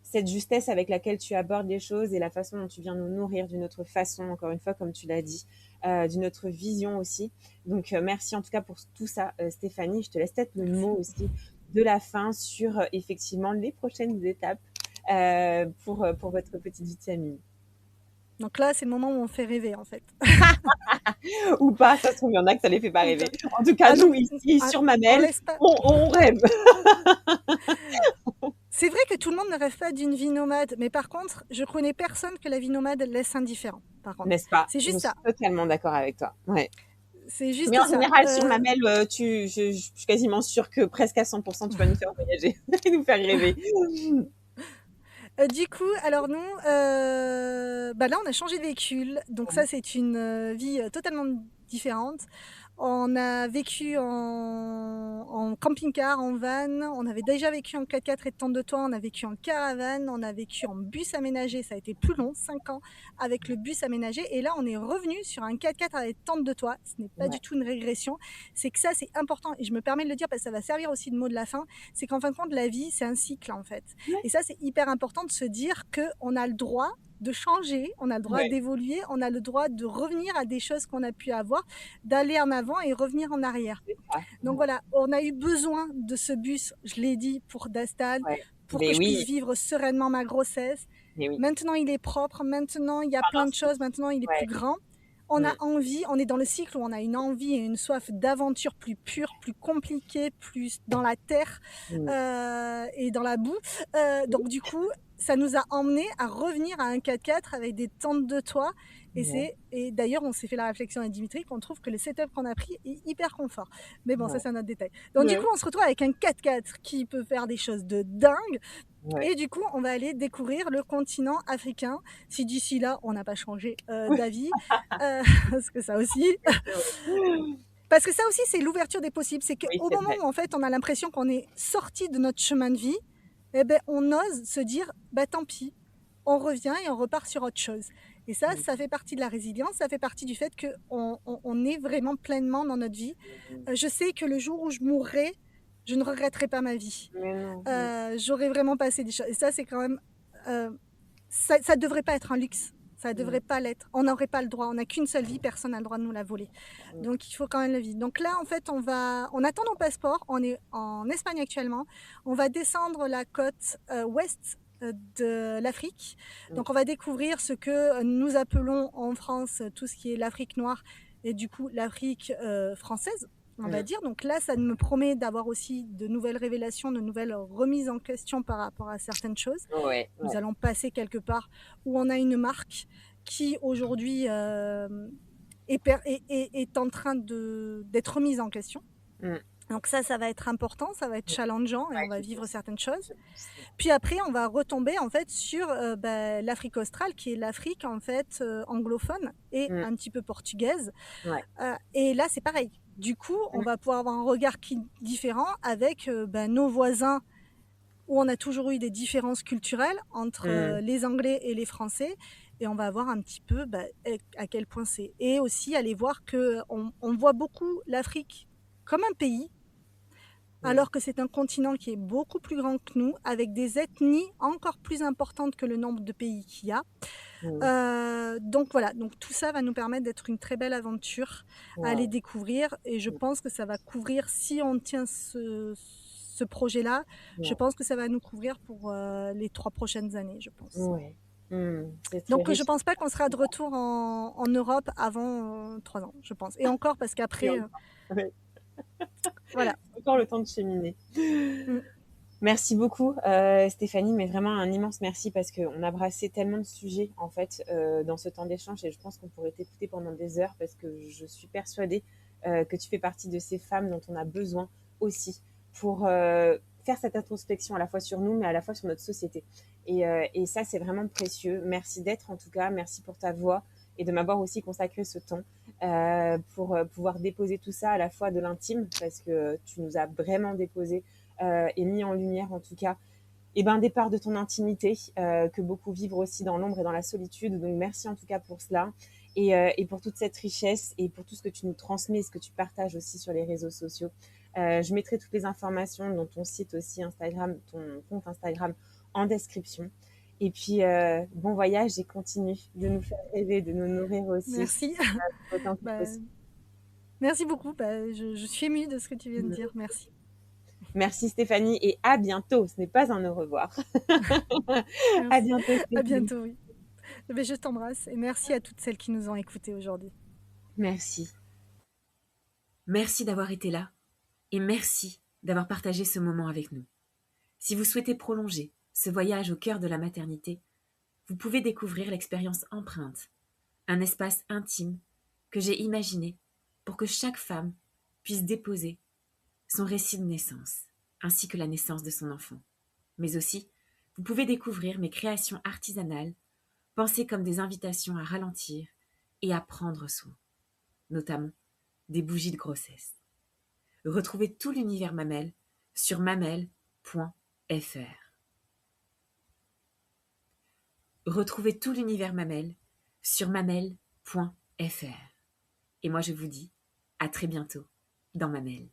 cette justesse avec laquelle tu abordes les choses et la façon dont tu viens nous nourrir d'une autre façon, encore une fois, comme tu l'as dit, d'une autre vision aussi. Donc, merci en tout cas pour tout ça, Stéphanie. Je te laisse peut-être le mot aussi de la fin sur effectivement les prochaines étapes pour votre petite vie de famille. Donc là, c'est le moment où on fait rêver, en fait. Ou pas, ça se trouve, il y en a que ça les fait pas rêver. En tout cas, nous, ici, sur Mamelles, on rêve. C'est vrai que tout le monde ne rêve pas d'une vie nomade, mais par contre, je connais personne que la vie nomade laisse indifférent. Par contre, N'est-ce pas? c'est Je juste suis ça. totalement d'accord avec toi. Ouais. C'est Mais juste en ça. général, sur Mamel, je suis quasiment sûre que presque à 100%, tu vas nous faire voyager et nous faire rêver. Du coup, alors nous, bah là, on a changé de véhicule. Donc ça, c'est une vie totalement différente. On a vécu en camping-car, en van. On avait déjà vécu en 4x4 et tente de toit. On a vécu en caravane. On a vécu en bus aménagé. Ça a été plus long, 5 ans avec le bus aménagé. Et là, on est revenu sur un 4x4 avec tente de toit. Ce n'est pas du tout une régression. C'est que ça, c'est important. Et je me permets de le dire parce que ça va servir aussi de mot de la fin. C'est qu'en fin de compte, la vie, c'est un cycle en fait. Et ça, c'est hyper important de se dire qu'on a le droit de changer, on a le droit d'évoluer, on a le droit de revenir à des choses qu'on a pu avoir, d'aller en avant et revenir en arrière. Donc voilà, on a eu besoin de ce bus, je l'ai dit, pour Dastan, pour que je puisse vivre sereinement ma grossesse. Maintenant, il est propre, maintenant, il y a plein de choses, maintenant, il est plus grand. On a envie, on est dans le cycle où on a une envie et une soif d'aventure plus pure, plus compliquée, plus dans la terre et dans la boue. Donc du coup, ça nous a emmené à revenir à un 4x4 avec des tentes de toit. Et d'ailleurs, on s'est fait la réflexion avec Dimitri qu'on trouve que le setup qu'on a pris est hyper confort. Mais bon, ça c'est un autre détail. Donc du coup, on se retrouve avec un 4x4 qui peut faire des choses de dingue. Et du coup, on va aller découvrir le continent africain. Si d'ici là, on n'a pas changé d'avis, parce que ça aussi... Parce que ça aussi, c'est l'ouverture des possibles. C'est qu'au moment où en fait, on a l'impression qu'on est sorti de notre chemin de vie, eh ben, on ose se dire, bah, tant pis, on revient et on repart sur autre chose. Et ça, ça fait partie de la résilience, ça fait partie du fait qu'on est vraiment pleinement dans notre vie. Je sais que le jour où je mourrai, je ne regretterai pas ma vie. J'aurais vraiment passé des choses. Et ça, c'est quand même... ça ne devrait pas être un luxe. Ça ne devrait pas l'être. On n'aurait pas le droit. On n'a qu'une seule vie. Personne n'a le droit de nous la voler. Donc, il faut quand même la vivre. Donc là, en fait, on attend nos passeports. On est en Espagne actuellement. On va descendre la côte ouest de l'Afrique. Donc, on va découvrir ce que nous appelons en France tout ce qui est l'Afrique noire et du coup l'Afrique française, on va dire. Donc là, ça me promet d'avoir aussi de nouvelles révélations, de nouvelles remises en question par rapport à certaines choses. Nous allons passer quelque part où on a une marque qui aujourd'hui est en train d'être remise en question. Donc ça va être important, ça va être challengeant et on va vivre certaines choses. Puis après, on va retomber en fait sur l'Afrique australe, qui est l'Afrique en fait anglophone et un petit peu portugaise. Et là, c'est pareil. Du coup, on va pouvoir avoir un regard différent avec nos voisins où on a toujours eu des différences culturelles entre les Anglais et les Français. Et on va voir un petit peu à quel point c'est. Et aussi aller voir qu'on voit beaucoup l'Afrique comme un pays, alors que c'est un continent qui est beaucoup plus grand que nous, avec des ethnies encore plus importantes que le nombre de pays qu'il y a. Donc voilà, donc tout ça va nous permettre d'être une très belle aventure à aller découvrir. Et je pense que ça va couvrir, si on tient ce projet-là, je pense que ça va nous couvrir pour les 3 prochaines années, je pense. Donc je ne pense pas qu'on sera de retour en Europe avant 3 ans, je pense. Et encore, parce qu'après... voilà. Encore le temps de cheminer. Merci beaucoup Stéphanie, mais vraiment un immense merci parce qu'on a brassé tellement de sujets en fait dans ce temps d'échange et je pense qu'on pourrait t'écouter pendant des heures parce que je suis persuadée que tu fais partie de ces femmes dont on a besoin aussi pour faire cette introspection à la fois sur nous mais à la fois sur notre société. Et ça c'est vraiment précieux. Merci d'être en tout cas, merci pour ta voix et de m'avoir aussi consacré ce temps pour pouvoir déposer tout ça à la fois de l'intime parce que tu nous as vraiment déposé et mis en lumière en tout cas des parts de ton intimité que beaucoup vivent aussi dans l'ombre et dans la solitude. Donc merci en tout cas pour cela et pour toute cette richesse et pour tout ce que tu nous transmets, ce que tu partages aussi sur les réseaux sociaux. Je mettrai toutes les informations dont ton site aussi Instagram, ton compte Instagram en description. Et puis, bon voyage et continue de nous faire rêver, de nous nourrir aussi. Merci. Merci beaucoup. Je suis émue de ce que tu viens de dire. Merci. Merci Stéphanie et à bientôt. Ce n'est pas un au revoir. À bientôt. Stéphanie. À bientôt, oui. Je t'embrasse et merci à toutes celles qui nous ont écoutées aujourd'hui. Merci. Merci d'avoir été là et merci d'avoir partagé ce moment avec nous. Si vous souhaitez prolonger ce voyage au cœur de la maternité, vous pouvez découvrir l'expérience Empreinte, un espace intime que j'ai imaginé pour que chaque femme puisse déposer son récit de naissance, ainsi que la naissance de son enfant. Mais aussi, vous pouvez découvrir mes créations artisanales, pensées comme des invitations à ralentir et à prendre soin, notamment des bougies de grossesse. Retrouvez tout l'univers Mamelle sur mamelle.fr. Retrouvez tout l'univers Mamelle sur mamelle.fr. Et moi je vous dis à très bientôt dans Mamelle.